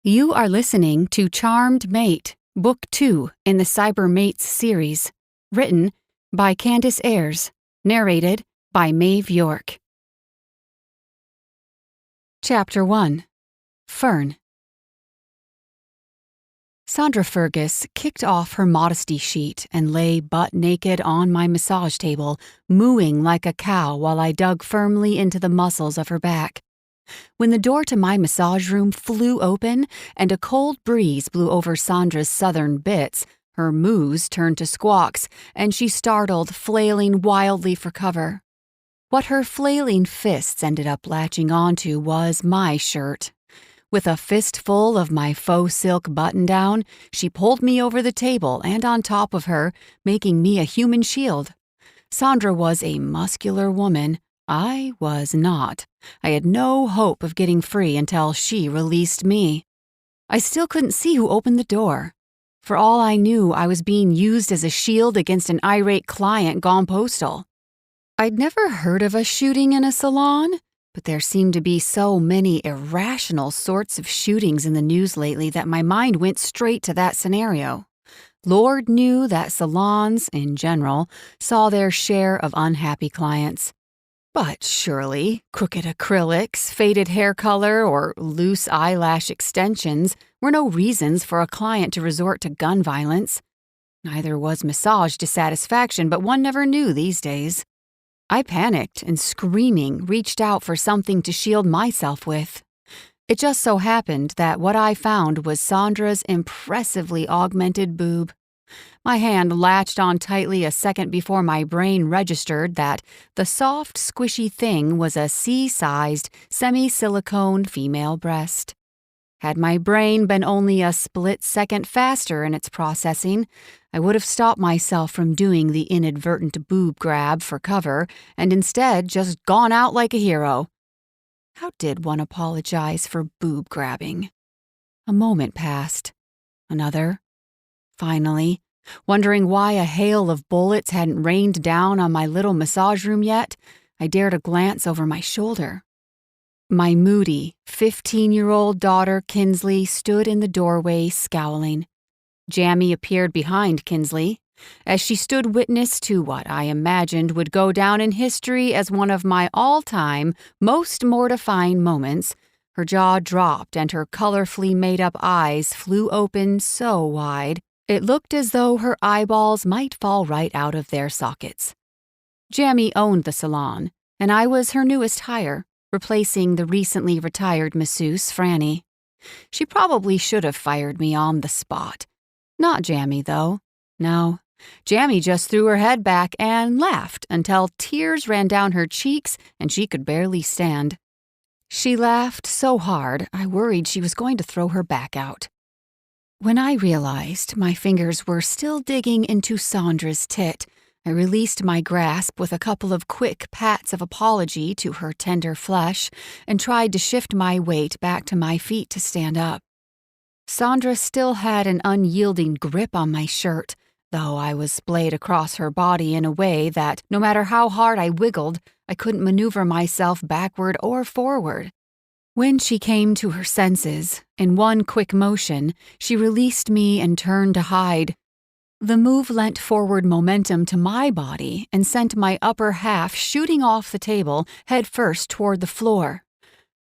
You are listening to Charmed Mate, Book 2 in the Cybermates series, written by Candace Ayers, narrated by Maeve York. Chapter 1. Fern. Sandra Fergus kicked off her modesty sheet and lay butt-naked on my massage table, mooing like a cow while I dug firmly into the muscles of her back. When the door to my massage room flew open and a cold breeze blew over Sandra's southern bits, her moos turned to squawks, and she startled, flailing wildly for cover. What her flailing fists ended up latching onto was my shirt. With a fistful of my faux silk button-down, she pulled me over the table and on top of her, making me a human shield. Sandra was a muscular woman. I was not. I had no hope of getting free until she released me. I still couldn't see who opened the door. For all I knew, I was being used as a shield against an irate client gone postal. I'd never heard of a shooting in a salon, but there seemed to be so many irrational sorts of shootings in the news lately that my mind went straight to that scenario. Lord knew that salons, in general, saw their share of unhappy clients. But surely, crooked acrylics, faded hair color, or loose eyelash extensions were no reasons for a client to resort to gun violence. Neither was massage dissatisfaction, but one never knew these days. I panicked and, screaming, reached out for something to shield myself with. It just so happened that what I found was Sandra's impressively augmented boob. My hand latched on tightly a second before my brain registered that the soft, squishy thing was a C-sized, semi-silicone female breast. Had my brain been only a split second faster in its processing, I would have stopped myself from doing the inadvertent boob grab for cover and instead just gone out like a hero. How did one apologize for boob grabbing? A moment passed. Another. Finally, wondering why a hail of bullets hadn't rained down on my little massage room yet, I dared a glance over my shoulder. My moody, 15-year-old daughter, Kinsley, stood in the doorway, scowling. Jamie appeared behind Kinsley. As she stood witness to what I imagined would go down in history as one of my all-time, most mortifying moments, her jaw dropped and her colorfully made-up eyes flew open so wide, it looked as though her eyeballs might fall right out of their sockets. Jamie owned the salon, and I was her newest hire, replacing the recently retired masseuse, Franny. She probably should have fired me on the spot. Not Jamie, though. No, Jamie just threw her head back and laughed until tears ran down her cheeks and she could barely stand. She laughed so hard, I worried she was going to throw her back out. When I realized my fingers were still digging into Sandra's tit, I released my grasp with a couple of quick pats of apology to her tender flesh and tried to shift my weight back to my feet to stand up. Sandra still had an unyielding grip on my shirt, though I was splayed across her body in a way that, no matter how hard I wiggled, I couldn't maneuver myself backward or forward. When she came to her senses, in one quick motion, she released me and turned to hide. The move lent forward momentum to my body and sent my upper half shooting off the table headfirst toward the floor.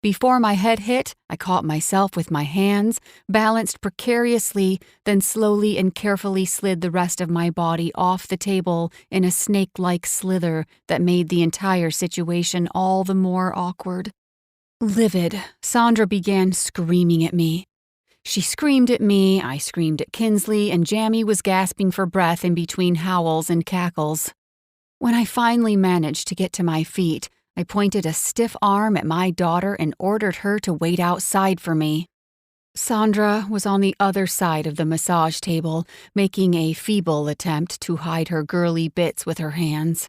Before my head hit, I caught myself with my hands, balanced precariously, then slowly and carefully slid the rest of my body off the table in a snake-like slither that made the entire situation all the more awkward. Livid, Sandra began screaming at me. She screamed at me, I screamed at Kinsley, and Jamie was gasping for breath in between howls and cackles. When I finally managed to get to my feet, I pointed a stiff arm at my daughter and ordered her to wait outside for me. Sandra was on the other side of the massage table, making a feeble attempt to hide her girly bits with her hands.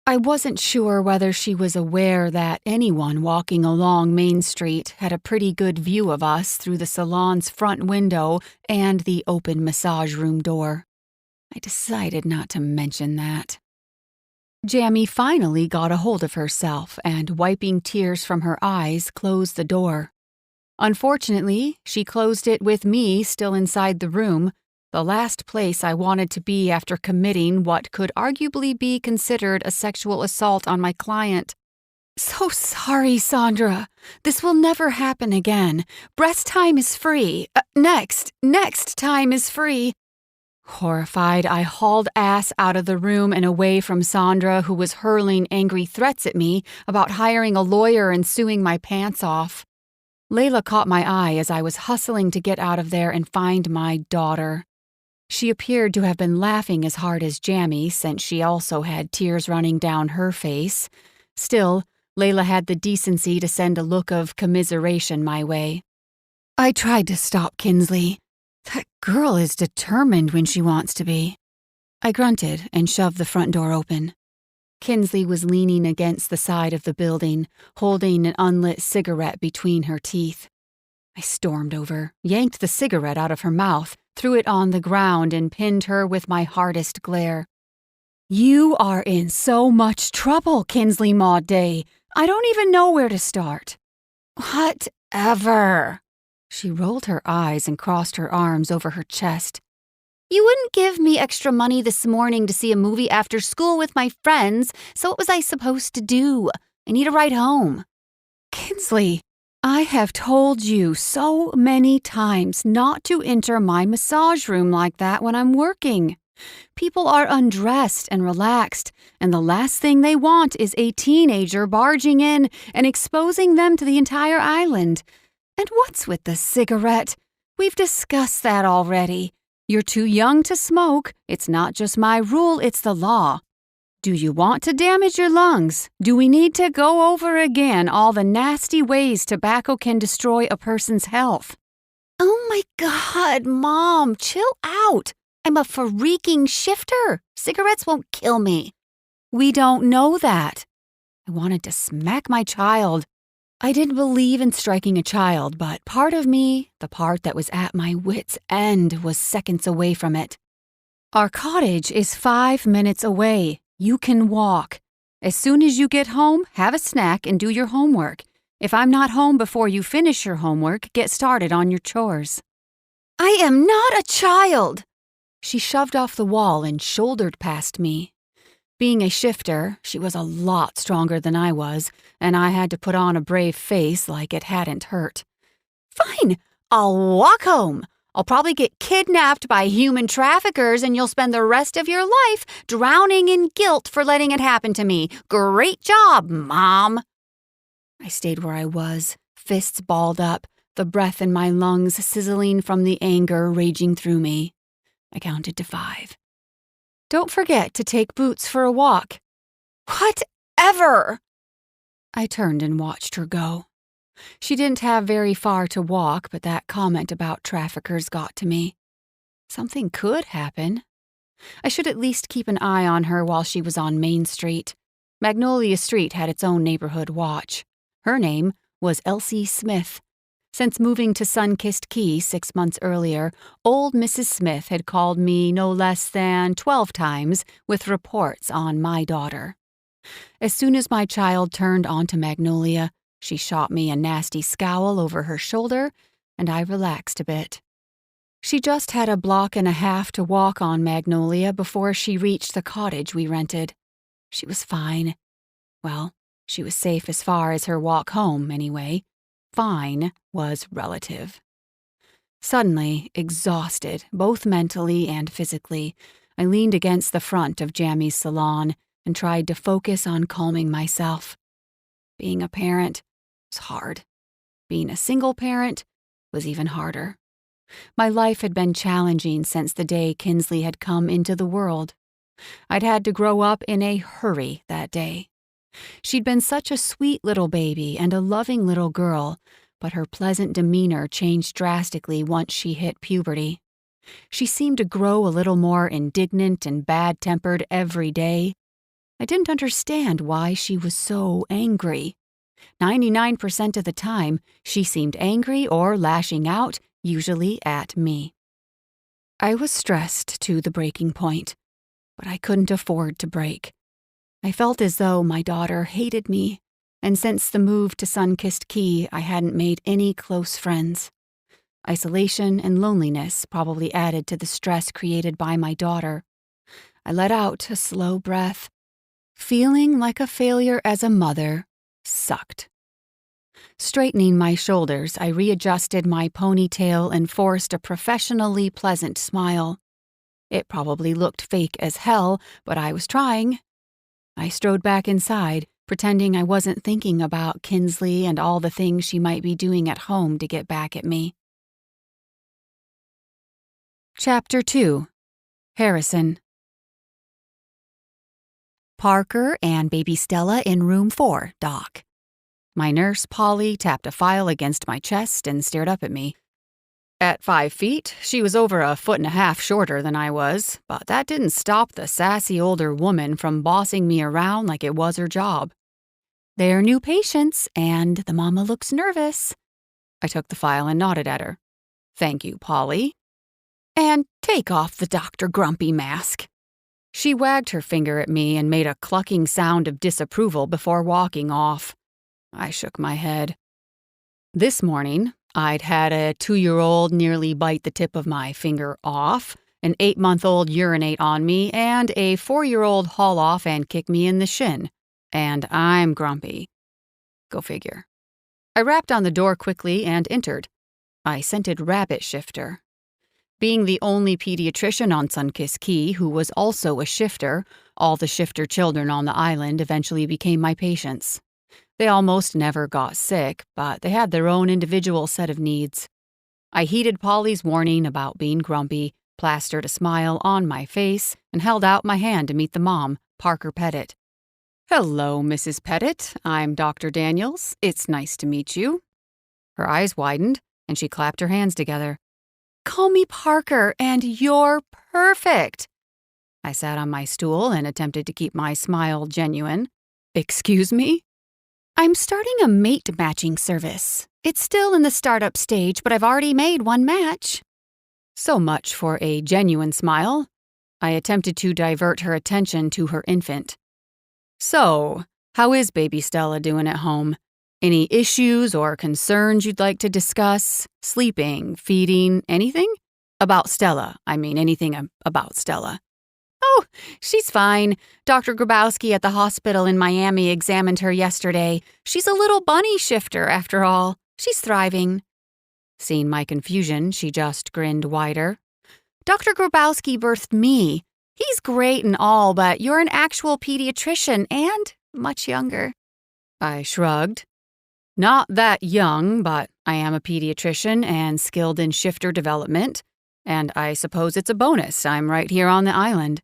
I wasn't sure whether she was aware that anyone walking along Main Street had a pretty good view of us through the salon's front window and the open massage room door. I decided not to mention that. Jamie finally got a hold of herself and, wiping tears from her eyes, closed the door. Unfortunately, she closed it with me still inside the room, the last place I wanted to be after committing what could arguably be considered a sexual assault on my client. "So sorry, Sandra. This will never happen again. Breast time is free. Next time is free." Horrified, I hauled ass out of the room and away from Sandra, who was hurling angry threats at me about hiring a lawyer and suing my pants off. Layla caught my eye as I was hustling to get out of there and find my daughter. She appeared to have been laughing as hard as Jammy, since she also had tears running down her face. Still, Layla had the decency to send a look of commiseration my way. "I tried to stop Kinsley. That girl is determined when she wants to be." I grunted and shoved the front door open. Kinsley was leaning against the side of the building, holding an unlit cigarette between her teeth. I stormed over, yanked the cigarette out of her mouth, threw it on the ground, and pinned her with my hardest glare. "You are in so much trouble, Kinsley Maud Day. I don't even know where to start." "Whatever." She rolled her eyes and crossed her arms over her chest. "You wouldn't give me extra money this morning to see a movie after school with my friends, so what was I supposed to do? I need a ride home." "Kinsley, I have told you so many times not to enter my massage room like that when I'm working. People are undressed and relaxed, and the last thing they want is a teenager barging in and exposing them to the entire island. And what's with the cigarette? We've discussed that already. You're too young to smoke. It's not just my rule, it's the law. Do you want to damage your lungs? Do we need to go over again all the nasty ways tobacco can destroy a person's health?" "Oh my God, Mom, chill out. I'm a freaking shifter. Cigarettes won't kill me." "We don't know that." I wanted to smack my child. I didn't believe in striking a child, but part of me, the part that was at my wit's end, was seconds away from it. "Our cottage is 5 minutes away. You can walk. As soon as you get home, have a snack and do your homework. If I'm not home before you finish your homework, get started on your chores." "I am not a child." She shoved off the wall and shouldered past me. Being a shifter, she was a lot stronger than I was, and I had to put on a brave face like it hadn't hurt. "Fine, I'll walk home. I'll probably get kidnapped by human traffickers and you'll spend the rest of your life drowning in guilt for letting it happen to me. Great job, Mom." I stayed where I was, fists balled up, the breath in my lungs sizzling from the anger raging through me. I counted to 5. "Don't forget to take Boots for a walk." "Whatever!" I turned and watched her go. She didn't have very far to walk, but that comment about traffickers got to me. Something could happen. I should at least keep an eye on her while she was on Main Street. Magnolia Street had its own neighborhood watch. Her name was Elsie Smith. Since moving to Sun-Kissed Key 6 months earlier, old Mrs. Smith had called me no less than 12 times with reports on my daughter. As soon as my child turned onto Magnolia, she shot me a nasty scowl over her shoulder, and I relaxed a bit. She just had a block and a half to walk on Magnolia before she reached the cottage we rented. She was fine. Well, she was safe as far as her walk home, anyway. Fine was relative. Suddenly, exhausted, both mentally and physically, I leaned against the front of Jammy's salon and tried to focus on calming myself. Being a parent was hard. Being a single parent was even harder. My life had been challenging since the day Kinsley had come into the world. I'd had to grow up in a hurry that day. She'd been such a sweet little baby and a loving little girl, but her pleasant demeanor changed drastically once she hit puberty. She seemed to grow a little more indignant and bad-tempered every day. I didn't understand why she was so angry. 99% of the time, she seemed angry or lashing out, usually at me. I was stressed to the breaking point, but I couldn't afford to break. I felt as though my daughter hated me, and since the move to sun-kissed Key, I hadn't made any close friends. Isolation and loneliness probably added to the stress created by my daughter. I let out a slow breath. Feeling like a failure as a mother sucked. Straightening my shoulders, I readjusted my ponytail and forced a professionally pleasant smile. It probably looked fake as hell, but I was trying. I strode back inside, pretending I wasn't thinking about Kinsley and all the things she might be doing at home to get back at me. Chapter 2. Harrison. Parker and baby Stella in room 4, Doc. My nurse, Polly, tapped a file against my chest and stared up at me. At 5 feet, she was over 1.5 feet shorter than I was, but that didn't stop the sassy older woman from bossing me around like it was her job. They're new patients, and the mama looks nervous. I took the file and nodded at her. Thank you, Polly. And take off the Dr. Grumpy mask. She wagged her finger at me and made a clucking sound of disapproval before walking off. I shook my head. This morning, I'd had a 2-year-old nearly bite the tip of my finger off, an 8-month-old urinate on me, and a 4-year-old haul off and kick me in the shin. And I'm grumpy. Go figure. I rapped on the door quickly and entered. I scented rabbit shifter. Being the only pediatrician on Sunkiss Key who was also a shifter, all the shifter children on the island eventually became my patients. They almost never got sick, but they had their own individual set of needs. I heeded Polly's warning about being grumpy, plastered a smile on my face, and held out my hand to meet the mom, Parker Pettit. Hello, Mrs. Pettit. I'm Dr. Daniels. It's nice to meet you. Her eyes widened, and she clapped her hands together. Call me Parker, and you're perfect. I sat on my stool and attempted to keep my smile genuine. Excuse me? I'm starting a mate matching service. It's still in the startup stage, but I've already made one match. So much for a genuine smile. I attempted to divert her attention to her infant. So, how is baby Stella doing at home? Any issues or concerns you'd like to discuss? Sleeping, feeding, anything? About Stella, anything about Stella. Oh, she's fine. Dr. Grabowski at the hospital in Miami examined her yesterday. She's a little bunny shifter, after all. She's thriving. Seeing my confusion, she just grinned wider. Dr. Grabowski birthed me. He's great and all, but you're an actual pediatrician and much younger. I shrugged. Not that young, but I am a pediatrician and skilled in shifter development, and I suppose it's a bonus I'm right here on the island.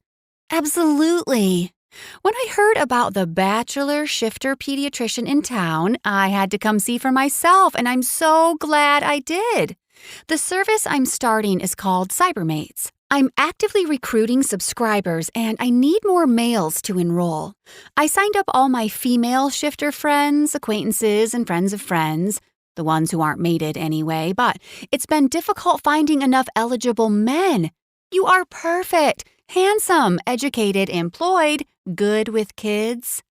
Absolutely. When I heard about the bachelor shifter pediatrician in town, I had to come see for myself, and I'm so glad I did. The service I'm starting is called Cybermates. I'm actively recruiting subscribers, and I need more males to enroll. I signed up all my female shifter friends, acquaintances, and friends of friends, the ones who aren't mated anyway, but it's been difficult finding enough eligible men. You are perfect, handsome, educated, employed, good with kids.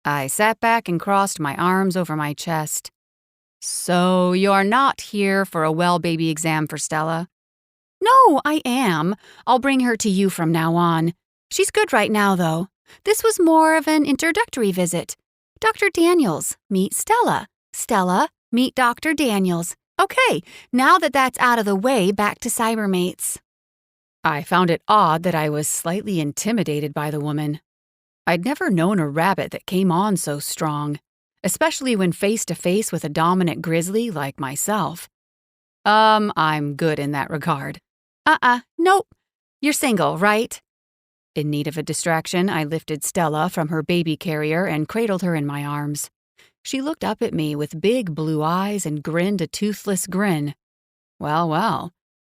I sat back and crossed my arms over my chest. So you're not here for a well baby exam for Stella? No, I am. I'll bring her to you from now on. She's good right now, though. This was more of an introductory visit. Dr. Daniels, meet Stella. Stella, meet Dr. Daniels. Okay, now that that's out of the way, back to Cybermates. I found it odd that I was slightly intimidated by the woman. I'd never known a rabbit that came on so strong, especially when face to face with a dominant grizzly like myself. I'm good in that regard. Nope. You're single, right? In need of a distraction, I lifted Stella from her baby carrier and cradled her in my arms. She looked up at me with big blue eyes and grinned a toothless grin. Well,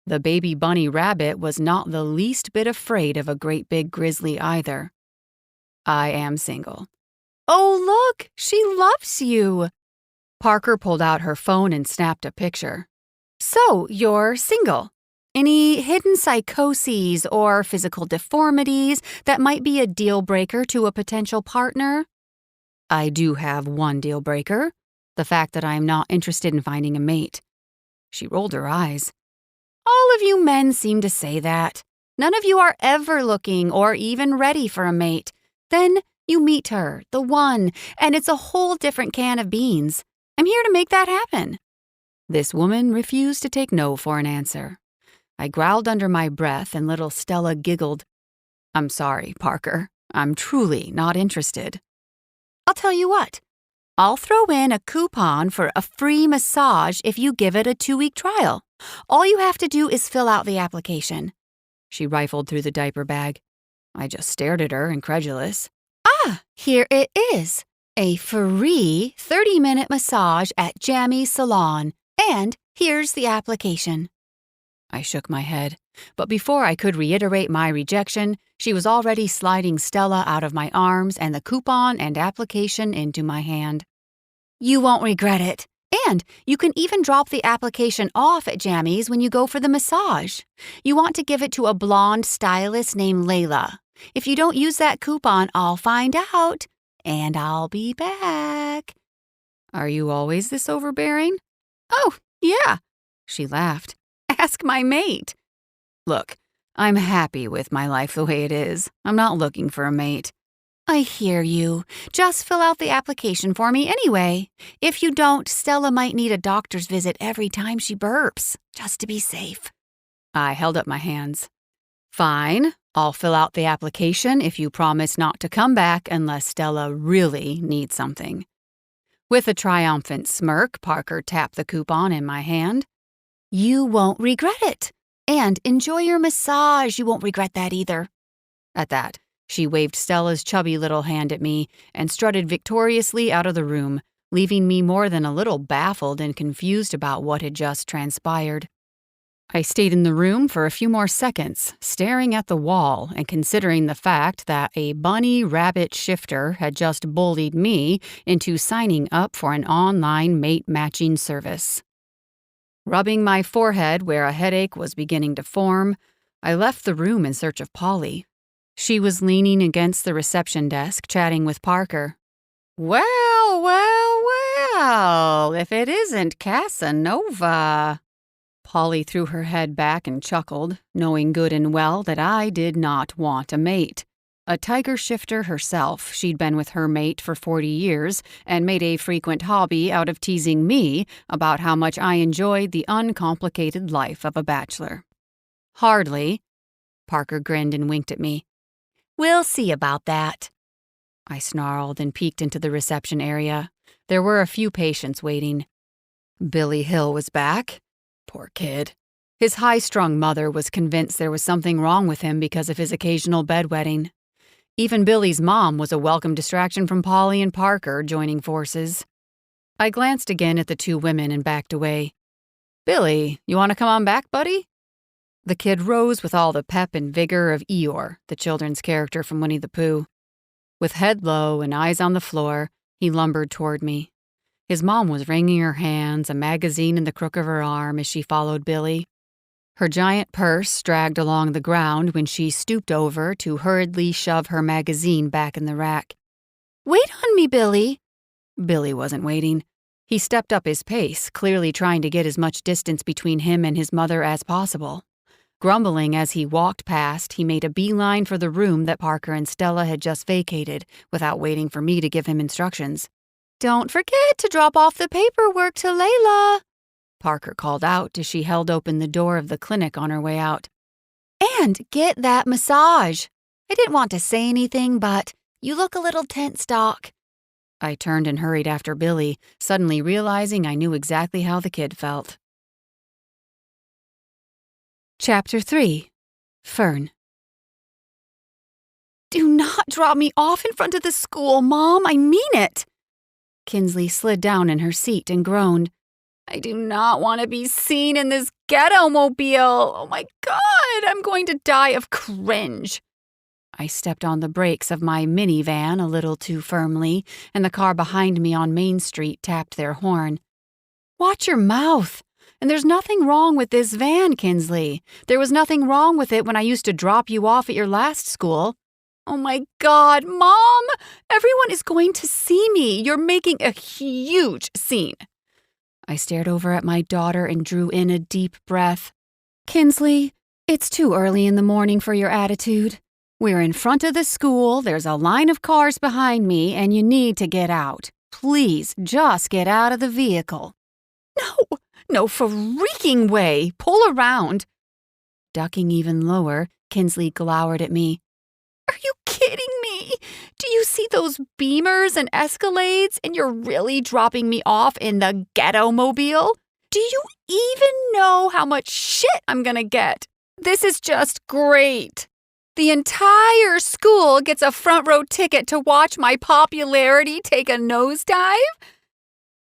the baby bunny rabbit was not the least bit afraid of a great big grizzly either. I am single. Oh, look, she loves you. Parker pulled out her phone and snapped a picture. So, you're single. Any hidden psychoses or physical deformities that might be a deal breaker to a potential partner? I do have one deal breaker, the fact that I am not interested in finding a mate. She rolled her eyes. All of you men seem to say that. None of you are ever looking or even ready for a mate. Then you meet her, the one, and it's a whole different can of beans. I'm here to make that happen. This woman refused to take no for an answer. I growled under my breath and little Stella giggled. I'm sorry, Parker. I'm truly not interested. I'll tell you what. I'll throw in a coupon for a free massage if you give it a 2-week trial. All you have to do is fill out the application. She rifled through the diaper bag. I just stared at her, incredulous. Ah, here it is. A free 30-minute massage at Jammy's Salon. And here's the application. I shook my head, but before I could reiterate my rejection, she was already sliding Stella out of my arms and the coupon and application into my hand. You won't regret it. And you can even drop the application off at Jammy's when you go for the massage. You want to give it to a blonde stylist named Layla. If you don't use that coupon, I'll find out, and I'll be back. Are you always this overbearing? Oh, yeah, she laughed. Ask my mate. Look, I'm happy with my life the way it is. I'm not looking for a mate. I hear you. Just fill out the application for me anyway. If you don't, Stella might need a doctor's visit every time she burps, just to be safe. I held up my hands. Fine, I'll fill out the application if you promise not to come back unless Stella really needs something. With a triumphant smirk, Parker tapped the coupon in my hand. You won't regret it. And enjoy your massage. You won't regret that either. At that, she waved Stella's chubby little hand at me and strutted victoriously out of the room, leaving me more than a little baffled and confused about what had just transpired. I stayed in the room for a few more seconds, staring at the wall and considering the fact that a bunny rabbit shifter had just bullied me into signing up for an online mate-matching service. Rubbing my forehead where a headache was beginning to form, I left the room in search of Polly. She was leaning against the reception desk, chatting with Parker. Well, well, well, if it isn't Casanova. Polly threw her head back and chuckled, knowing good and well that I did not want a mate. A tiger shifter herself, she'd been with her mate for 40 years and made a frequent hobby out of teasing me about how much I enjoyed the uncomplicated life of a bachelor. Hardly. Parker grinned and winked at me. We'll see about that. I snarled and peeked into the reception area. There were a few patients waiting. Billy Hill was back. Poor kid. His high-strung mother was convinced there was something wrong with him because of his occasional bedwetting. Even Billy's mom was a welcome distraction from Polly and Parker joining forces. I glanced again at the two women and backed away. Billy, you want to come on back, buddy? The kid rose with all the pep and vigor of Eeyore, the children's character from Winnie the Pooh. With head low and eyes on the floor, he lumbered toward me. His mom was wringing her hands, a magazine in the crook of her arm as she followed Billy. Her giant purse dragged along the ground when she stooped over to hurriedly shove her magazine back in the rack. Wait on me, Billy. Billy wasn't waiting. He stepped up his pace, clearly trying to get as much distance between him and his mother as possible. Grumbling as he walked past, he made a beeline for the room that Parker and Stella had just vacated, without waiting for me to give him instructions. Don't forget to drop off the paperwork to Layla, Parker called out as she held open the door of the clinic on her way out. And get that massage. I didn't want to say anything, but you look a little tense, Doc. I turned and hurried after Billy, suddenly realizing I knew exactly how the kid felt. Chapter 3. Fern. Do not drop me off in front of the school, Mom. I mean it. Kinsley slid down in her seat and groaned. I do not want to be seen in this ghetto-mobile. Oh my God, I'm going to die of cringe. I stepped on the brakes of my minivan a little too firmly, and the car behind me on Main Street tapped their horn. Watch your mouth. And there's nothing wrong with this van, Kinsley. There was nothing wrong with it when I used to drop you off at your last school. Oh my God, Mom! Everyone is going to see me. You're making a huge scene. I stared over at my daughter and drew in a deep breath. Kinsley, it's too early in the morning for your attitude. We're in front of the school, there's a line of cars behind me, and you need to get out. Please, just get out of the vehicle. No freaking way. Pull around. Ducking even lower, Kinsley glowered at me. Are you kidding me? Do you see those Beamers and Escalades, and you're really dropping me off in the ghetto-mobile? Do you even know how much shit I'm gonna get? This is just great. The entire school gets a front row ticket to watch my popularity take a nosedive?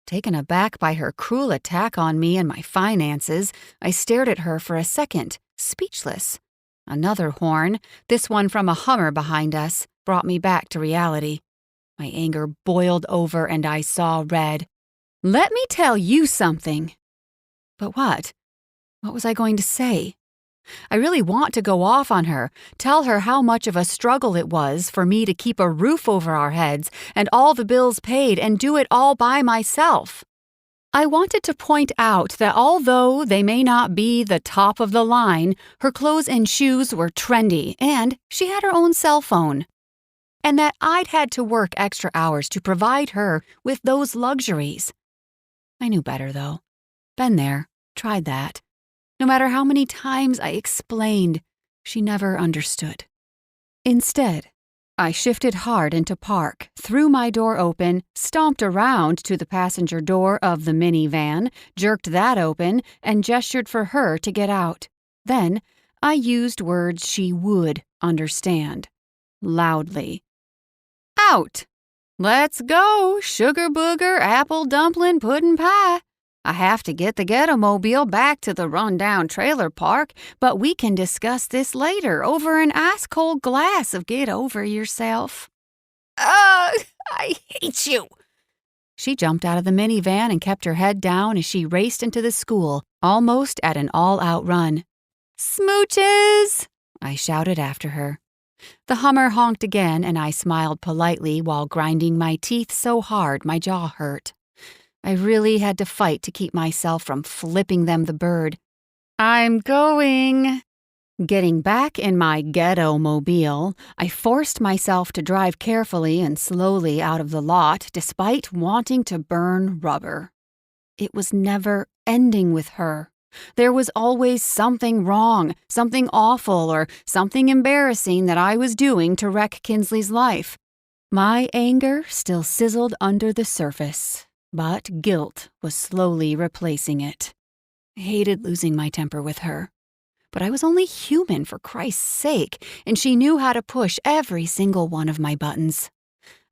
Taken aback by her cruel attack on me and my finances, I stared at her for a second, speechless. Another horn, this one from a Hummer behind us, brought me back to reality. My anger boiled over and I saw red. Let me tell you something. But what? What was I going to say? I really want to go off on her, tell her how much of a struggle it was for me to keep a roof over our heads and all the bills paid and do it all by myself. I wanted to point out that although they may not be the top of the line, her clothes and shoes were trendy and she had her own cell phone. And that I'd had to work extra hours to provide her with those luxuries. I knew better, though. Been there, tried that. No matter how many times I explained, she never understood. Instead, I shifted hard into park, threw my door open, stomped around to the passenger door of the minivan, jerked that open, and gestured for her to get out. Then, I used words she would understand. Loudly. Out! Let's go, sugar booger, apple dumpling, pudding pie. I have to get the ghetto-mobile back to the rundown trailer park, but we can discuss this later over an ice-cold glass of get over yourself. I hate you. She jumped out of the minivan and kept her head down as she raced into the school, almost at an all-out run. Smooches! I shouted after her. The Hummer honked again, and I smiled politely while grinding my teeth so hard my jaw hurt. I really had to fight to keep myself from flipping them the bird. I'm going. Getting back in my ghetto-mobile, I forced myself to drive carefully and slowly out of the lot despite wanting to burn rubber. It was never ending with her. There was always something wrong, something awful, or something embarrassing that I was doing to wreck Kinsley's life. My anger still sizzled under the surface, but guilt was slowly replacing it. I hated losing my temper with her. But I was only human, for Christ's sake, and she knew how to push every single one of my buttons.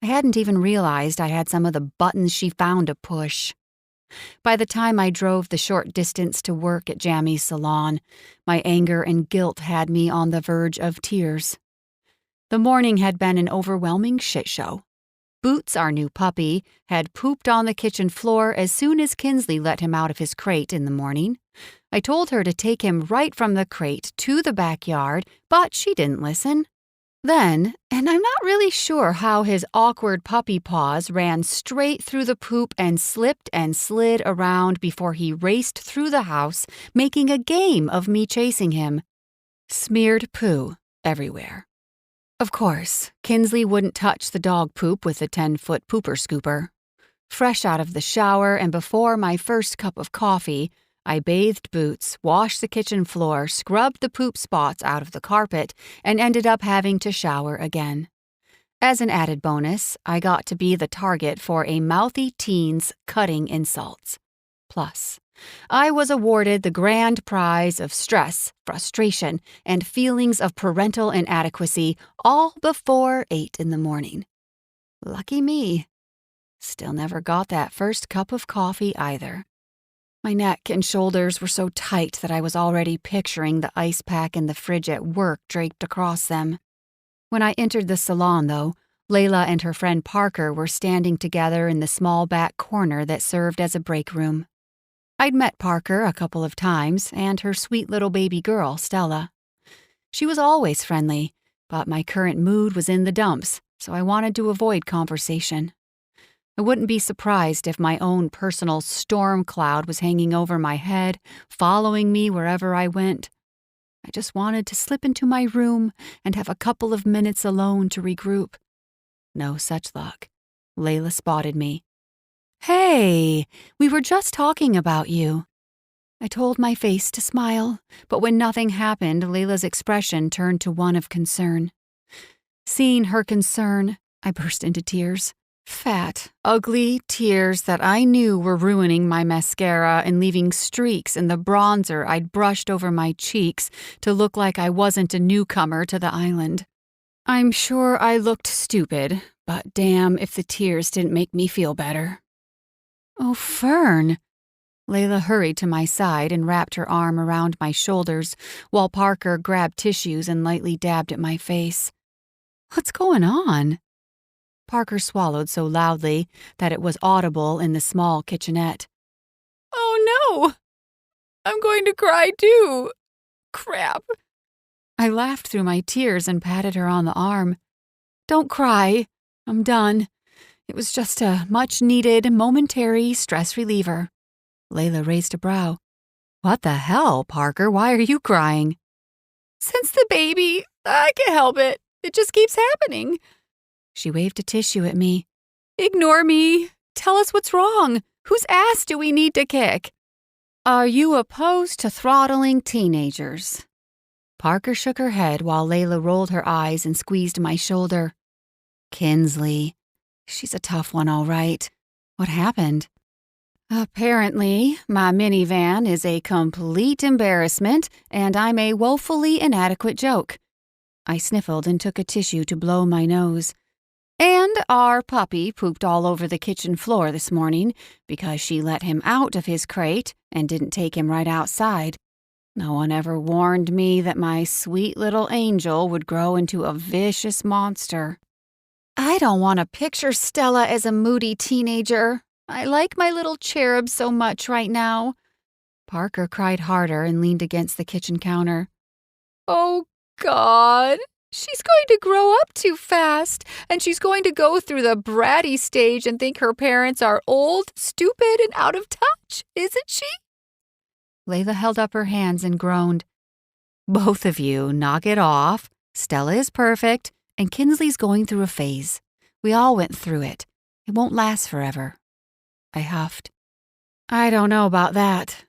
I hadn't even realized I had some of the buttons she found to push. By the time I drove the short distance to work at Jammy's salon, my anger and guilt had me on the verge of tears. The morning had been an overwhelming shit show. Boots, our new puppy, had pooped on the kitchen floor as soon as Kinsley let him out of his crate in the morning. I told her to take him right from the crate to the backyard, but she didn't listen. Then, and I'm not really sure how his awkward puppy paws ran straight through the poop and slipped and slid around before he raced through the house, making a game of me chasing him. Smeared poo everywhere. Of course, Kinsley wouldn't touch the dog poop with the 10-foot pooper scooper. Fresh out of the shower and before my first cup of coffee, I bathed Boots, washed the kitchen floor, scrubbed the poop spots out of the carpet, and ended up having to shower again. As an added bonus, I got to be the target for a mouthy teen's cutting insults. Plus, I was awarded the grand prize of stress, frustration, and feelings of parental inadequacy all before 8 in the morning. Lucky me. Still never got that first cup of coffee either. My neck and shoulders were so tight that I was already picturing the ice pack in the fridge at work draped across them. When I entered the salon, though, Layla and her friend Parker were standing together in the small back corner that served as a break room. I'd met Parker a couple of times, and her sweet little baby girl, Stella. She was always friendly, But my current mood was in the dumps, so I wanted to avoid conversation. I wouldn't be surprised if my own personal storm cloud was hanging over my head, following me wherever I went. I just wanted to slip into my room and have a couple of minutes alone to regroup. No such luck. Layla spotted me. "Hey, we were just talking about you." I told my face to smile, but when nothing happened, Layla's expression turned to one of concern. Seeing her concern, I burst into tears. Fat, ugly tears that I knew were ruining my mascara and leaving streaks in the bronzer I'd brushed over my cheeks to look like I wasn't a newcomer to the island. I'm sure I looked stupid, but damn if the tears didn't make me feel better. "Oh, Fern." Layla hurried to my side and wrapped her arm around my shoulders while Parker grabbed tissues and lightly dabbed at my face. "What's going on?" Parker swallowed so loudly that it was audible in the small kitchenette. "Oh no! I'm going to cry too! Crap!" I laughed through my tears and patted her on the arm. "Don't cry. I'm done. It was just a much-needed, momentary stress reliever." Layla raised a brow. "What the hell, Parker? Why are you crying?" "Since the baby, I can't help it. It just keeps happening." She waved a tissue at me. "Ignore me. Tell us what's wrong. Whose ass do we need to kick?" "Are you opposed to throttling teenagers?" Parker shook her head while Layla rolled her eyes and squeezed my shoulder. "Kinsley. She's a tough one, all right. What happened?" "Apparently, my minivan is a complete embarrassment, and I'm a woefully inadequate joke." I sniffled and took a tissue to blow my nose. "And our puppy pooped all over the kitchen floor this morning because she let him out of his crate and didn't take him right outside. No one ever warned me that my sweet little angel would grow into a vicious monster." "I don't want to picture Stella as a moody teenager. I like my little cherub so much right now." Parker cried harder and leaned against the kitchen counter. "Oh, God. She's going to grow up too fast, and she's going to go through the bratty stage and think her parents are old, stupid, and out of touch, isn't she?" Layla held up her hands and groaned. "Both of you, knock it off. Stella is perfect, and Kinsley's going through a phase. We all went through it. It won't last forever." I huffed. "I don't know about that.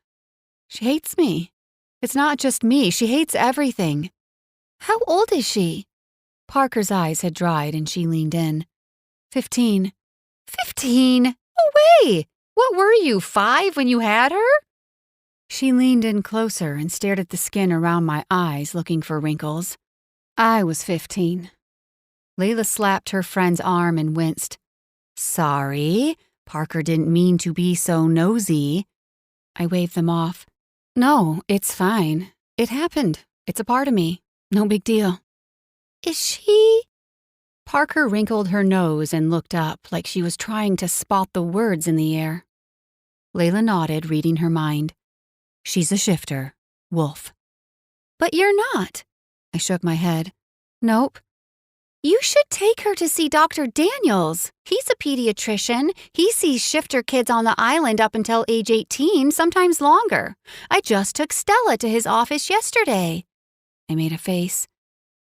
She hates me. It's not just me. She hates everything." "How old is she?" Parker's eyes had dried and she leaned in. 15. 15? No way! What were you, 5 when you had her? She leaned in closer and stared at the skin around my eyes, looking for wrinkles. I was 15. Layla slapped her friend's arm and winced. "Sorry, Parker didn't mean to be so nosy." I waved them off. "No, it's fine. It happened. It's a part of me. No big deal." "Is she?" Parker wrinkled her nose and looked up like she was trying to spot the words in the air. Layla nodded, reading her mind. "She's a shifter. Wolf." "But you're not." I shook my head. "Nope." "You should take her to see Dr. Daniels. He's a pediatrician. He sees shifter kids on the island up until age 18, sometimes longer. I just took Stella to his office yesterday." I made a face.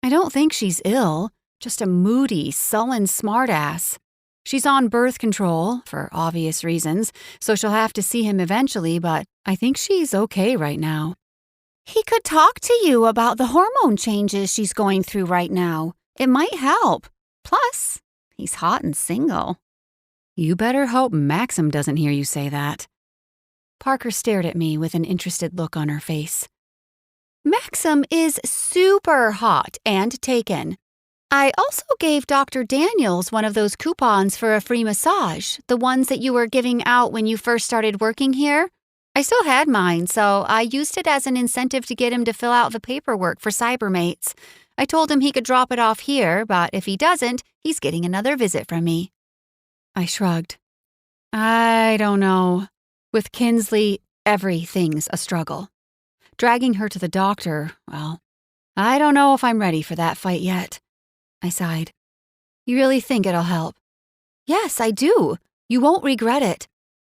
"I don't think she's ill, just a moody, sullen smartass. She's on birth control, for obvious reasons, so she'll have to see him eventually, but I think she's okay right now." "He could talk to you about the hormone changes she's going through right now. It might help. Plus, he's hot and single." "You better hope Maxim doesn't hear you say that." Parker stared at me with an interested look on her face. "Maxim is super hot and taken. I also gave Dr. Daniels one of those coupons for a free massage, the ones that you were giving out when you first started working here. I still had mine, so I used it as an incentive to get him to fill out the paperwork for Cybermates. I told him he could drop it off here, but if he doesn't, he's getting another visit from me." I shrugged. "I don't know. With Kinsley, everything's a struggle. Dragging her to the doctor, well, I don't know if I'm ready for that fight yet. I sighed. You really think it'll help? Yes, I do. You won't regret it.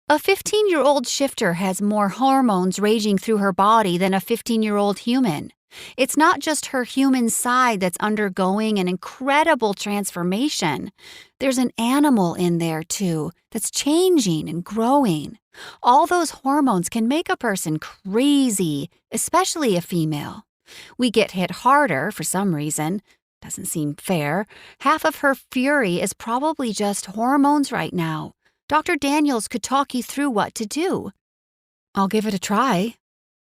A 15-year-old shifter has more hormones raging through her body than a 15-year-old human. It's not just her human side that's undergoing an incredible transformation. There's an animal in there, too, that's changing and growing. All those hormones can make a person crazy, especially a female. We get hit harder for some reason. Doesn't seem fair. Half of her fury is probably just hormones right now. Dr. Daniels could talk you through what to do. I'll give it a try.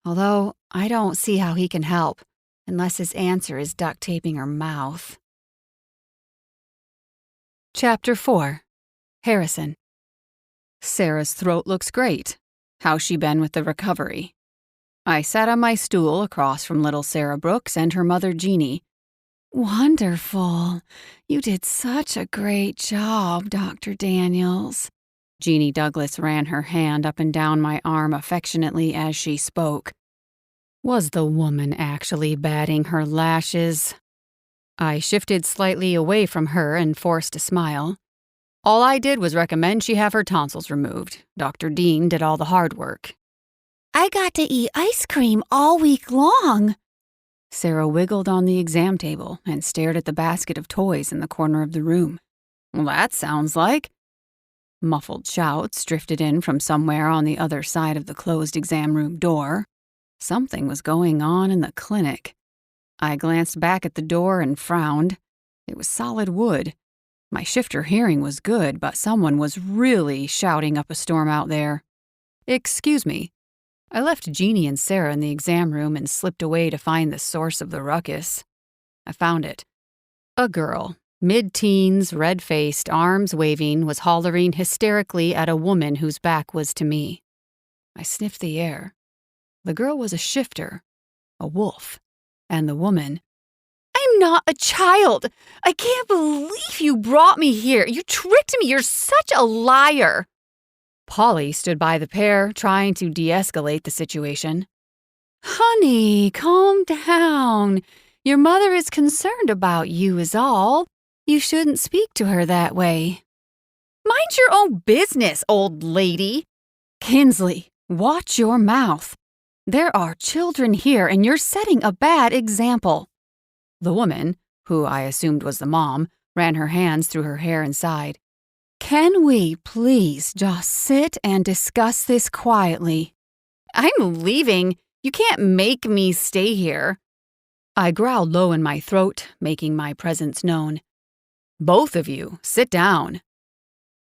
Although I don't see how he can help, unless his answer is duct taping her mouth. Chapter 4. Harrison. Sarah's throat looks great. How's she been with the recovery? I sat on my stool across from little Sarah Brooks and her mother Jeannie. Wonderful. You did such a great job, Dr. Daniels. Jeannie Douglas ran her hand up and down my arm affectionately as she spoke. Was the woman actually batting her lashes? I shifted slightly away from her and forced a smile. All I did was recommend she have her tonsils removed. Dr. Dean did all the hard work. I got to eat ice cream all week long. Sarah wiggled on the exam table and stared at the basket of toys in the corner of the room. Well, that sounds like... Muffled shouts drifted in from somewhere on the other side of the closed exam room door. Something was going on in the clinic. I glanced back at the door and frowned. It was solid wood. My shifter hearing was good, but someone was really shouting up a storm out there. Excuse me. I left Jeannie and Sarah in the exam room and slipped away to find the source of the ruckus. I found it. A girl, mid-teens, red-faced, arms waving, was hollering hysterically at a woman whose back was to me. I sniffed the air. The girl was a shifter, a wolf, and the woman... I'm not a child! I can't believe you brought me here! You tricked me! You're such a liar! Polly stood by the pair, trying to de-escalate the situation. Honey, calm down. Your mother is concerned about you is all. You shouldn't speak to her that way. Mind your own business, old lady. Kinsley, watch your mouth. There are children here and you're setting a bad example. The woman, who I assumed was the mom, ran her hands through her hair and sighed. Can we please just sit and discuss this quietly? I'm leaving. You can't make me stay here. I growled low in my throat, making my presence known. Both of you, sit down.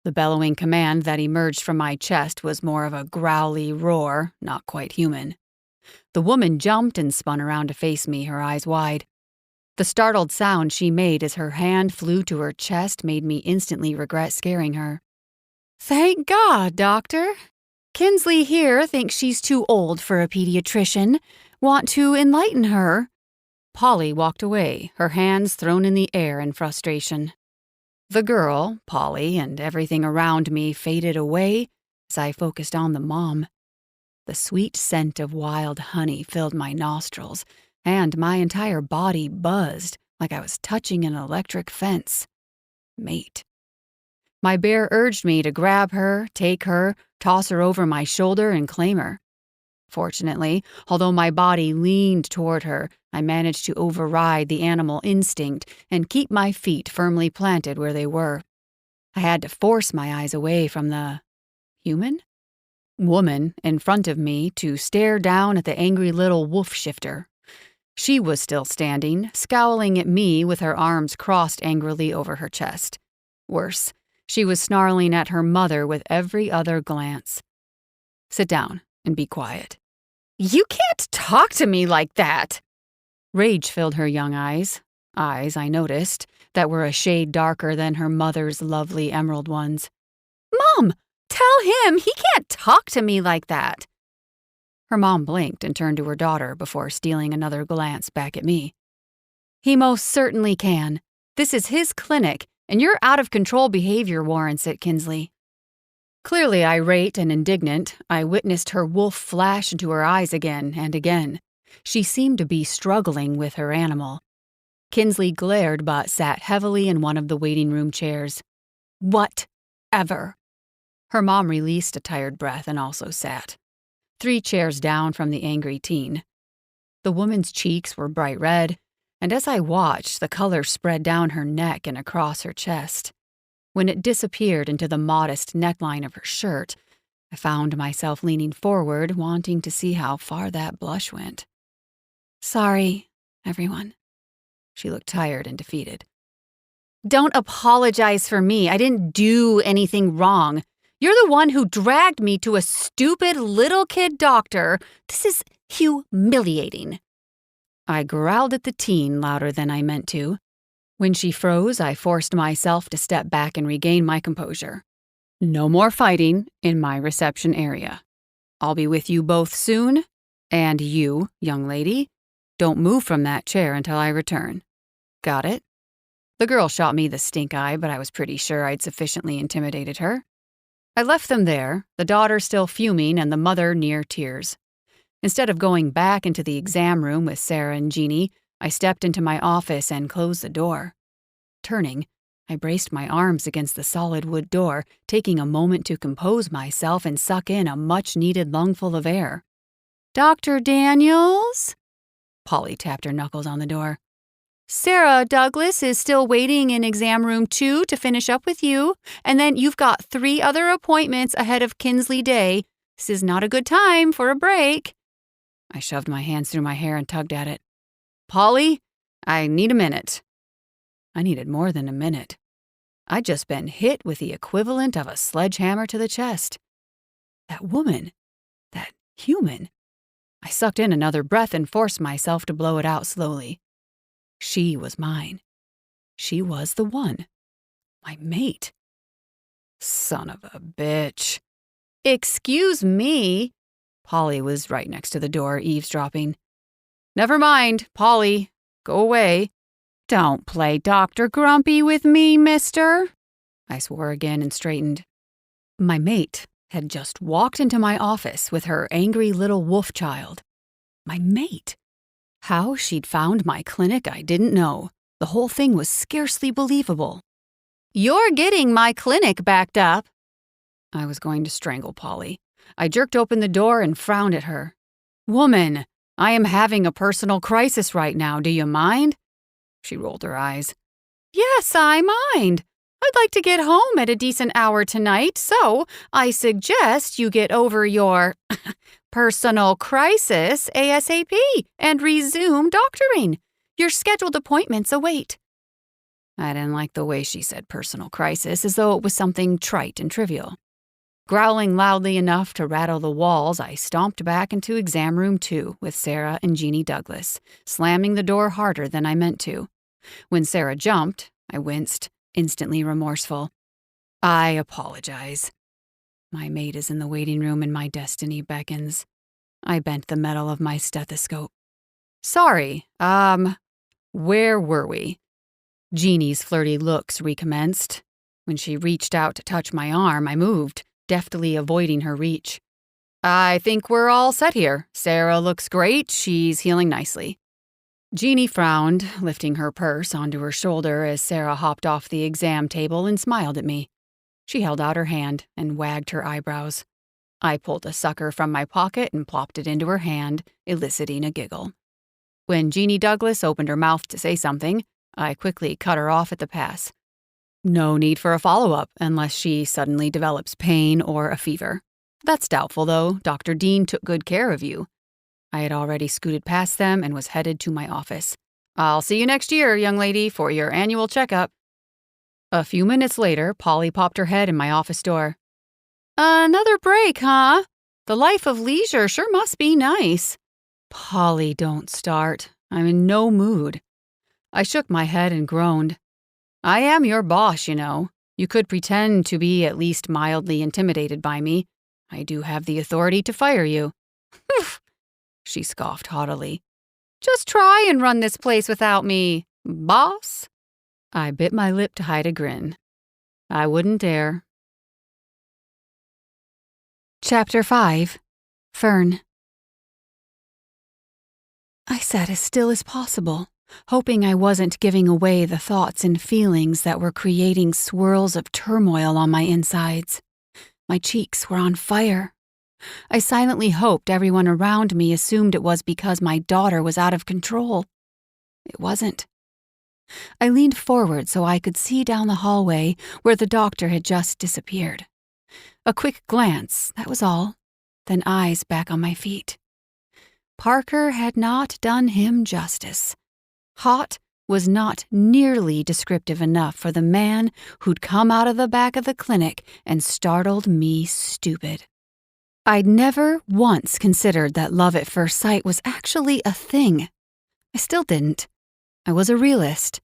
The bellowing command that emerged from my chest was more of a growly roar, not quite human. The woman jumped and spun around to face me, her eyes wide. The startled sound she made as her hand flew to her chest made me instantly regret scaring her. Thank God, Doctor. Kinsley here thinks she's too old for a pediatrician. Want to enlighten her? Polly walked away, her hands thrown in the air in frustration. The girl, Polly, and everything around me faded away as I focused on the mom. The sweet scent of wild honey filled my nostrils, and my entire body buzzed like I was touching an electric fence. Mate. My bear urged me to grab her, take her, toss her over my shoulder, and claim her. Fortunately, although my body leaned toward her, I managed to override the animal instinct and keep my feet firmly planted where they were. I had to force my eyes away from the... human? Woman in front of me to stare down at the angry little wolf shifter. She was still standing, scowling at me with her arms crossed angrily over her chest. Worse, she was snarling at her mother with every other glance. Sit down and be quiet. You can't talk to me like that! Rage filled her young eyes, I noticed, that were a shade darker than her mother's lovely emerald ones. Mom, tell him he can't talk to me like that! Her mom blinked and turned to her daughter before stealing another glance back at me. He most certainly can. This is his clinic, and your out-of-control behavior warrants it, Kinsley. Clearly irate and indignant, I witnessed her wolf flash into her eyes again and again. She seemed to be struggling with her animal. Kinsley glared but sat heavily in one of the waiting room chairs. Whatever. Her mom released a tired breath and also sat, 3 chairs down from the angry teen. The woman's cheeks were bright red, and as I watched, the color spread down her neck and across her chest. When it disappeared into the modest neckline of her shirt, I found myself leaning forward, wanting to see how far that blush went. Sorry, everyone. She looked tired and defeated. Don't apologize for me. I didn't do anything wrong. You're the one who dragged me to a stupid little kid doctor. This is humiliating. I growled at the teen louder than I meant to. When she froze, I forced myself to step back and regain my composure. No more fighting in my reception area. I'll be with you both soon, and you, young lady, don't move from that chair until I return. Got it? The girl shot me the stink eye, but I was pretty sure I'd sufficiently intimidated her. I left them there, the daughter still fuming and the mother near tears. Instead of going back into the exam room with Sarah and Jeannie, I stepped into my office and closed the door. Turning, I braced my arms against the solid wood door, taking a moment to compose myself and suck in a much-needed lungful of air. Dr. Daniels? Polly tapped her knuckles on the door. Sarah Douglas is still waiting in exam room 2 to finish up with you, and then you've got 3 other appointments ahead of Kinsley Day. This is not a good time for a break. I shoved my hands through my hair and tugged at it. Polly, I need a minute. I needed more than a minute. I'd just been hit with the equivalent of a sledgehammer to the chest. That woman, that human. I sucked in another breath and forced myself to blow it out slowly. She was mine. She was the one. My mate. Son of a bitch. Excuse me. Polly was right next to the door, eavesdropping. Never mind, Polly. Go away. Don't play Dr. Grumpy with me, mister. I swore again and straightened. My mate had just walked into my office with her angry little wolf child. My mate. How she'd found my clinic, I didn't know. The whole thing was scarcely believable. You're getting my clinic backed up. I was going to strangle Polly. I jerked open the door and frowned at her. Woman, I am having a personal crisis right now. Do you mind? She rolled her eyes. Yes, I mind. I'd like to get home at a decent hour tonight, so I suggest you get over your personal crisis ASAP and resume doctoring. Your scheduled appointments await. I didn't like the way she said personal crisis, as though it was something trite and trivial. Growling loudly enough to rattle the walls, I stomped back into exam room 2 with Sarah and Jeannie Douglas, slamming the door harder than I meant to. When Sarah jumped, I winced, instantly remorseful. I apologize. My mate is in the waiting room and my destiny beckons. I bent the metal of my stethoscope. Sorry, where were we? Jeannie's flirty looks recommenced. When she reached out to touch my arm, I moved, deftly avoiding her reach. I think we're all set here. Sarah looks great. She's healing nicely. Jeannie frowned, lifting her purse onto her shoulder as Sarah hopped off the exam table and smiled at me. She held out her hand and wagged her eyebrows. I pulled a sucker from my pocket and plopped it into her hand, eliciting a giggle. When Jeannie Douglas opened her mouth to say something, I quickly cut her off at the pass. No need for a follow-up unless she suddenly develops pain or a fever. That's doubtful, though. Dr. Dean took good care of you. I had already scooted past them and was headed to my office. I'll see you next year, young lady, for your annual checkup. A few minutes later, Polly popped her head in my office door. Another break, huh? The life of leisure sure must be nice. Polly, don't start. I'm in no mood. I shook my head and groaned. I am your boss, you know. You could pretend to be at least mildly intimidated by me. I do have the authority to fire you. She scoffed haughtily. Just try and run this place without me, boss. I bit my lip to hide a grin. I wouldn't dare. Chapter 5. Fern. I sat as still as possible, hoping I wasn't giving away the thoughts and feelings that were creating swirls of turmoil on my insides. My cheeks were on fire. I silently hoped everyone around me assumed it was because my daughter was out of control. It wasn't. I leaned forward so I could see down the hallway where the doctor had just disappeared. A quick glance, that was all, then eyes back on my feet. Parker had not done him justice. Hot was not nearly descriptive enough for the man who'd come out of the back of the clinic and startled me stupid. I'd never once considered that love at first sight was actually a thing. I still didn't. I was a realist.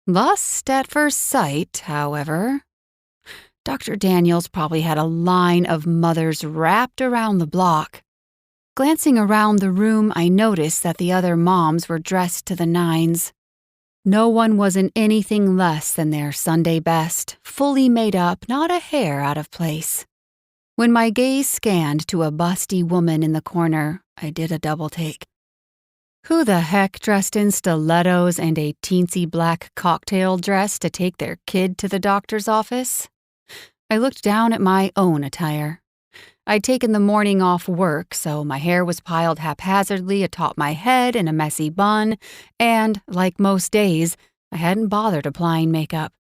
Lust at first sight, however. Dr. Daniels probably had a line of mothers wrapped around the block. Glancing around the room, I noticed that the other moms were dressed to the nines. No one was in anything less than their Sunday best, fully made up, not a hair out of place. When my gaze scanned to a busty woman in the corner, I did a double take. Who the heck dressed in stilettos and a teensy black cocktail dress to take their kid to the doctor's office? I looked down at my own attire. I'd taken the morning off work, so my hair was piled haphazardly atop my head in a messy bun, and, like most days, I hadn't bothered applying makeup.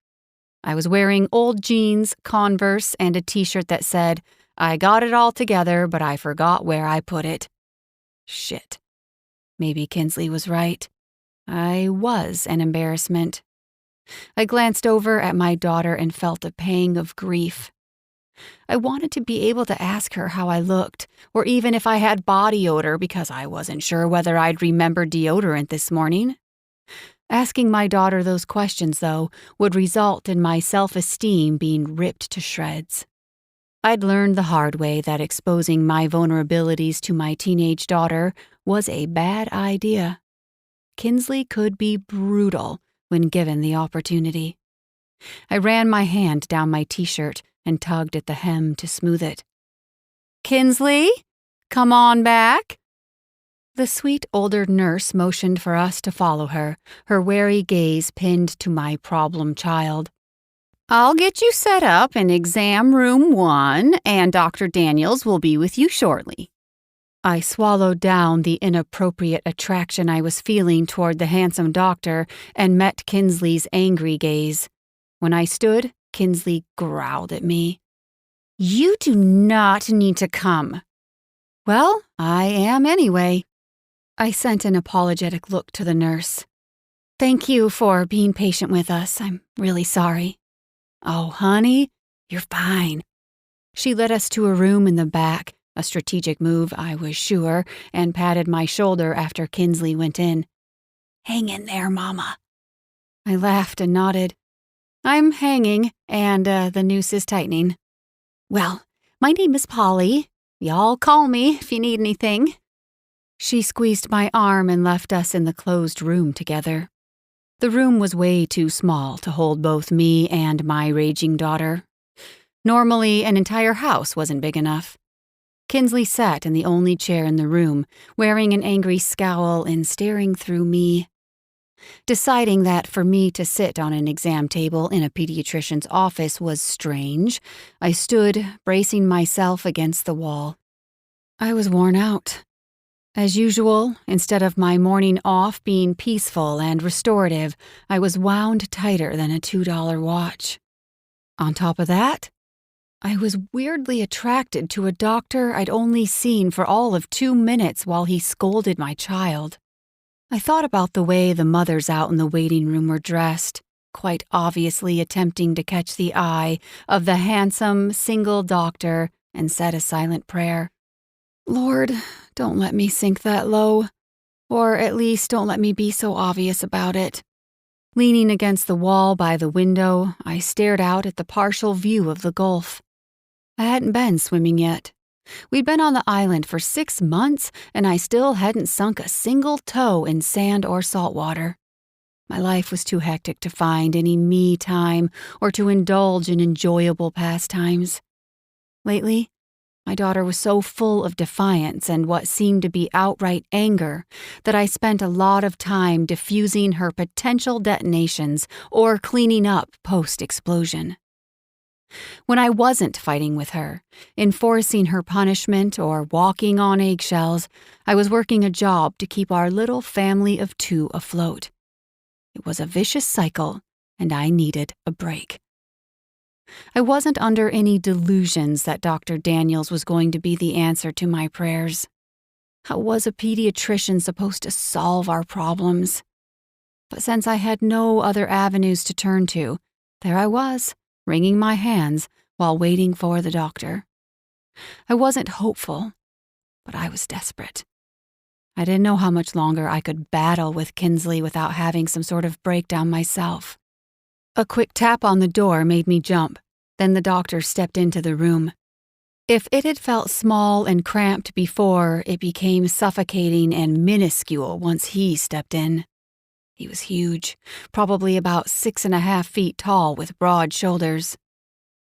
I was wearing old jeans, Converse, and a t-shirt that said, "I got it all together, but I forgot where I put it." Shit. Maybe Kinsley was right. I was an embarrassment. I glanced over at my daughter and felt a pang of grief. I wanted to be able to ask her how I looked, or even if I had body odor because I wasn't sure whether I'd remember deodorant this morning. Asking my daughter those questions, though, would result in my self-esteem being ripped to shreds. I'd learned the hard way that exposing my vulnerabilities to my teenage daughter was a bad idea. Kinsley could be brutal when given the opportunity. I ran my hand down my t-shirt and tugged at the hem to smooth it. "Kinsley, come on back." The sweet older nurse motioned for us to follow her, her wary gaze pinned to my problem child. "I'll get you set up in exam room 1, and Dr. Daniels will be with you shortly." I swallowed down the inappropriate attraction I was feeling toward the handsome doctor and met Kinsley's angry gaze. When I stood, Kinsley growled at me. "You do not need to come." "Well, I am anyway." I sent an apologetic look to the nurse. "Thank you for being patient with us. I'm really sorry." "Oh, honey, you're fine." She led us to a room in the back, a strategic move, I was sure, and patted my shoulder after Kinsley went in. "Hang in there, Mama." I laughed and nodded. "I'm hanging, and the noose is tightening." "Well, my name is Polly. Y'all call me if you need anything." She squeezed my arm and left us in the closed room together. The room was way too small to hold both me and my raging daughter. Normally, an entire house wasn't big enough. Kinsley sat in the only chair in the room, wearing an angry scowl and staring through me. Deciding that for me to sit on an exam table in a pediatrician's office was strange, I stood, bracing myself against the wall. I was worn out. As usual, instead of my morning off being peaceful and restorative, I was wound tighter than a $2 watch. On top of that, I was weirdly attracted to a doctor I'd only seen for all of 2 minutes while he scolded my child. I thought about the way the mothers out in the waiting room were dressed, quite obviously attempting to catch the eye of the handsome, single doctor, and said a silent prayer. "Lord, don't let me sink that low. Or at least don't let me be so obvious about it." Leaning against the wall by the window, I stared out at the partial view of the Gulf. I hadn't been swimming yet. We'd been on the island for 6 months, and I still hadn't sunk a single toe in sand or salt water. My life was too hectic to find any me time or to indulge in enjoyable pastimes. Lately, My daughter was so full of defiance and what seemed to be outright anger that I spent a lot of time diffusing her potential detonations or cleaning up post-explosion. When I wasn't fighting with her, enforcing her punishment, or walking on eggshells, I was working a job to keep our little family of 2 afloat. It was a vicious cycle, and I needed a break. I wasn't under any delusions that Dr. Daniels was going to be the answer to my prayers. How was a pediatrician supposed to solve our problems? But since I had no other avenues to turn to, there I was, wringing my hands while waiting for the doctor. I wasn't hopeful, but I was desperate. I didn't know how much longer I could battle with Kinsley without having some sort of breakdown myself. A quick tap on the door made me jump. Then the doctor stepped into the room. If it had felt small and cramped before, it became suffocating and minuscule once he stepped in. He was huge, probably about 6.5 feet tall with broad shoulders.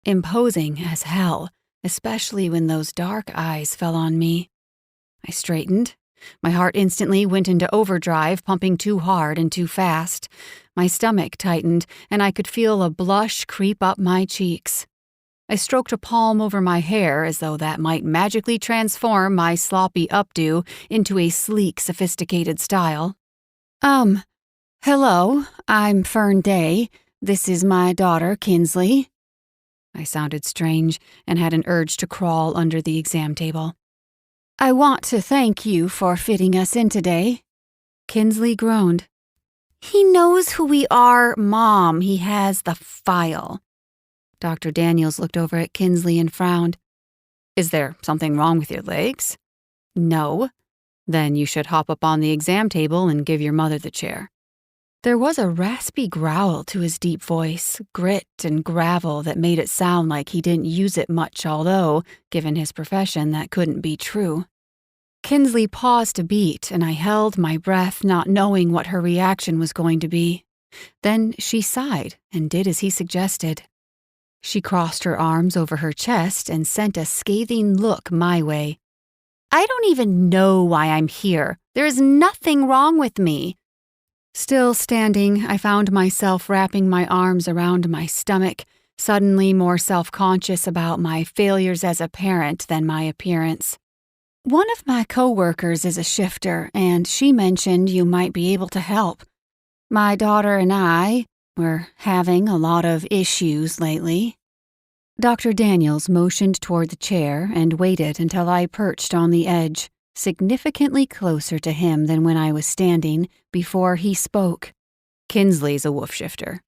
Imposing as hell, especially when those dark eyes fell on me. I straightened. My heart instantly went into overdrive, pumping too hard and too fast. My stomach tightened, and I could feel a blush creep up my cheeks. I stroked a palm over my hair as though that might magically transform my sloppy updo into a sleek, sophisticated style. Hello, I'm Fern Day. This is my daughter, Kinsley. I sounded strange and had an urge to crawl under the exam table. I want to thank you for fitting us in today. Kinsley groaned. He knows who we are, Mom. He has the file. Dr. Daniels looked over at Kinsley and frowned. Is there something wrong with your legs? No. Then you should hop up on the exam table and give your mother the chair. There was a raspy growl to his deep voice, grit and gravel that made it sound like he didn't use it much, although, given his profession, that couldn't be true. Kinsley paused a beat, and I held my breath, not knowing what her reaction was going to be. Then she sighed and did as he suggested. She crossed her arms over her chest and sent a scathing look my way. I don't even know why I'm here. There is nothing wrong with me. Still standing, I found myself wrapping my arms around my stomach, suddenly more self-conscious about my failures as a parent than my appearance. One of my coworkers is a shifter, and she mentioned you might be able to help. My daughter and I were having a lot of issues lately. Dr. Daniels motioned toward the chair and waited until I perched on the edge, significantly closer to him than when I was standing, before he spoke. Kinsley's a wolf shifter.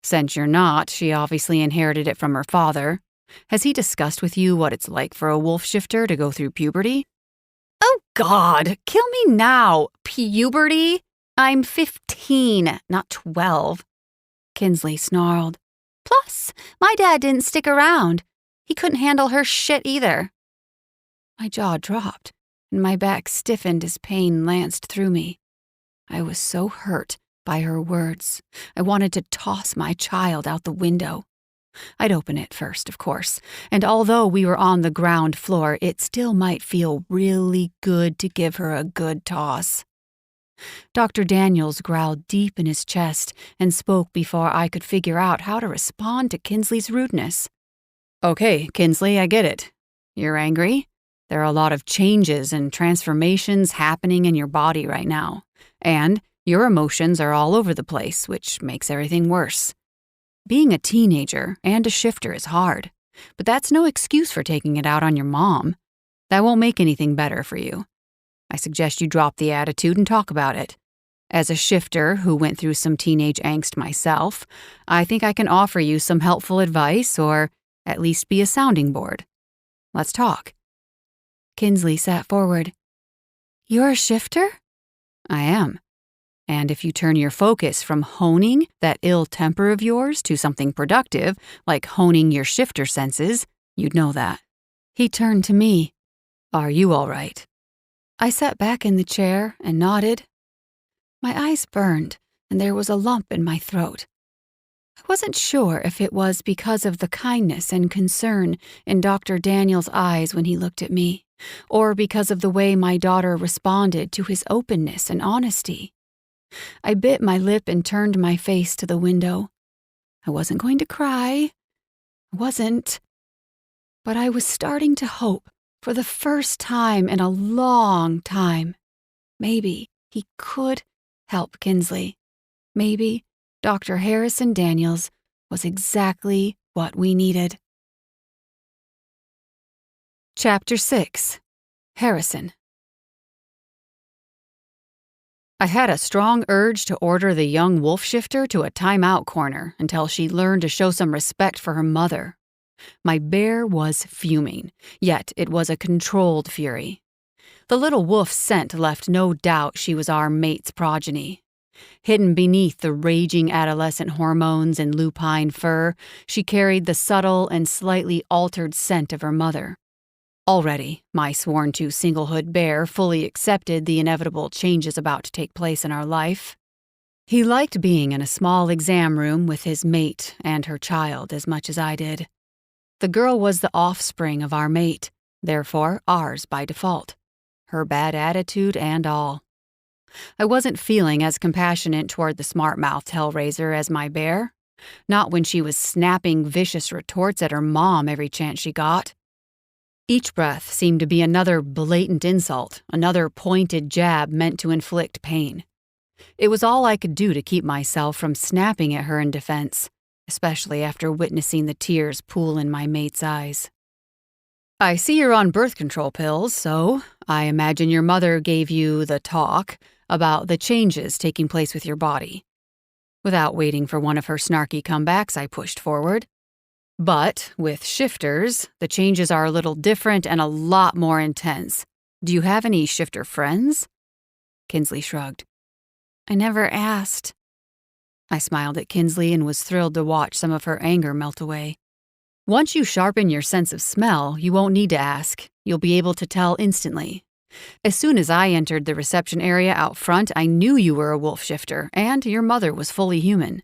Since you're not, she obviously inherited it from her father. Has he discussed with you what it's like for a wolf shifter to go through puberty? Oh, God, kill me now. Puberty? I'm 15, not 12. Kinsley snarled. Plus, my dad didn't stick around. He couldn't handle her shit either. My jaw dropped, and my back stiffened as pain lanced through me. I was so hurt by her words. I wanted to toss my child out the window. I'd open it first, of course, and although we were on the ground floor, it still might feel really good to give her a good toss. Dr. Daniels growled deep in his chest and spoke before I could figure out how to respond to Kinsley's rudeness. Okay, Kinsley, I get it. You're angry? There are a lot of changes and transformations happening in your body right now, and your emotions are all over the place, which makes everything worse. Being a teenager and a shifter is hard, but that's no excuse for taking it out on your mom. That won't make anything better for you. I suggest you drop the attitude and talk about it. As a shifter who went through some teenage angst myself, I think I can offer you some helpful advice or at least be a sounding board. Let's talk. Kinsley sat forward. You're a shifter? I am. And if you turn your focus from honing that ill temper of yours to something productive, like honing your shifter senses, you'd know that. He turned to me. Are you all right? I sat back in the chair and nodded. My eyes burned, and there was a lump in my throat. I wasn't sure if it was because of the kindness and concern in Dr. Daniel's eyes when he looked at me, or because of the way my daughter responded to his openness and honesty. I bit my lip and turned my face to the window. I wasn't going to cry. I wasn't. But I was starting to hope, for the first time in a long time. Maybe he could help Kinsley. Maybe Dr. Harrison Daniels was exactly what we needed. Chapter 6. Harrison. I had a strong urge to order the young wolf shifter to a timeout corner until she learned to show some respect for her mother. My bear was fuming, yet it was a controlled fury. The little wolf's scent left no doubt she was our mate's progeny. Hidden beneath the raging adolescent hormones and lupine fur, she carried the subtle and slightly altered scent of her mother. Already, my sworn-to singlehood bear fully accepted the inevitable changes about to take place in our life. He liked being in a small exam room with his mate and her child as much as I did. The girl was the offspring of our mate, therefore ours by default. Her bad attitude and all. I wasn't feeling as compassionate toward the smart-mouthed hellraiser as my bear. Not when she was snapping vicious retorts at her mom every chance she got. Each breath seemed to be another blatant insult, another pointed jab meant to inflict pain. It was all I could do to keep myself from snapping at her in defense, especially after witnessing the tears pool in my mate's eyes. I see you're on birth control pills, so I imagine your mother gave you the talk about the changes taking place with your body. Without waiting for one of her snarky comebacks, I pushed forward. But with shifters, the changes are a little different and a lot more intense. Do you have any shifter friends? Kinsley shrugged. I never asked. I smiled at Kinsley and was thrilled to watch some of her anger melt away. Once you sharpen your sense of smell, you won't need to ask. You'll be able to tell instantly. As soon as I entered the reception area out front, I knew you were a wolf shifter, and your mother was fully human.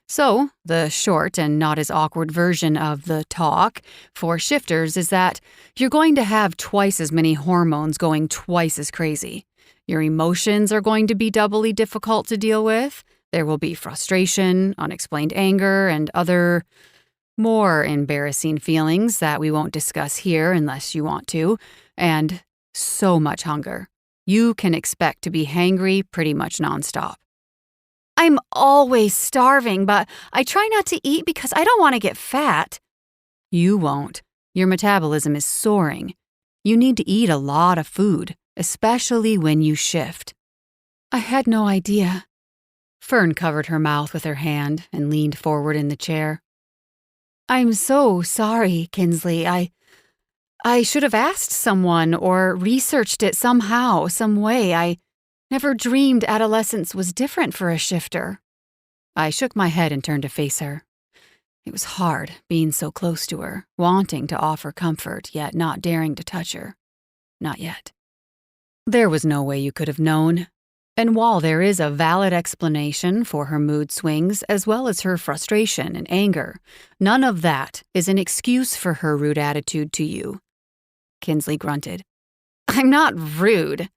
So, the short and not as awkward version of the talk for shifters is that you're going to have twice as many hormones going twice as crazy. Your emotions are going to be doubly difficult to deal with. There will be frustration, unexplained anger, and other more embarrassing feelings that we won't discuss here unless you want to, and so much hunger. You can expect to be hangry pretty much nonstop. I'm always starving, but I try not to eat because I don't want to get fat. You won't. Your metabolism is soaring. You need to eat a lot of food, especially when you shift. I had no idea. Fern covered her mouth with her hand and leaned forward in the chair. I'm so sorry, Kinsley. I should have asked someone or researched it somehow, some way. I never dreamed adolescence was different for a shifter. I shook my head and turned to face her. It was hard, being so close to her, wanting to offer comfort, yet not daring to touch her. Not yet. There was no way you could have known. And while there is a valid explanation for her mood swings, as well as her frustration and anger, none of that is an excuse for her rude attitude to you. Kinsley grunted. I'm not rude.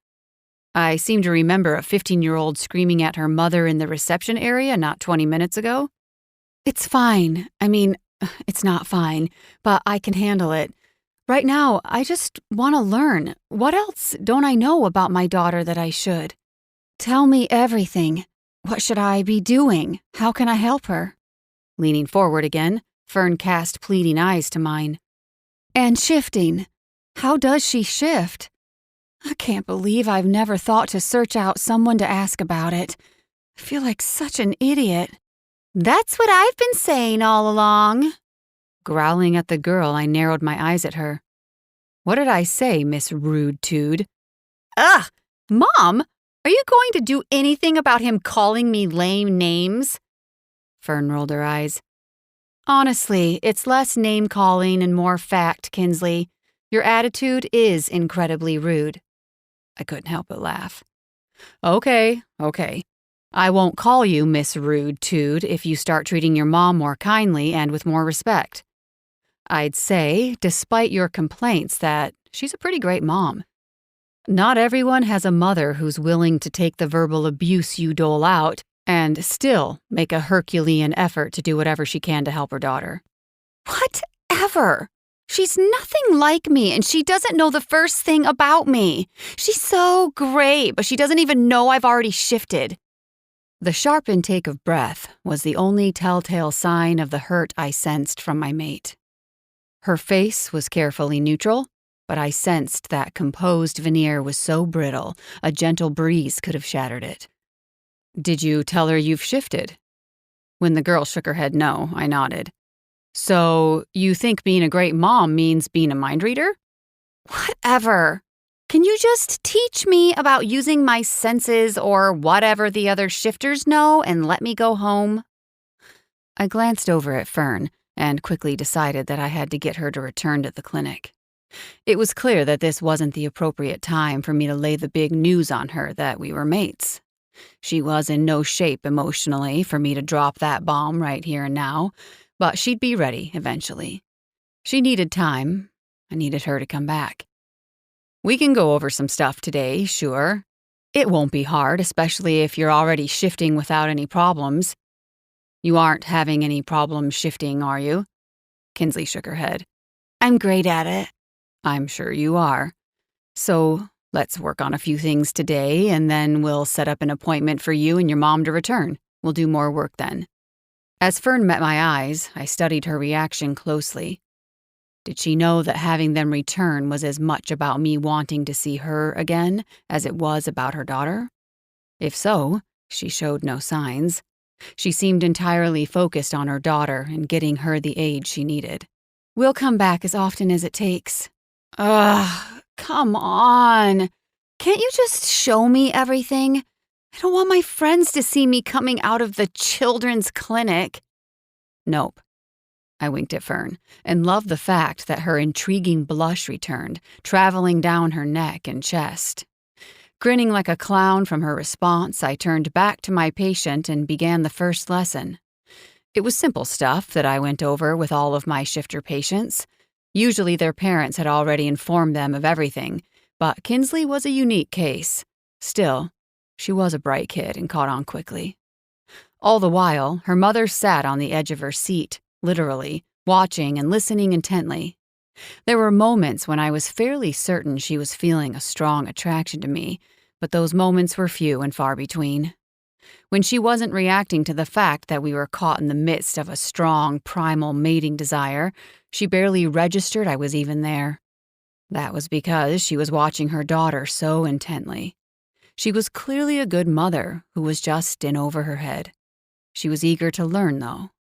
I seem to remember a 15-year-old screaming at her mother in the reception area not 20 minutes ago. It's fine. I mean, it's not fine, but I can handle it. Right now, I just want to learn. What else don't I know about my daughter that I should? Tell me everything. What should I be doing? How can I help her? Leaning forward again, Fern cast pleading eyes to mine. And shifting. How does she shift? I can't believe I've never thought to search out someone to ask about it. I feel like such an idiot. That's what I've been saying all along. Growling at the girl, I narrowed my eyes at her. What did I say, Miss Rude Tude? Ugh! Mom! Are you going to do anything about him calling me lame names? Fern rolled her eyes. Honestly, it's less name-calling and more fact, Kinsley. Your attitude is incredibly rude. I couldn't help but laugh. Okay. I won't call you Miss Rude Tude if you start treating your mom more kindly and with more respect. I'd say, despite your complaints, that she's a pretty great mom. Not everyone has a mother who's willing to take the verbal abuse you dole out and still make a Herculean effort to do whatever she can to help her daughter. Whatever. She's nothing like me, and she doesn't know the first thing about me. She's so great, but she doesn't even know I've already shifted. The sharp intake of breath was the only telltale sign of the hurt I sensed from my mate. Her face was carefully neutral, but I sensed that composed veneer was so brittle, a gentle breeze could have shattered it. Did you tell her you've shifted? When the girl shook her head no, I nodded. So, you think being a great mom means being a mind reader? Whatever. Can you just teach me about using my senses or whatever the other shifters know and let me go home? I glanced over at Fern and quickly decided that I had to get her to return to the clinic. It was clear that this wasn't the appropriate time for me to lay the big news on her that we were mates. She was in no shape emotionally for me to drop that bomb right here and now, but she'd be ready eventually. She needed time. I needed her to come back. We can go over some stuff today, sure. It won't be hard, especially if you're already shifting without any problems. You aren't having any problems shifting, are you? Kinsley shook her head. I'm great at it. I'm sure you are. So let's work on a few things today, and then we'll set up an appointment for you and your mom to return. We'll do more work then. As Fern met my eyes, I studied her reaction closely. Did she know that having them return was as much about me wanting to see her again as it was about her daughter? If so, she showed no signs. She seemed entirely focused on her daughter and getting her the aid she needed. We'll come back as often as it takes. Ugh, come on. Can't you just show me everything? I don't want my friends to see me coming out of the children's clinic. Nope. I winked at Fern and loved the fact that her intriguing blush returned, traveling down her neck and chest. Grinning like a clown from her response, I turned back to my patient and began the first lesson. It was simple stuff that I went over with all of my shifter patients. Usually their parents had already informed them of everything, but Kinsley was a unique case. Still, she was a bright kid and caught on quickly. All the while, her mother sat on the edge of her seat, literally, watching and listening intently. There were moments when I was fairly certain she was feeling a strong attraction to me, but those moments were few and far between. When she wasn't reacting to the fact that we were caught in the midst of a strong, primal mating desire, she barely registered I was even there. That was because she was watching her daughter so intently. She was clearly a good mother who was just in over her head. She was eager to learn, though.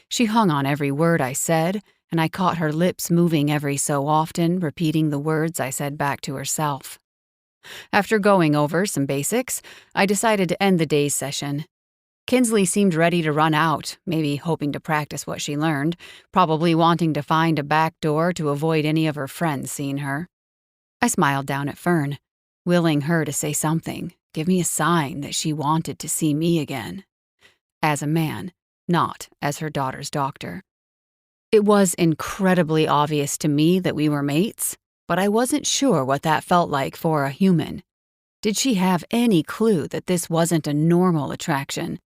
She hung on every word I said, and I caught her lips moving every so often, repeating the words I said back to herself. After going over some basics, I decided to end the day's session. Kinsley seemed ready to run out, maybe hoping to practice what she learned, probably wanting to find a back door to avoid any of her friends seeing her. I smiled down at Fern, willing her to say something, give me a sign that she wanted to see me again. As a man, not as her daughter's doctor. It was incredibly obvious to me that we were mates, but I wasn't sure what that felt like for a human. Did she have any clue that this wasn't a normal attraction,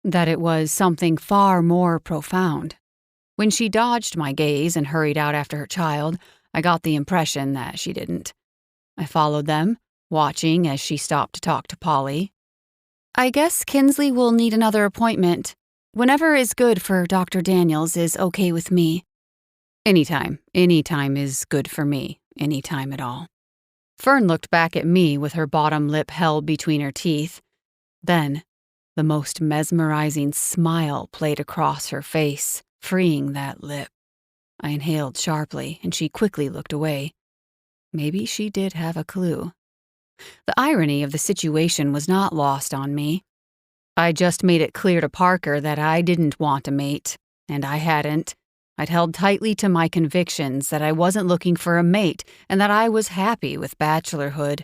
that it was something far more profound? When she dodged my gaze and hurried out after her child, I got the impression that she didn't. I followed them, watching as she stopped to talk to Polly. I guess Kinsley will need another appointment. Whenever is good for Dr. Daniels is okay with me. Anytime is good for me, anytime at all. Fern looked back at me with her bottom lip held between her teeth. Then, the most mesmerizing smile played across her face, freeing that lip. I inhaled sharply, and she quickly looked away. Maybe she did have a clue. The irony of the situation was not lost on me. I just made it clear to Parker that I didn't want a mate, and I hadn't. I'd held tightly to my convictions that I wasn't looking for a mate and that I was happy with bachelorhood.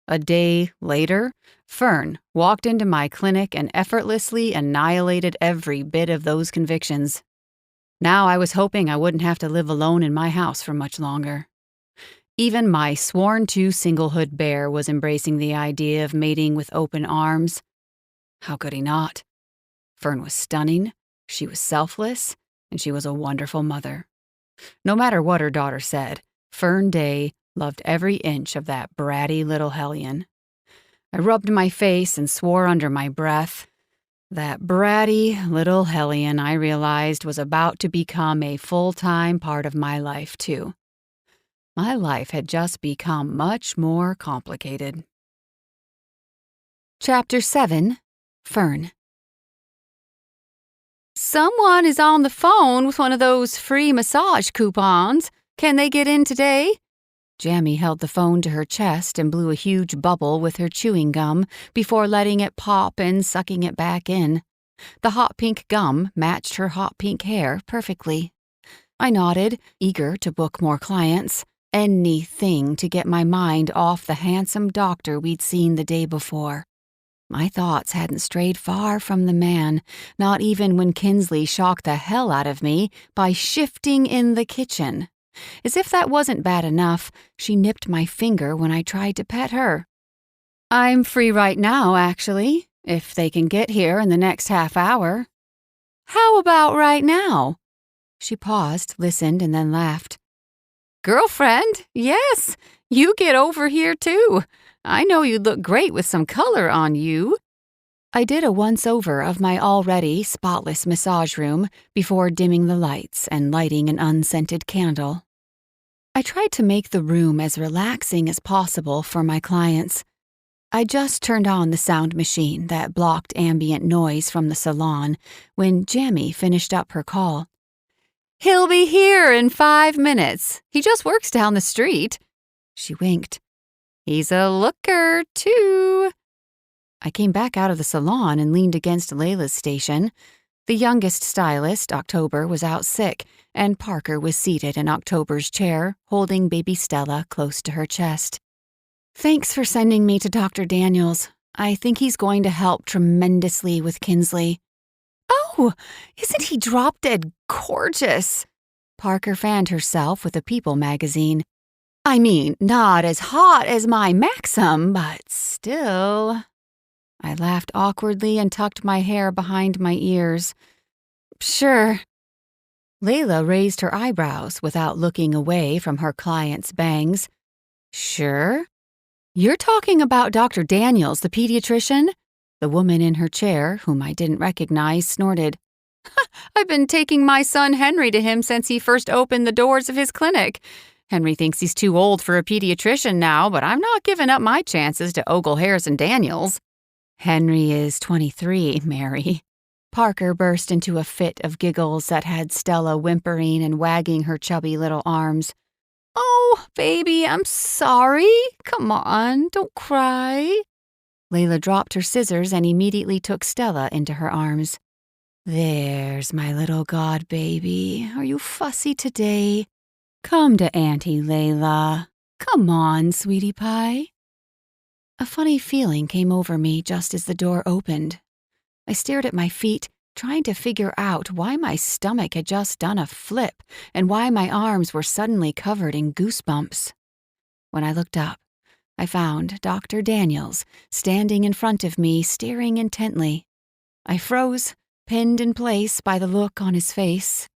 A day later, Fern walked into my clinic and effortlessly annihilated every bit of those convictions. Now I was hoping I wouldn't have to live alone in my house for much longer. Even my sworn-to singlehood bear was embracing the idea of mating with open arms. How could he not? Fern was stunning, she was selfless, and she was a wonderful mother. No matter what her daughter said, Fern Day loved every inch of that bratty little hellion. I rubbed my face and swore under my breath. That bratty little hellion, I realized, was about to become a full-time part of my life, too. My life had just become much more complicated. Chapter 7. Fern. Someone is on the phone with one of those free massage coupons. Can they get in today? Jamie held the phone to her chest and blew a huge bubble with her chewing gum before letting it pop and sucking it back in. The hot pink gum matched her hot pink hair perfectly. I nodded, eager to book more clients. Anything to get my mind off the handsome doctor we'd seen the day before. My thoughts hadn't strayed far from the man, not even when Kinsley shocked the hell out of me by shifting in the kitchen. As if that wasn't bad enough, she nipped my finger when I tried to pet her. "I'm free right now, actually, if they can get here in the next half hour." "How about right now?" She paused, listened, and then laughed. "Girlfriend, yes, you get over here too. I know you'd look great with some color on you." I did a once-over of my already spotless massage room before dimming the lights and lighting an unscented candle. I tried to make the room as relaxing as possible for my clients. I just turned on the sound machine that blocked ambient noise from the salon when Jamie finished up her call. "He'll be here in 5 minutes. He just works down the street." She winked. "He's a looker, too." I came back out of the salon and leaned against Layla's station. The youngest stylist, October, was out sick, and Parker was seated in October's chair, holding baby Stella close to her chest. "Thanks for sending me to Dr. Daniels. I think he's going to help tremendously with Kinsley." "Oh, isn't he drop-dead gorgeous?" Parker fanned herself with a People magazine. "I mean, not as hot as my Maxim, but still." I laughed awkwardly and tucked my hair behind my ears. "Sure." Layla raised her eyebrows without looking away from her client's bangs. "Sure? You're talking about Dr. Daniels, the pediatrician?" The woman in her chair, whom I didn't recognize, snorted. "I've been taking my son Henry to him since he first opened the doors of his clinic. Henry thinks he's too old for a pediatrician now, but I'm not giving up my chances to ogle Harrison Daniels." "Henry is 23, Mary." Parker burst into a fit of giggles that had Stella whimpering and wagging her chubby little arms. "Oh, baby, I'm sorry. Come on, don't cry." Layla dropped her scissors and immediately took Stella into her arms. "There's my little god baby. Are you fussy today? Come to Auntie Layla. Come on, sweetie pie." A funny feeling came over me just as the door opened. I stared at my feet, trying to figure out why my stomach had just done a flip and why my arms were suddenly covered in goosebumps. When I looked up, I found Dr. Daniels standing in front of me, staring intently. I froze, pinned in place by the look on his face.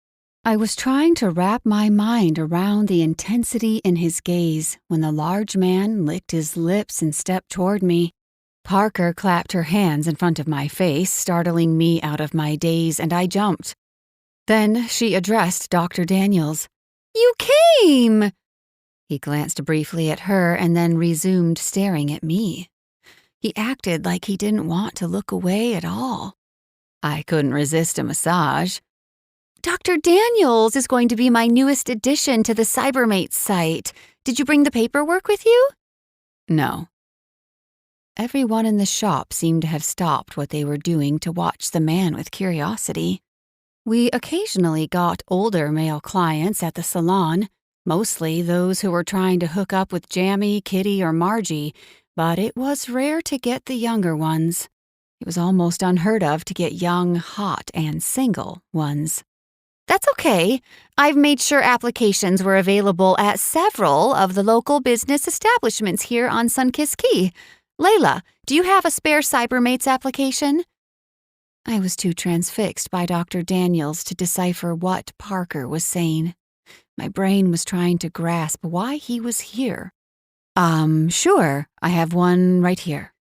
I was trying to wrap my mind around the intensity in his gaze when the large man licked his lips and stepped toward me. Parker clapped her hands in front of my face, startling me out of my daze, and I jumped. Then she addressed Dr. Daniels. "You came!" He glanced briefly at her and then resumed staring at me. He acted like he didn't want to look away at all. I couldn't resist a massage. "Dr. Daniels is going to be my newest addition to the Cybermates site. Did you bring the paperwork with you?" "No." Everyone in the shop seemed to have stopped what they were doing to watch the man with curiosity. We occasionally got older male clients at the salon, mostly those who were trying to hook up with Jamie, Kitty, or Margie, but it was rare to get the younger ones. It was almost unheard of to get young, hot, and single ones. That's okay. I've made sure applications were available at several of the local business establishments here on Sunkist Key. Layla, do you have a spare Cybermates application? I was too transfixed by Dr. Daniels to decipher what Parker was saying. My brain was trying to grasp why he was here. Sure, I have one right here.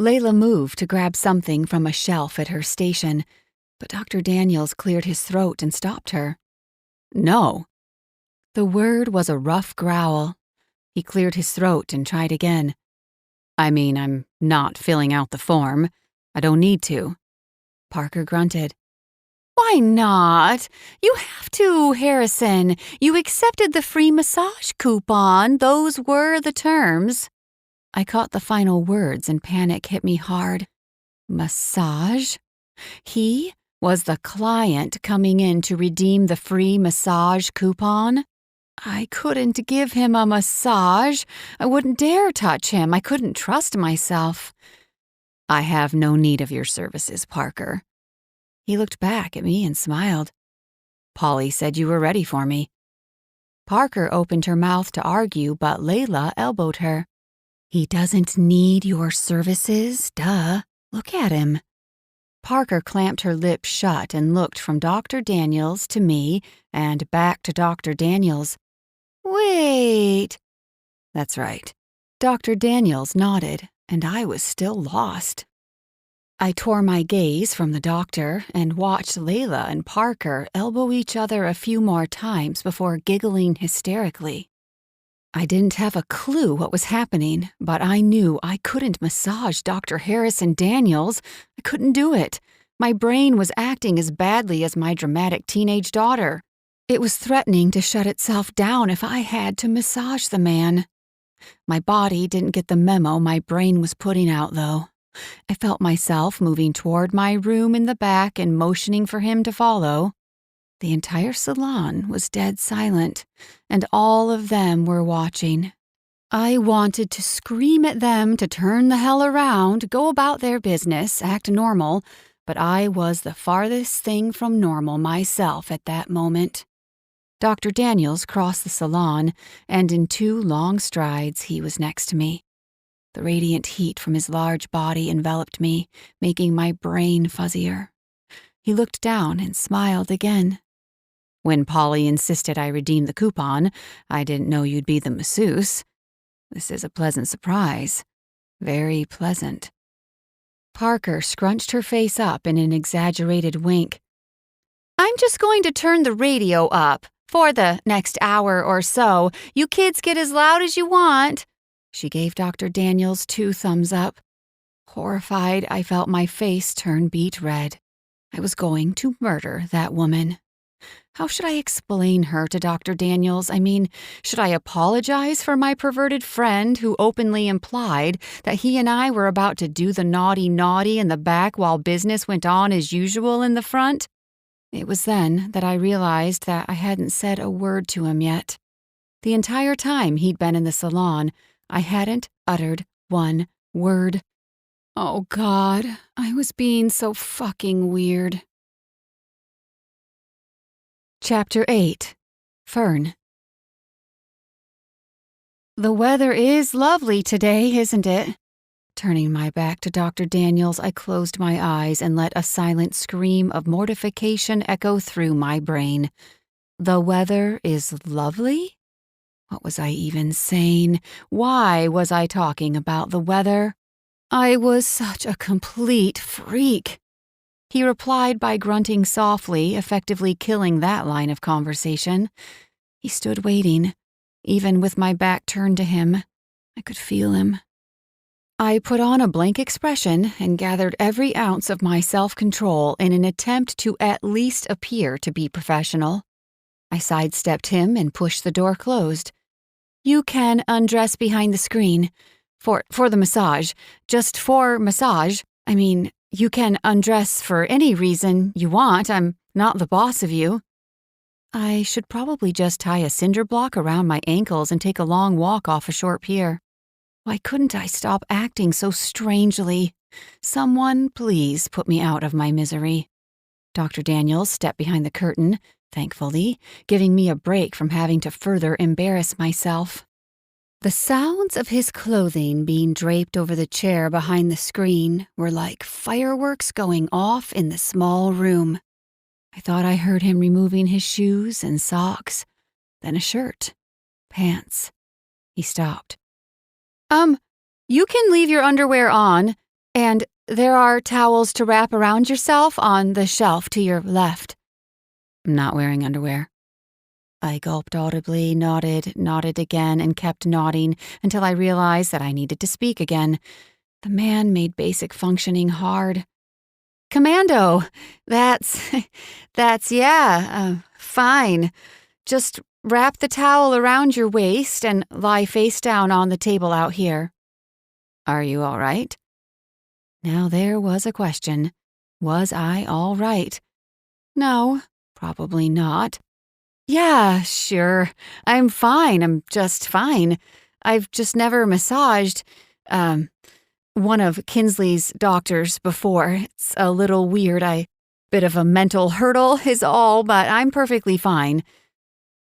Layla moved to grab something from a shelf at her station, but Dr. Daniels cleared his throat and stopped her. No. The word was a rough growl. He cleared his throat and tried again. I'm not filling out the form. I don't need to. Parker grunted. Why not? You have to, Harrison. You accepted the free massage coupon. Those were the terms. I caught the final words and panic hit me hard. Massage? He was the client coming in to redeem the free massage coupon? I couldn't give him a massage. I wouldn't dare touch him. I couldn't trust myself. I have no need of your services, Parker. He looked back at me and smiled. Polly said you were ready for me. Parker opened her mouth to argue, but Layla elbowed her. He doesn't need your services, duh. Look at him. Parker clamped her lips shut and looked from Dr. Daniels to me and back to Dr. Daniels. Wait. That's right. Dr. Daniels nodded, and I was still lost. I tore my gaze from the doctor and watched Layla and Parker elbow each other a few more times before giggling hysterically. I didn't have a clue what was happening, but I knew I couldn't massage Dr. Harrison Daniels. I couldn't do it. My brain was acting as badly as my dramatic teenage daughter. It was threatening to shut itself down if I had to massage the man. My body didn't get the memo my brain was putting out, though. I felt myself moving toward my room in the back and motioning for him to follow. The entire salon was dead silent, and all of them were watching. I wanted to scream at them to turn the hell around, go about their business, act normal, but I was the farthest thing from normal myself at that moment. Dr. Daniels crossed the salon, and in 2 long strides he was next to me. The radiant heat from his large body enveloped me, making my brain fuzzier. He looked down and smiled again. When Polly insisted I redeem the coupon, I didn't know you'd be the masseuse. This is a pleasant surprise. Very pleasant. Parker scrunched her face up in an exaggerated wink. I'm just going to turn the radio up. For the next hour or so, you kids get as loud as you want. She gave Dr. Daniels 2 thumbs up. Horrified, I felt my face turn beet red. I was going to murder that woman. How should I explain her to Dr. Daniels? Should I apologize for my perverted friend who openly implied that he and I were about to do the naughty in the back while business went on as usual in the front? It was then that I realized that I hadn't said a word to him yet. The entire time he'd been in the salon, I hadn't uttered one word. Oh God, I was being so fucking weird. Chapter 8. Fern. The weather is lovely today, isn't it? Turning my back to Dr. Daniels, I closed my eyes and let a silent scream of mortification echo through my brain. The weather is lovely? What was I even saying? Why was I talking about the weather? I was such a complete freak. He replied by grunting softly, effectively killing that line of conversation. He stood waiting. Even with my back turned to him, I could feel him. I put on a blank expression and gathered every ounce of my self-control in an attempt to at least appear to be professional. I sidestepped him and pushed the door closed. You can undress behind the screen. For the massage. Just for massage. You can undress for any reason you want. I'm not the boss of you. I should probably just tie a cinder block around my ankles and take a long walk off a short pier. Why couldn't I stop acting so strangely? Someone, please put me out of my misery. Dr. Daniels stepped behind the curtain, thankfully, giving me a break from having to further embarrass myself. The sounds of his clothing being draped over the chair behind the screen were like fireworks going off in the small room. I thought I heard him removing his shoes and socks, then a shirt, pants. He stopped. You can leave your underwear on, and there are towels to wrap around yourself on the shelf to your left. I'm not wearing underwear. I gulped audibly, nodded again, and kept nodding until I realized that I needed to speak again. The man made basic functioning hard. Commando, that's fine. Just wrap the towel around your waist and lie face down on the table out here. Are you all right? Now there was a question. Was I all right? No, probably not. Yeah, sure. I'm fine. I'm just fine. I've just never massaged, one of Kinsley's doctors before. It's a little weird. Bit of a mental hurdle is all, but I'm perfectly fine.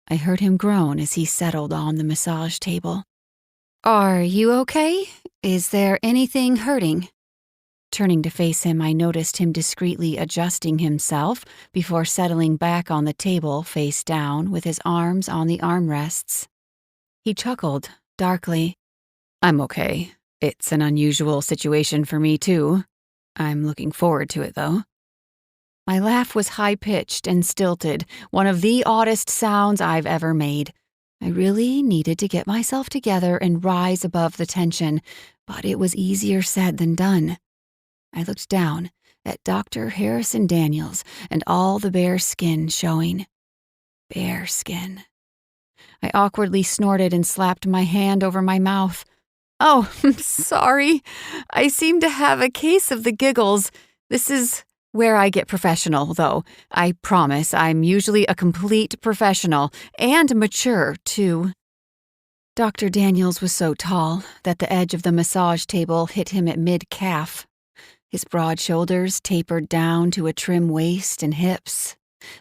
I heard him groan as he settled on the massage table. Are you okay? Is there anything hurting? Turning to face him, I noticed him discreetly adjusting himself before settling back on the table face down with his arms on the armrests. He chuckled, darkly. I'm okay. It's an unusual situation for me, too. I'm looking forward to it, though. My laugh was high-pitched and stilted, one of the oddest sounds I've ever made. I really needed to get myself together and rise above the tension, but it was easier said than done. I looked down at Dr. Harrison Daniels and all the bare skin showing. Bare skin. I awkwardly snorted and slapped my hand over my mouth. Oh, I'm sorry. I seem to have a case of the giggles. This is where I get professional, though. I promise I'm usually a complete professional, and mature, too. Dr. Daniels was so tall that the edge of the massage table hit him at mid-calf. His broad shoulders tapered down to a trim waist and hips.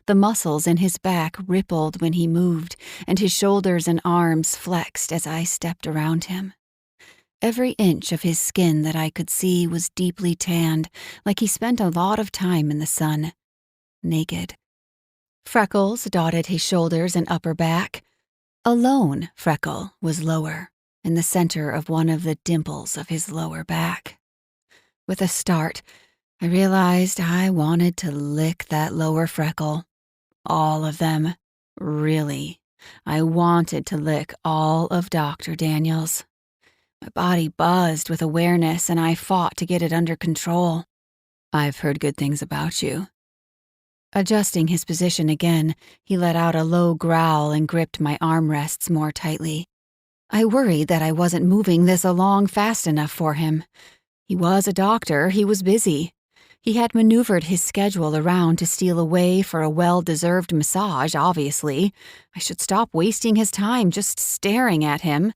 The muscles in his back rippled when he moved, and his shoulders and arms flexed as I stepped around him. Every inch of his skin that I could see was deeply tanned, like he spent a lot of time in the sun. Naked. Freckles dotted his shoulders and upper back. A lone freckle was lower, in the center of one of the dimples of his lower back. With a start, I realized I wanted to lick that lower freckle. All of them. Really. I wanted to lick all of Dr. Daniels. My body buzzed with awareness, and I fought to get it under control. I've heard good things about you. Adjusting his position again, he let out a low growl and gripped my armrests more tightly. I worried that I wasn't moving this along fast enough for him. He was a doctor, he was busy. He had maneuvered his schedule around to steal away for a well-deserved massage, obviously. I should stop wasting his time just staring at him.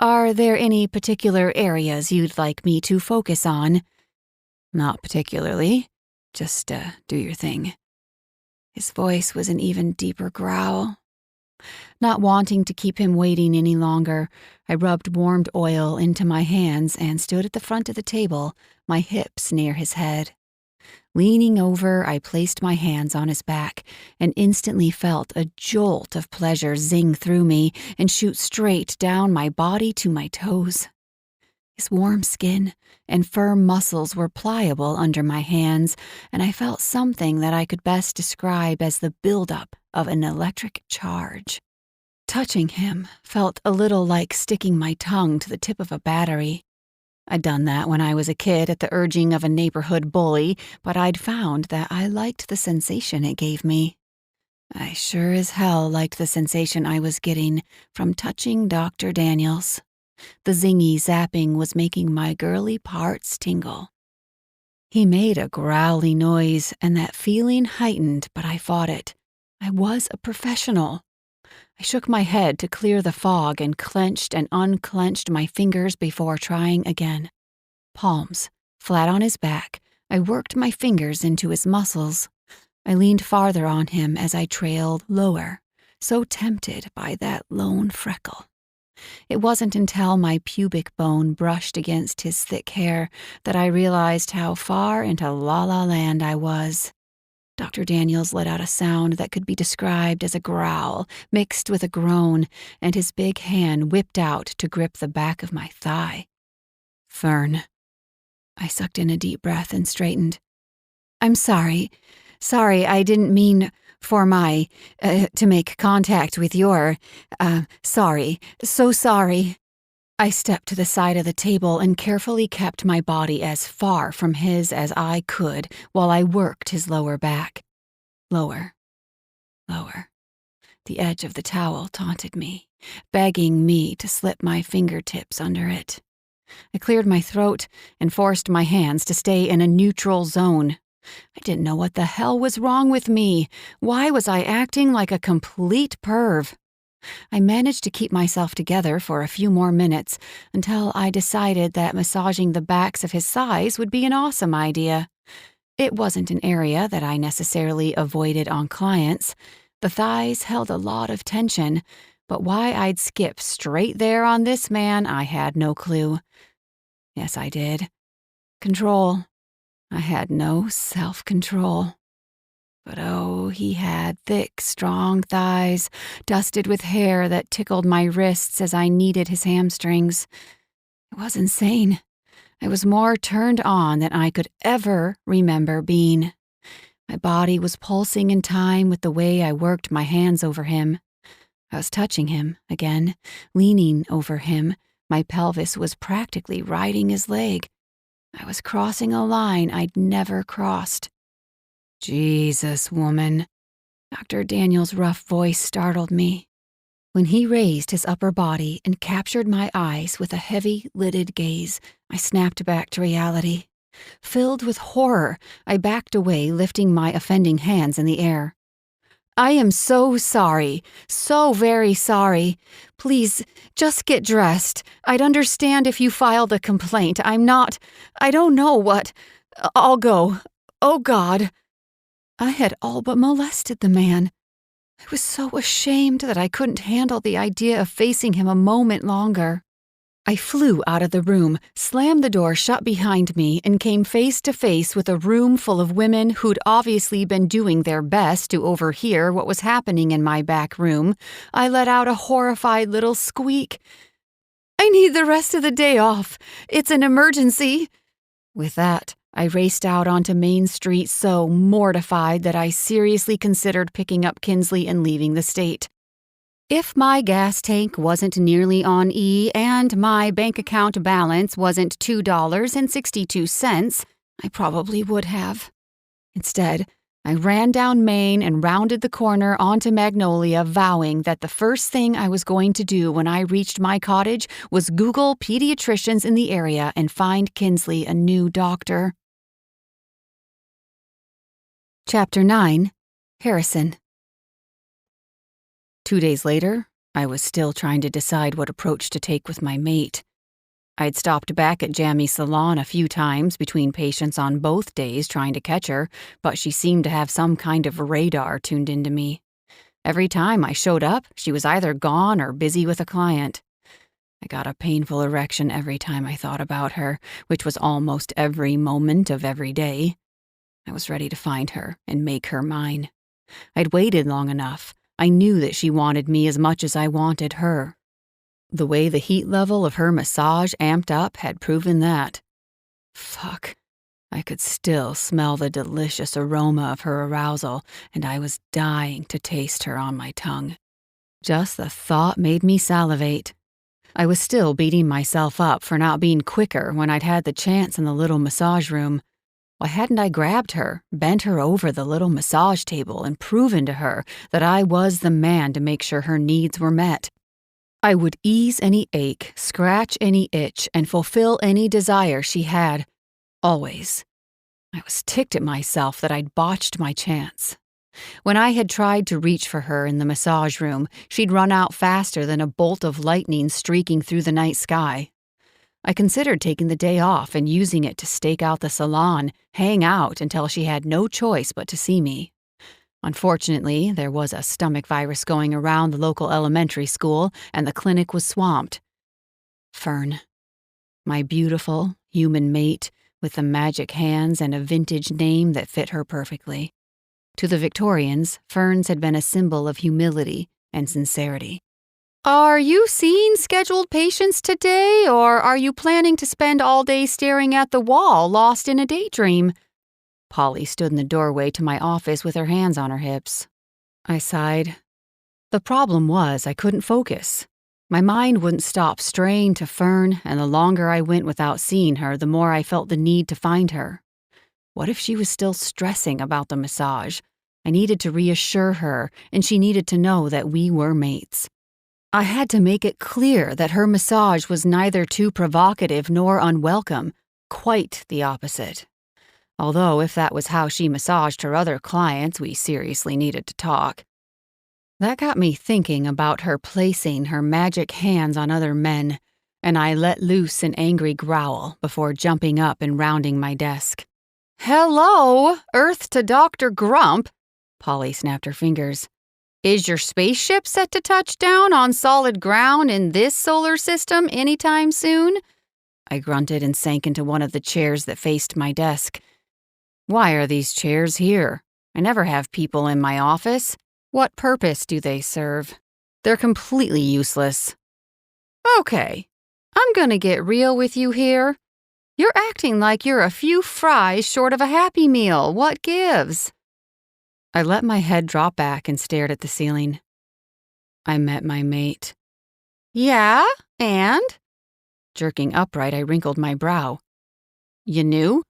Are there any particular areas you'd like me to focus on? Not particularly. Just, do your thing. His voice was an even deeper growl. Not wanting to keep him waiting any longer, I rubbed warmed oil into my hands and stood at the front of the table, my hips near his head. Leaning over, I placed my hands on his back and instantly felt a jolt of pleasure zing through me and shoot straight down my body to my toes. His warm skin and firm muscles were pliable under my hands, and I felt something that I could best describe as the buildup of an electric charge. Touching him felt a little like sticking my tongue to the tip of a battery. I'd done that when I was a kid at the urging of a neighborhood bully, but I'd found that I liked the sensation it gave me. I sure as hell liked the sensation I was getting from touching Dr. Daniels. The zingy zapping was making my girly parts tingle. He made a growly noise, and that feeling heightened, but I fought it. I was a professional. I shook my head to clear the fog and clenched and unclenched my fingers before trying again. Palms, flat on his back, I worked my fingers into his muscles. I leaned farther on him as I trailed lower, so tempted by that lone freckle. It wasn't until my pubic bone brushed against his thick hair that I realized how far into la-la land I was. Dr. Daniels let out a sound that could be described as a growl mixed with a groan, and his big hand whipped out to grip the back of my thigh. Fern. I sucked in a deep breath and straightened. I'm sorry. Sorry, I didn't mean for to make contact with your, sorry. So sorry. I stepped to the side of the table and carefully kept my body as far from his as I could while I worked his lower back. Lower. Lower. The edge of the towel taunted me, begging me to slip my fingertips under it. I cleared my throat and forced my hands to stay in a neutral zone. I didn't know what the hell was wrong with me. Why was I acting like a complete perv? I managed to keep myself together for a few more minutes until I decided that massaging the backs of his thighs would be an awesome idea. It wasn't an area that I necessarily avoided on clients. The thighs held a lot of tension, but why I'd skip straight there on this man, I had no clue. Yes, I did. Control. I had no self-control. But oh, he had thick, strong thighs, dusted with hair that tickled my wrists as I kneaded his hamstrings. It was insane. I was more turned on than I could ever remember being. My body was pulsing in time with the way I worked my hands over him. I was touching him, again, leaning over him. My pelvis was practically riding his leg. I was crossing a line I'd never crossed. Jesus, woman. Dr. Daniels' rough voice startled me. When he raised his upper body and captured my eyes with a heavy-lidded gaze, I snapped back to reality. Filled with horror, I backed away, lifting my offending hands in the air. I am so sorry, so very sorry. Please, just get dressed. I'd understand if you filed a complaint. I don't know what. I'll go. Oh, God. I had all but molested the man. I was so ashamed that I couldn't handle the idea of facing him a moment longer. I flew out of the room, slammed the door shut behind me, and came face to face with a room full of women who'd obviously been doing their best to overhear what was happening in my back room. I let out a horrified little squeak. I need the rest of the day off. It's an emergency. With that, I raced out onto Main Street so mortified that I seriously considered picking up Kinsley and leaving the state. If my gas tank wasn't nearly on E and my bank account balance wasn't $2.62, I probably would have. Instead, I ran down Main and rounded the corner onto Magnolia, vowing that the first thing I was going to do when I reached my cottage was Google pediatricians in the area and find Kinsley a new doctor. Chapter 9. Harrison. 2 days later, I was still trying to decide what approach to take with my mate. I'd stopped back at Jammy's salon a few times between patients on both days trying to catch her, but she seemed to have some kind of radar tuned into me. Every time I showed up, she was either gone or busy with a client. I got a painful erection every time I thought about her, which was almost every moment of every day. I was ready to find her and make her mine. I'd waited long enough. I knew that she wanted me as much as I wanted her. The way the heat level of her massage amped up had proven that. Fuck. I could still smell the delicious aroma of her arousal, and I was dying to taste her on my tongue. Just the thought made me salivate. I was still beating myself up for not being quicker when I'd had the chance in the little massage room. Why hadn't I grabbed her, bent her over the little massage table, and proven to her that I was the man to make sure her needs were met? I would ease any ache, scratch any itch, and fulfill any desire she had. Always. I was ticked at myself that I'd botched my chance. When I had tried to reach for her in the massage room, she'd run out faster than a bolt of lightning streaking through the night sky. I considered taking the day off and using it to stake out the salon, hang out until she had no choice but to see me. Unfortunately, there was a stomach virus going around the local elementary school, and the clinic was swamped. Fern, my beautiful human mate with the magic hands and a vintage name that fit her perfectly. To the Victorians, Fern's had been a symbol of humility and sincerity. Are you seeing scheduled patients today, or are you planning to spend all day staring at the wall, lost in a daydream? Polly stood in the doorway to my office with her hands on her hips. I sighed. The problem was I couldn't focus. My mind wouldn't stop straying to Fern, and the longer I went without seeing her, the more I felt the need to find her. What if she was still stressing about the massage? I needed to reassure her, and she needed to know that we were mates. I had to make it clear that her massage was neither too provocative nor unwelcome, quite the opposite. Although if that was how she massaged her other clients, we seriously needed to talk. That got me thinking about her placing her magic hands on other men, and I let loose an angry growl before jumping up and rounding my desk. Hello, Earth to Dr. Grump, Polly snapped her fingers. Is your spaceship set to touch down on solid ground in this solar system anytime soon? I grunted and sank into one of the chairs that faced my desk. Why are these chairs here? I never have people in my office. What purpose do they serve? They're completely useless. Okay, I'm gonna get real with you here. You're acting like you're a few fries short of a Happy Meal. What gives? I let my head drop back and stared at the ceiling. I met my mate. Yeah, and? Jerking upright, I wrinkled my brow. You knew?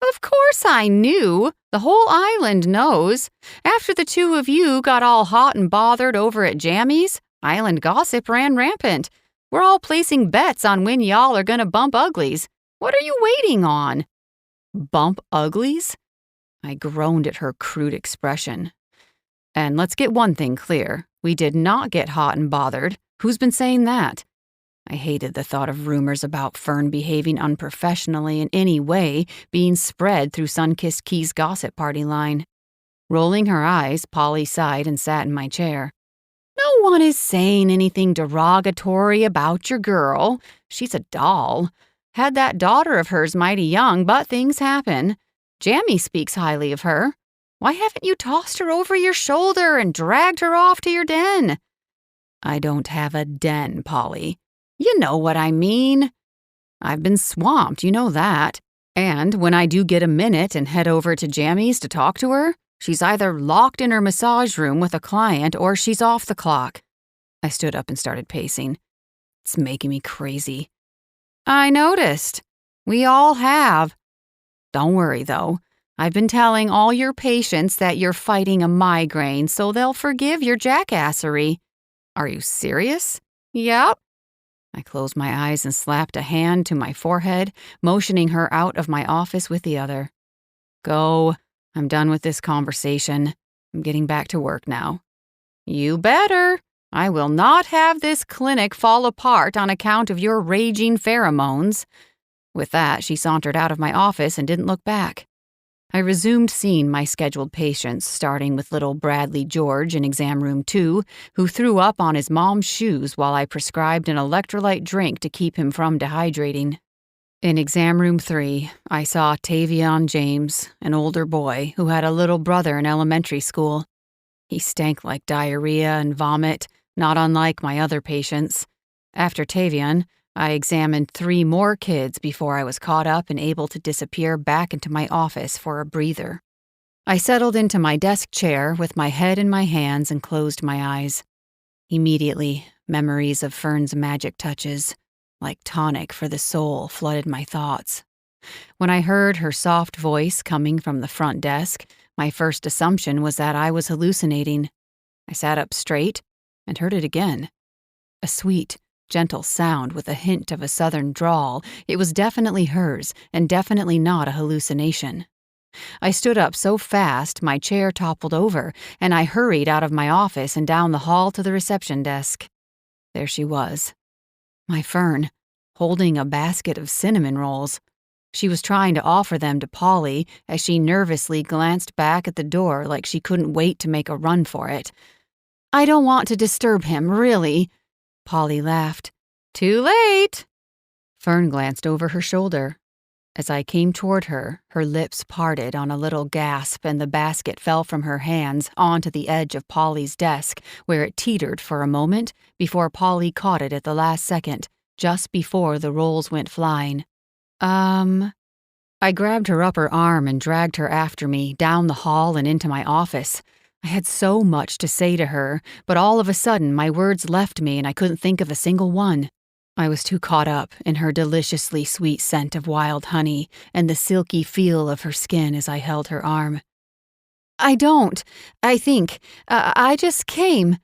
Of course I knew. The whole island knows. After the two of you got all hot and bothered over at Jammy's, island gossip ran rampant. We're all placing bets on when y'all are gonna bump uglies. What are you waiting on? Bump uglies? I groaned at her crude expression. And let's get one thing clear. We did not get hot and bothered. Who's been saying that? I hated the thought of rumors about Fern behaving unprofessionally in any way being spread through Sunkissed Key's gossip party line. Rolling her eyes, Polly sighed and sat in my chair. No one is saying anything derogatory about your girl. She's a doll. Had that daughter of hers mighty young, but things happen. Jammy speaks highly of her. Why haven't you tossed her over your shoulder and dragged her off to your den? I don't have a den, Polly. You know what I mean. I've been swamped, you know that. And when I do get a minute and head over to Jammy's to talk to her, she's either locked in her massage room with a client or she's off the clock. I stood up and started pacing. It's making me crazy. I noticed. We all have. Don't worry, though. I've been telling all your patients that you're fighting a migraine, so they'll forgive your jackassery. Are you serious? Yep. I closed my eyes and slapped a hand to my forehead, motioning her out of my office with the other. Go. I'm done with this conversation. I'm getting back to work now. You better. I will not have this clinic fall apart on account of your raging pheromones. With that, she sauntered out of my office and didn't look back. I resumed seeing my scheduled patients, starting with little Bradley George in exam room 2, who threw up on his mom's shoes while I prescribed an electrolyte drink to keep him from dehydrating. In exam room 3, I saw Tavion James, an older boy who had a little brother in elementary school. He stank like diarrhea and vomit, not unlike my other patients. After Tavion, I examined 3 more kids before I was caught up and able to disappear back into my office for a breather. I settled into my desk chair with my head in my hands and closed my eyes. Immediately, memories of Fern's magic touches, like tonic for the soul, flooded my thoughts. When I heard her soft voice coming from the front desk, my first assumption was that I was hallucinating. I sat up straight and heard it again. A sweet, gentle sound with a hint of a southern drawl. It was definitely hers, and definitely not a hallucination. I stood up so fast my chair toppled over, and I hurried out of my office and down the hall to the reception desk. There she was, my Fern, holding a basket of cinnamon rolls. She was trying to offer them to Polly as she nervously glanced back at the door like she couldn't wait to make a run for it. "I don't want to disturb him, really." Polly laughed. "Too late." Fern glanced over her shoulder. As I came toward her, her lips parted on a little gasp and the basket fell from her hands onto the edge of Polly's desk, where it teetered for a moment before Polly caught it at the last second, just before the rolls went flying. I grabbed her upper arm and dragged her after me, down the hall and into my office. I had so much to say to her, but all of a sudden my words left me and I couldn't think of a single one. I was too caught up in her deliciously sweet scent of wild honey and the silky feel of her skin as I held her arm. I just came."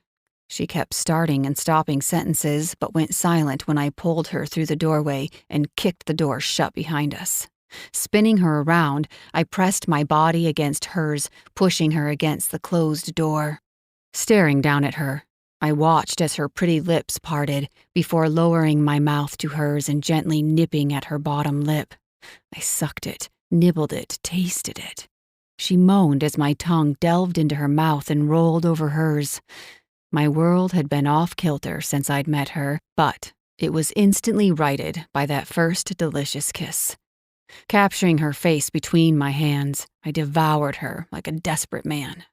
She kept starting and stopping sentences, but went silent when I pulled her through the doorway and kicked the door shut behind us. Spinning her around, I pressed my body against hers, pushing her against the closed door. Staring down at her, I watched as her pretty lips parted before lowering my mouth to hers and gently nipping at her bottom lip. I sucked it, nibbled it, tasted it. She moaned as my tongue delved into her mouth and rolled over hers. My world had been off-kilter since I'd met her, but it was instantly righted by that first delicious kiss. Capturing her face between my hands, I devoured her like a desperate man.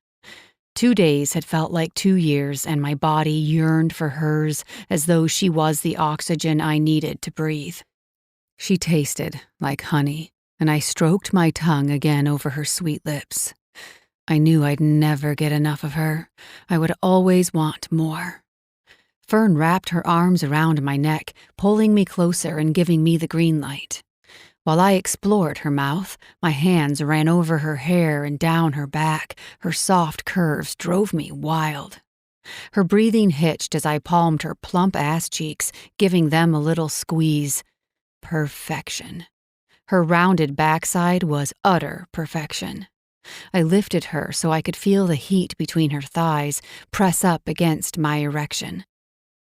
2 days had felt like 2 years, and my body yearned for hers as though she was the oxygen I needed to breathe. She tasted like honey, and I stroked my tongue again over her sweet lips. I knew I'd never get enough of her. I would always want more. Fern wrapped her arms around my neck, pulling me closer and giving me the green light. While I explored her mouth, my hands ran over her hair and down her back. Her soft curves drove me wild. Her breathing hitched as I palmed her plump ass cheeks, giving them a little squeeze. Perfection. Her rounded backside was utter perfection. I lifted her so I could feel the heat between her thighs press up against my erection.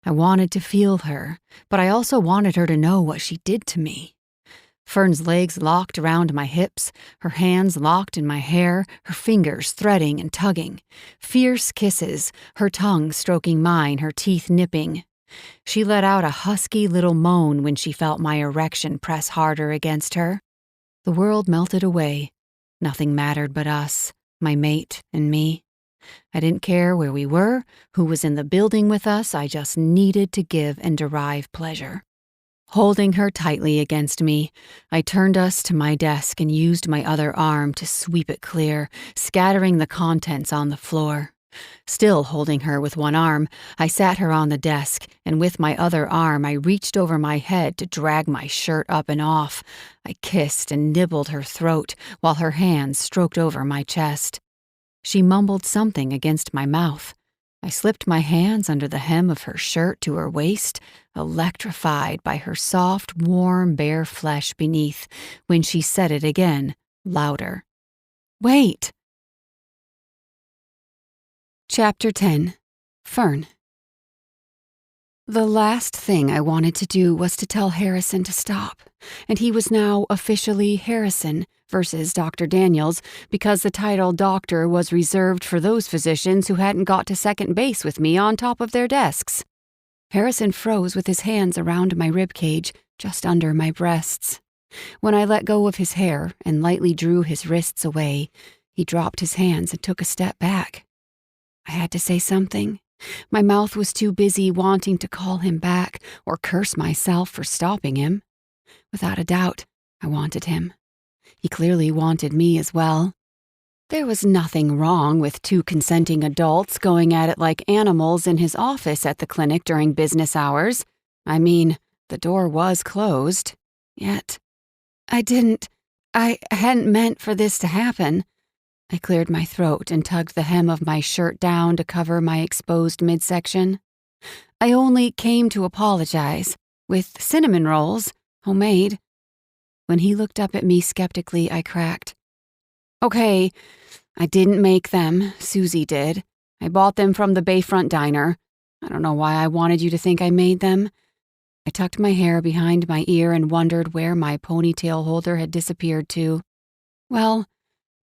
I wanted to feel her, but I also wanted her to know what she did to me. Fern's legs locked around my hips, her hands locked in my hair, her fingers threading and tugging. Fierce kisses, her tongue stroking mine, her teeth nipping. She let out a husky little moan when she felt my erection press harder against her. The world melted away. Nothing mattered but us, my mate and me. I didn't care where we were, who was in the building with us. I just needed to give and derive pleasure. Holding her tightly against me, I turned us to my desk and used my other arm to sweep it clear, scattering the contents on the floor. Still holding her with one arm, I sat her on the desk, and with my other arm I reached over my head to drag my shirt up and off. I kissed and nibbled her throat while her hands stroked over my chest. She mumbled something against my mouth. I slipped my hands under the hem of her shirt to her waist, electrified by her soft, warm, bare flesh beneath, when she said it again, louder. "Wait!" Chapter 10. Fern. The last thing I wanted to do was to tell Harrison to stop, and he was now officially Harrison versus Dr. Daniels because the title doctor was reserved for those physicians who hadn't got to second base with me on top of their desks. Harrison froze with his hands around my ribcage, just under my breasts. When I let go of his hair and lightly drew his wrists away, he dropped his hands and took a step back. I had to say something. My mouth was too busy wanting to call him back or curse myself for stopping him. Without a doubt, I wanted him. He clearly wanted me as well. There was nothing wrong with 2 consenting adults going at it like animals in his office at the clinic during business hours. I mean, the door was closed. Yet, I hadn't meant for this to happen. I cleared my throat and tugged the hem of my shirt down to cover my exposed midsection. I only came to apologize, with cinnamon rolls, homemade. When he looked up at me skeptically, I cracked, Okay, I didn't make them. Susie did. I bought them from the Bayfront Diner. I don't know why I wanted you to think I made them. I tucked my hair behind my ear and wondered where my ponytail holder had disappeared to. Well,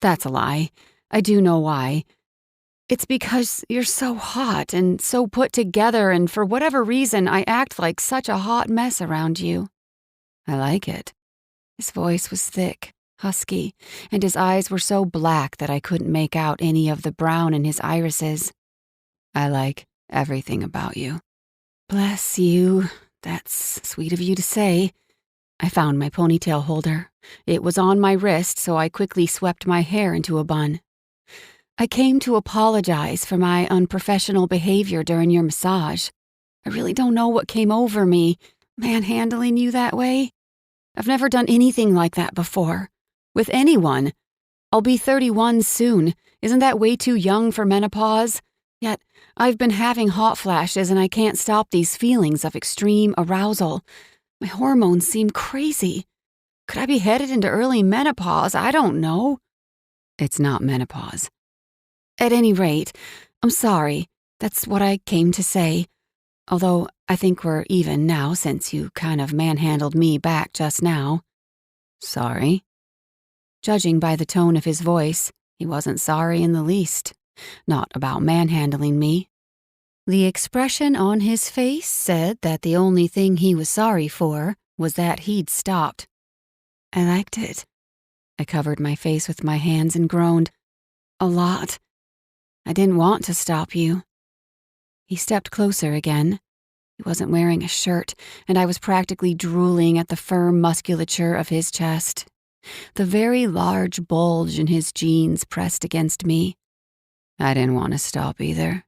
that's a lie. I do know why. It's because you're so hot and so put together, and for whatever reason, I act like such a hot mess around you. I like it. His voice was thick, husky, and his eyes were so black that I couldn't make out any of the brown in his irises. I like everything about you. Bless you. That's sweet of you to say. I found my ponytail holder. It was on my wrist, so I quickly swept my hair into a bun. I came to apologize for my unprofessional behavior during your massage. I really don't know what came over me, manhandling you that way. I've never done anything like that before. With anyone. I'll be 31 soon. Isn't that way too young for menopause? Yet, I've been having hot flashes and I can't stop these feelings of extreme arousal. My hormones seem crazy. Could I be headed into early menopause? I don't know. It's not menopause. At any rate, I'm sorry. That's what I came to say. Although I think we're even now since you kind of manhandled me back just now. Sorry. Judging by the tone of his voice, he wasn't sorry in the least. Not about manhandling me. The expression on his face said that the only thing he was sorry for was that he'd stopped. I liked it. I covered my face with my hands and groaned. A lot. I didn't want to stop you. He stepped closer again. He wasn't wearing a shirt, and I was practically drooling at the firm musculature of his chest. The very large bulge in his jeans pressed against me. I didn't want to stop either.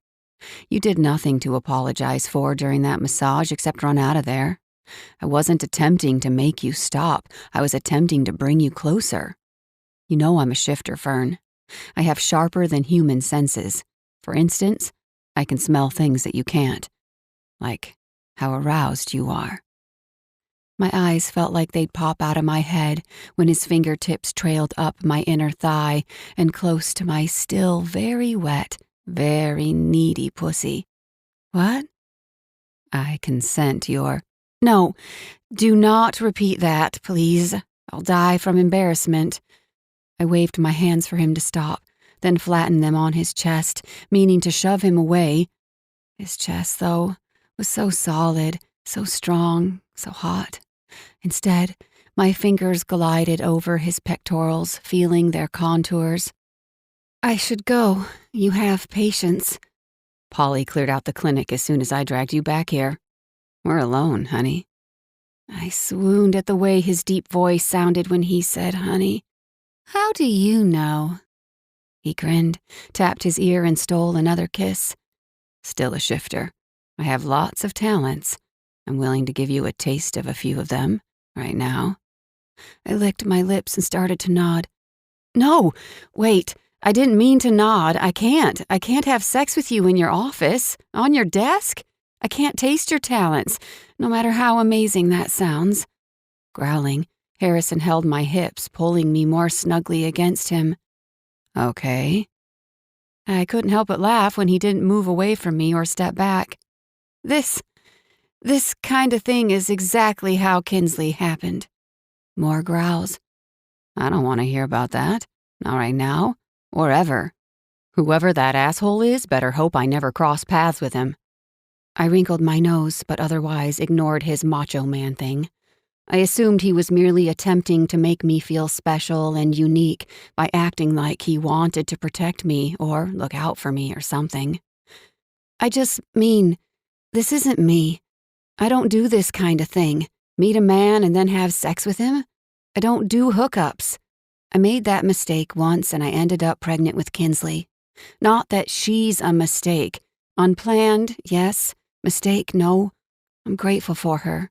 You did nothing to apologize for during that massage except run out of there. I wasn't attempting to make you stop. I was attempting to bring you closer. You know I'm a shifter, Fern. I have sharper than human senses. For instance, I can smell things that you can't. Like how aroused you are. My eyes felt like they'd pop out of my head when his fingertips trailed up my inner thigh and close to my still very wet, very needy pussy. What? I consent your... No, do not repeat that, please. I'll die from embarrassment. I waved my hands for him to stop, then flattened them on his chest, meaning to shove him away. His chest, though, was so solid, so strong, so hot. Instead, my fingers glided over his pectorals, feeling their contours. I should go. You have patience. Polly cleared out the clinic as soon as I dragged you back here. We're alone, honey. I swooned at the way his deep voice sounded when he said, honey. How do you know? He grinned, tapped his ear, and stole another kiss. Still a shifter. I have lots of talents. I'm willing to give you a taste of a few of them, right now. I licked my lips and started to nod. No, wait, I didn't mean to nod. I can't have sex with you in your office, on your desk. I can't taste your talents, no matter how amazing that sounds. Growling, Harrison held my hips, pulling me more snugly against him. Okay. I couldn't help but laugh when he didn't move away from me or step back. This kind of thing is exactly how Kinsley happened. More growls. I don't want to hear about that. Not right now, or ever. Whoever that asshole is better hope I never cross paths with him. I wrinkled my nose, but otherwise ignored his macho man thing. I assumed he was merely attempting to make me feel special and unique by acting like he wanted to protect me or look out for me or something. I just mean, this isn't me. I don't do this kind of thing. Meet a man and then have sex with him? I don't do hookups. I made that mistake once and I ended up pregnant with Kinsley. Not that she's a mistake. Unplanned, yes. Mistake, no. I'm grateful for her.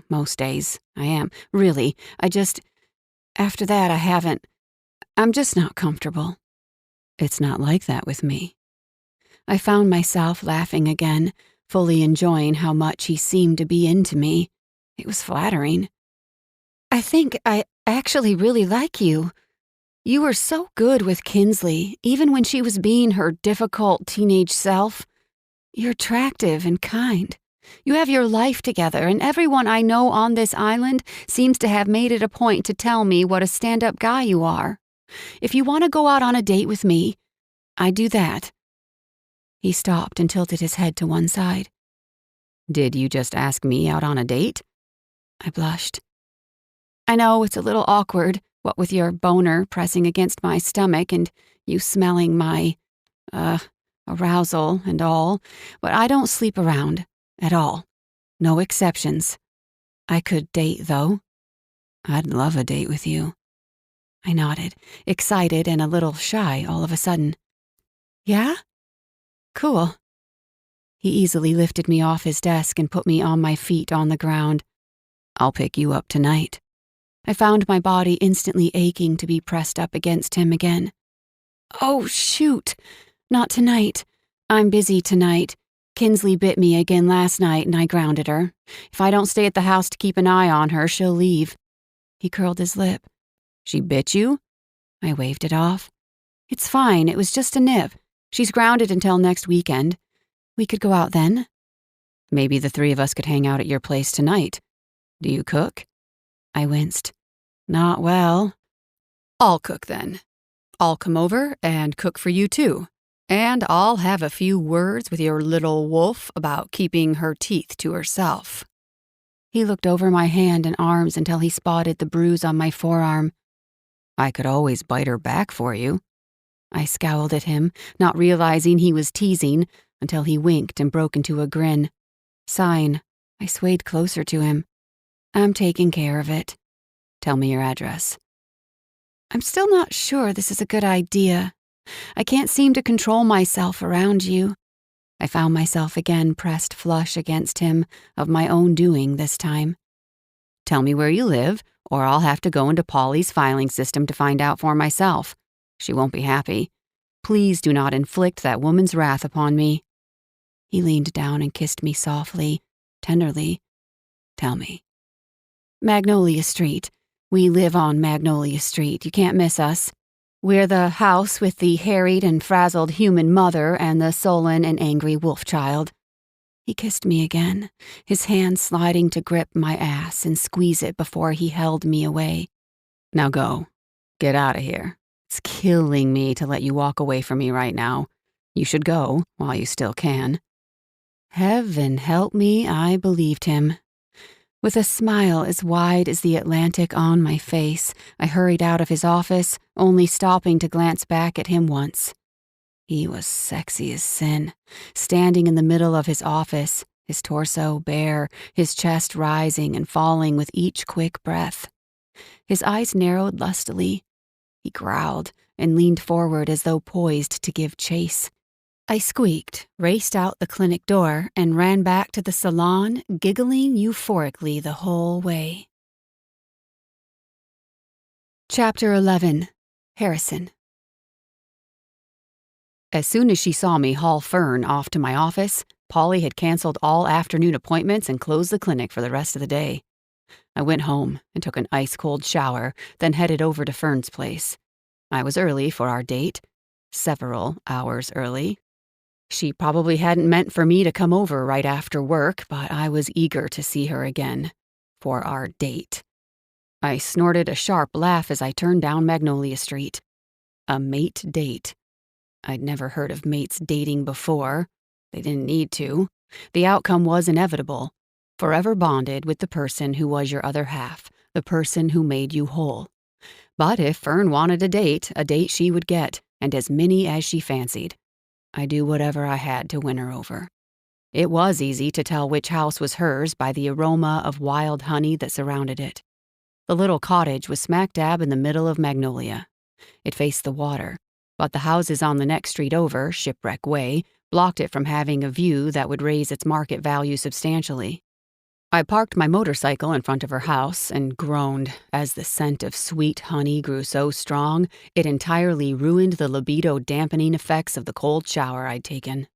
Most days, I am. Really, after that I haven't. I'm just not comfortable. It's not like that with me. I found myself laughing again, fully enjoying how much he seemed to be into me. It was flattering. I think I actually really like you. You were so good with Kinsley, even when she was being her difficult teenage self. You're attractive and kind. You have your life together, and everyone I know on this island seems to have made it a point to tell me what a stand-up guy you are. If you want to go out on a date with me, I'd do that." He stopped and tilted his head to one side. "Did you just ask me out on a date?" I blushed. "I know it's a little awkward, what with your boner pressing against my stomach and you smelling my, arousal and all, but I don't sleep around, at all. No exceptions. I could date, though. I'd love a date with you." I nodded, excited and a little shy all of a sudden. "Yeah? Cool." He easily lifted me off his desk and put me on my feet on the ground. "I'll pick you up tonight." I found my body instantly aching to be pressed up against him again. "Oh, shoot. Not tonight. I'm busy tonight. Kinsley bit me again last night and I grounded her. If I don't stay at the house to keep an eye on her, she'll leave." He curled his lip. "She bit you?" I waved it off. "It's fine. It was just a nip. She's grounded until next weekend. We could go out then." "Maybe the three of us could hang out at your place tonight. Do you cook?" I winced. "Not well." "I'll cook then. I'll come over and cook for you too. And I'll have a few words with your little wolf about keeping her teeth to herself." He looked over my hand and arms until he spotted the bruise on my forearm. "I could always bite her back for you." I scowled at him, not realizing he was teasing, until he winked and broke into a grin. Sign. I swayed closer to him. "I'm taking care of it." "Tell me your address." "I'm still not sure this is a good idea. I can't seem to control myself around you." I found myself again pressed flush against him, of my own doing this time. "Tell me where you live, or I'll have to go into Polly's filing system to find out for myself. She won't be happy. Please do not inflict that woman's wrath upon me." He leaned down and kissed me softly, tenderly. "Tell me." "Magnolia Street. We live on Magnolia Street. You can't miss us. We're the house with the harried and frazzled human mother and the sullen and angry wolf child." He kissed me again, his hand sliding to grip my ass and squeeze it before he held me away. "Now go. Get out of here. It's killing me to let you walk away from me right now. You should go while you still can." Heaven help me, I believed him. With a smile as wide as the Atlantic on my face, I hurried out of his office, only stopping to glance back at him once. He was sexy as sin, standing in the middle of his office, his torso bare, his chest rising and falling with each quick breath. His eyes narrowed lustily. He growled and leaned forward as though poised to give chase. I squeaked, raced out the clinic door, and ran back to the salon, giggling euphorically the whole way. Chapter 11. Harrison. As soon as she saw me haul Fern off to my office, Polly had canceled all afternoon appointments and closed the clinic for the rest of the day. I went home and took an ice-cold shower, then headed over to Fern's place. I was early for our date, several hours early. She probably hadn't meant for me to come over right after work, but I was eager to see her again. For our date. I snorted a sharp laugh as I turned down Magnolia Street. A mate date. I'd never heard of mates dating before. They didn't need to. The outcome was inevitable. Forever bonded with the person who was your other half, the person who made you whole. But if Fern wanted a date she would get, and as many as she fancied. I'd do whatever I had to win her over. It was easy to tell which house was hers by the aroma of wild honey that surrounded it. The little cottage was smack dab in the middle of Magnolia. It faced the water, but the houses on the next street over, Shipwreck Way, blocked it from having a view that would raise its market value substantially. I parked my motorcycle in front of her house and groaned as the scent of sweet honey grew so strong it entirely ruined the libido-dampening effects of the cold shower I'd taken.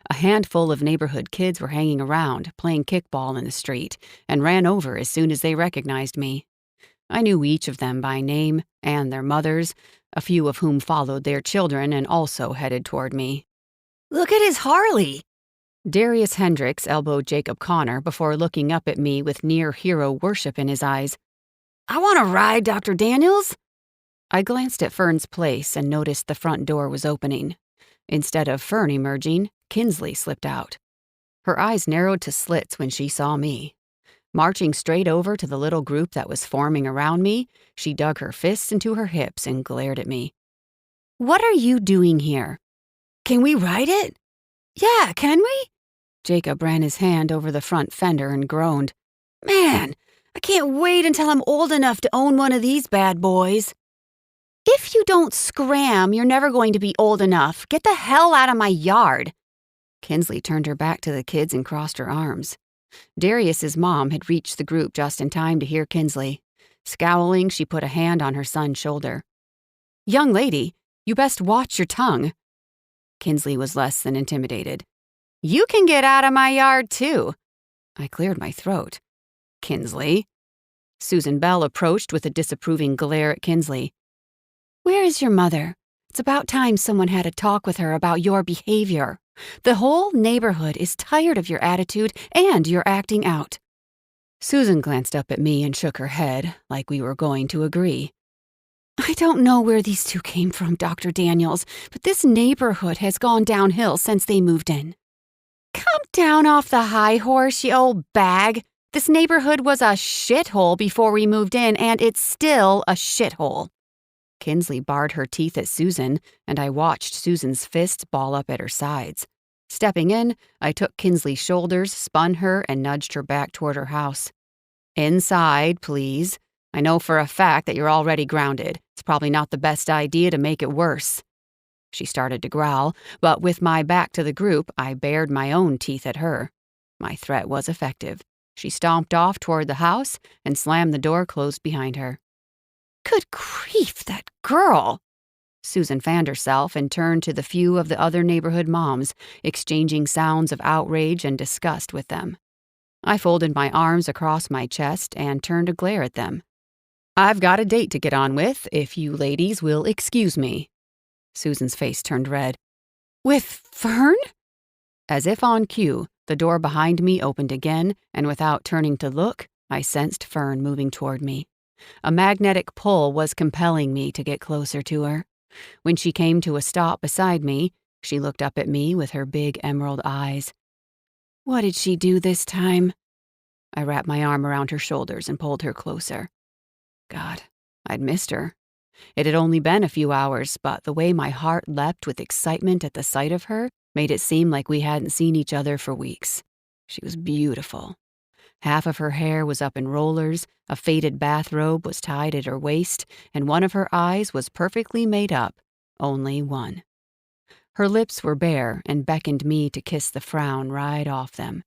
A handful of neighborhood kids were hanging around, playing kickball in the street, and ran over as soon as they recognized me. I knew each of them by name and their mothers, a few of whom followed their children and also headed toward me. Look at his Harley! Darius Hendricks elbowed Jacob Connor before looking up at me with near-hero worship in his eyes. I want to ride, Dr. Daniels! I glanced at Fern's place and noticed the front door was opening. Instead of Fern emerging, Kinsley slipped out. Her eyes narrowed to slits when she saw me. Marching straight over to the little group that was forming around me, she dug her fists into her hips and glared at me. What are you doing here? Can we ride it? Yeah, can we? Jacob ran his hand over the front fender and groaned. Man, I can't wait until I'm old enough to own one of these bad boys. If you don't scram, you're never going to be old enough. Get the hell out of my yard. Kinsley turned her back to the kids and crossed her arms. Darius's mom had reached the group just in time to hear Kinsley. Scowling, she put a hand on her son's shoulder. Young lady, you best watch your tongue. Kinsley was less than intimidated. You can get out of my yard, too. I cleared my throat. Kinsley. Susan Bell approached with a disapproving glare at Kinsley. Where is your mother? It's about time someone had a talk with her about your behavior. The whole neighborhood is tired of your attitude and your acting out. Susan glanced up at me and shook her head, like we were going to agree. I don't know where these two came from, Dr. Daniels, but this neighborhood has gone downhill since they moved in. Come down off the high horse, you old bag. This neighborhood was a shithole before we moved in, and it's still a shithole. Kinsley barred her teeth at Susan, and I watched Susan's fists ball up at her sides. Stepping in, I took Kinsley's shoulders, spun her, and nudged her back toward her house. Inside, please. I know for a fact that you're already grounded. It's probably not the best idea to make it worse. She started to growl, but with my back to the group, I bared my own teeth at her. My threat was effective. She stomped off toward the house and slammed the door closed behind her. Good grief, that girl! Susan fanned herself and turned to the few of the other neighborhood moms, exchanging sounds of outrage and disgust with them. I folded my arms across my chest and turned to glare at them. I've got a date to get on with, if you ladies will excuse me. Susan's face turned red. With Fern? As if on cue, the door behind me opened again, and without turning to look, I sensed Fern moving toward me. A magnetic pull was compelling me to get closer to her. When she came to a stop beside me, she looked up at me with her big emerald eyes. What did she do this time? I wrapped my arm around her shoulders and pulled her closer. God, I'd missed her. It had only been a few hours, but the way my heart leapt with excitement at the sight of her made it seem like we hadn't seen each other for weeks. She was beautiful. Half of her hair was up in rollers, a faded bathrobe was tied at her waist, and one of her eyes was perfectly made up, only one. Her lips were bare and beckoned me to kiss the frown right off them.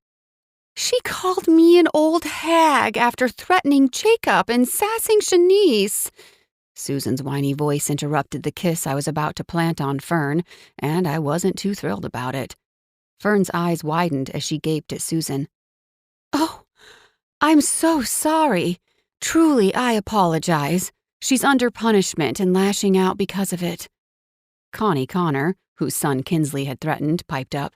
She called me an old hag after threatening Jacob and sassing Shanice. Susan's whiny voice interrupted the kiss I was about to plant on Fern, and I wasn't too thrilled about it. Fern's eyes widened as she gaped at Susan. Oh, I'm so sorry. Truly, I apologize. She's under punishment and lashing out because of it. Connie Connor, whose son Kinsley had threatened, piped up.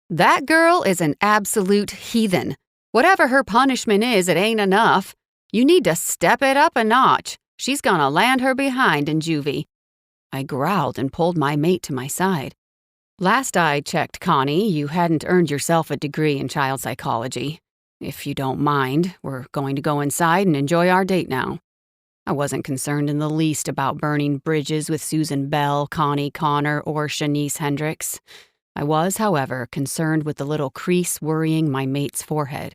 That girl is an absolute heathen. Whatever her punishment is, it ain't enough. You need to step it up a notch. She's gonna land her behind in juvie. I growled and pulled my mate to my side. Last I checked, Connie, you hadn't earned yourself a degree in child psychology. If you don't mind, we're going to go inside and enjoy our date now. I wasn't concerned in the least about burning bridges with Susan Bell, Connie Connor, or Shanice Hendricks. I was, however, concerned with the little crease worrying my mate's forehead.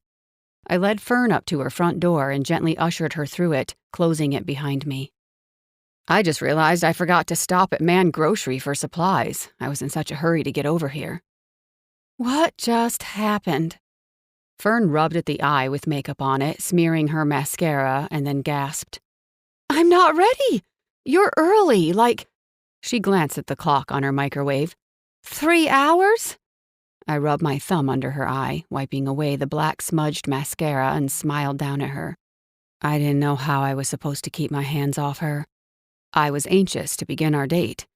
I led Fern up to her front door and gently ushered her through it, closing it behind me. I just realized I forgot to stop at Man Grocery for supplies. I was in such a hurry to get over here. What just happened? Fern rubbed at the eye with makeup on it, smearing her mascara, and then gasped. I'm not ready. You're early, like... She glanced at the clock on her microwave. 3 hours? I rubbed my thumb under her eye, wiping away the black smudged mascara, and smiled down at her. I didn't know how I was supposed to keep my hands off her. I was anxious to begin our date.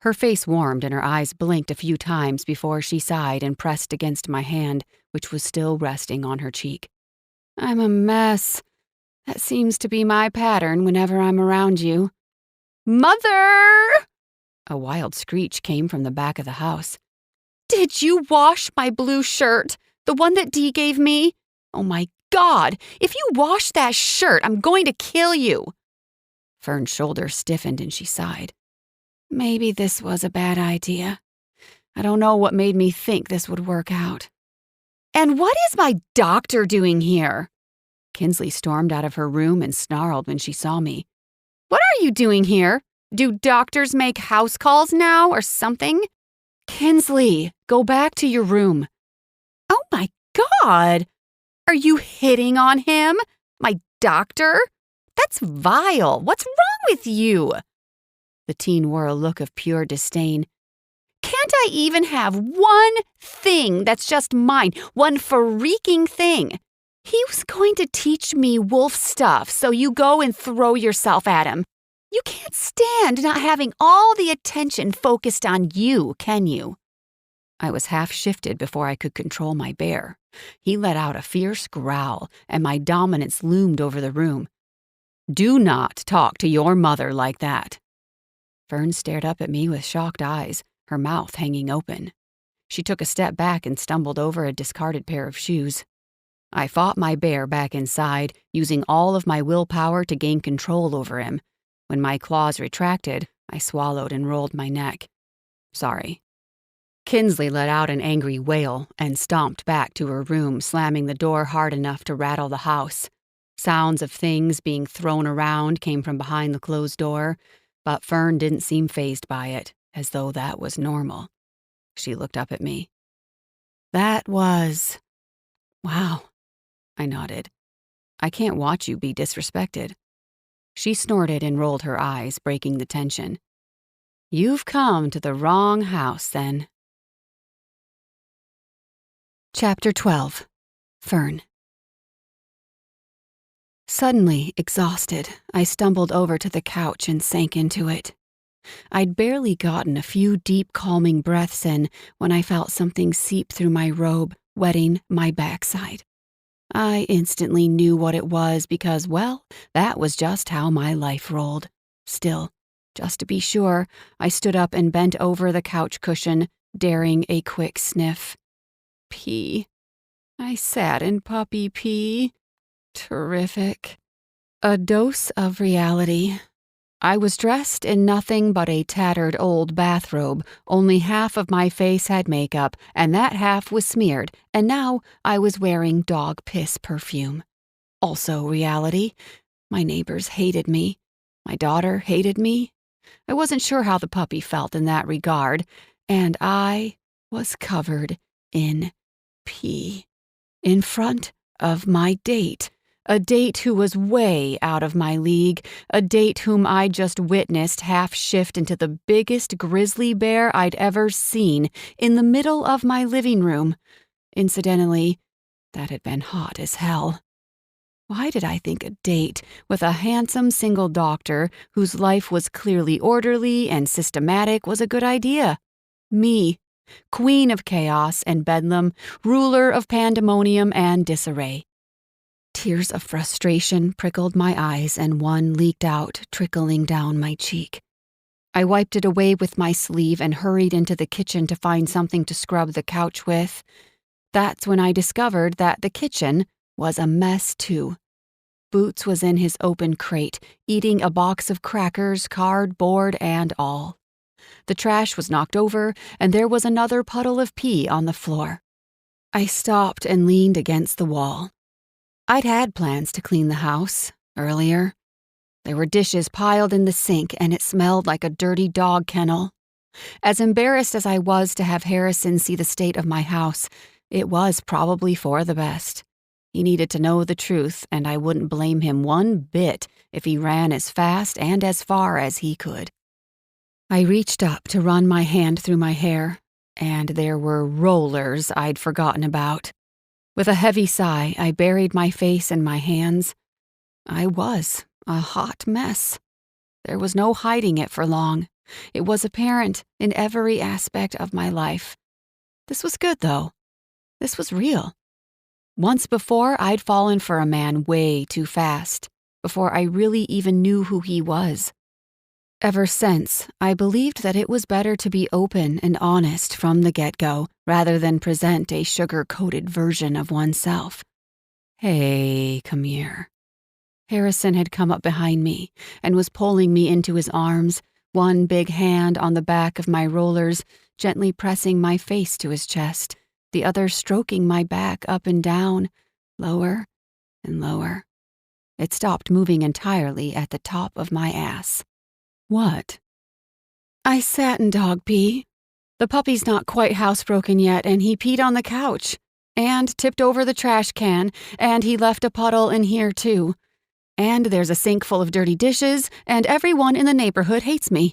Her face warmed and her eyes blinked a few times before she sighed and pressed against my hand, which was still resting on her cheek. I'm a mess. That seems to be my pattern whenever I'm around you. Mother! A wild screech came from the back of the house. Did you wash my blue shirt? The one that Dee gave me? Oh my God! If you wash that shirt, I'm going to kill you! Fern's shoulders stiffened and she sighed. Maybe this was a bad idea. I don't know what made me think this would work out. And what is my doctor doing here? Kinsley stormed out of her room and snarled when she saw me. What are you doing here? Do doctors make house calls now or something? Kinsley, go back to your room. Oh my God! Are you hitting on him? My doctor? That's vile. What's wrong with you? The teen wore a look of pure disdain. Can't I even have one thing that's just mine? One freaking thing? He was going to teach me wolf stuff, so you go and throw yourself at him. You can't stand not having all the attention focused on you, can you? I was half shifted before I could control my bear. He let out a fierce growl, and my dominance loomed over the room. Do not talk to your mother like that. Fern stared up at me with shocked eyes, her mouth hanging open. She took a step back and stumbled over a discarded pair of shoes. I fought my bear back inside, using all of my willpower to gain control over him. When my claws retracted, I swallowed and rolled my neck. Sorry. Kinsley let out an angry wail and stomped back to her room, slamming the door hard enough to rattle the house. Sounds of things being thrown around came from behind the closed door, but Fern didn't seem fazed by it, as though that was normal. She looked up at me. That was... Wow. I nodded. I can't watch you be disrespected. She snorted and rolled her eyes, breaking the tension. You've come to the wrong house, then. Chapter 12. Fern. Suddenly exhausted, I stumbled over to the couch and sank into it. I'd barely gotten a few deep, calming breaths in when I felt something seep through my robe, wetting my backside. I instantly knew what it was because, well, that was just how my life rolled. Still, just to be sure, I stood up and bent over the couch cushion, daring a quick sniff. Pee. I sat in puppy pee. Terrific. A dose of reality. I was dressed in nothing but a tattered old bathrobe. Only half of my face had makeup, and that half was smeared, and now I was wearing dog piss perfume. Also reality. My neighbors hated me. My daughter hated me. I wasn't sure how the puppy felt in that regard, and I was covered in pee. In front of my date. A date who was way out of my league, a date whom I just witnessed half shift into the biggest grizzly bear I'd ever seen in the middle of my living room. Incidentally, that had been hot as hell. Why did I think a date with a handsome single doctor whose life was clearly orderly and systematic was a good idea? Me, queen of chaos and bedlam, ruler of pandemonium and disarray. Tears of frustration prickled my eyes and one leaked out, trickling down my cheek. I wiped it away with my sleeve and hurried into the kitchen to find something to scrub the couch with. That's when I discovered that the kitchen was a mess too. Boots was in his open crate, eating a box of crackers, cardboard and all. The trash was knocked over, and there was another puddle of pee on the floor. I stopped and leaned against the wall. I'd had plans to clean the house earlier. There were dishes piled in the sink, and it smelled like a dirty dog kennel. As embarrassed as I was to have Harrison see the state of my house, it was probably for the best. He needed to know the truth, and I wouldn't blame him one bit if he ran as fast and as far as he could. I reached up to run my hand through my hair, and there were rollers I'd forgotten about. With a heavy sigh, I buried my face in my hands. I was a hot mess. There was no hiding it for long. It was apparent in every aspect of my life. This was good, though. This was real. Once before, I'd fallen for a man way too fast, before I really even knew who he was. Ever since, I believed that it was better to be open and honest from the get-go rather than present a sugar-coated version of oneself. Hey, come here. Harrison had come up behind me and was pulling me into his arms, one big hand on the back of my rollers, gently pressing my face to his chest, the other stroking my back up and down, lower and lower. It stopped moving entirely at the top of my ass. What? I sat in dog pee. The puppy's not quite housebroken yet, and he peed on the couch, and tipped over the trash can, and he left a puddle in here too. And there's a sink full of dirty dishes, and everyone in the neighborhood hates me.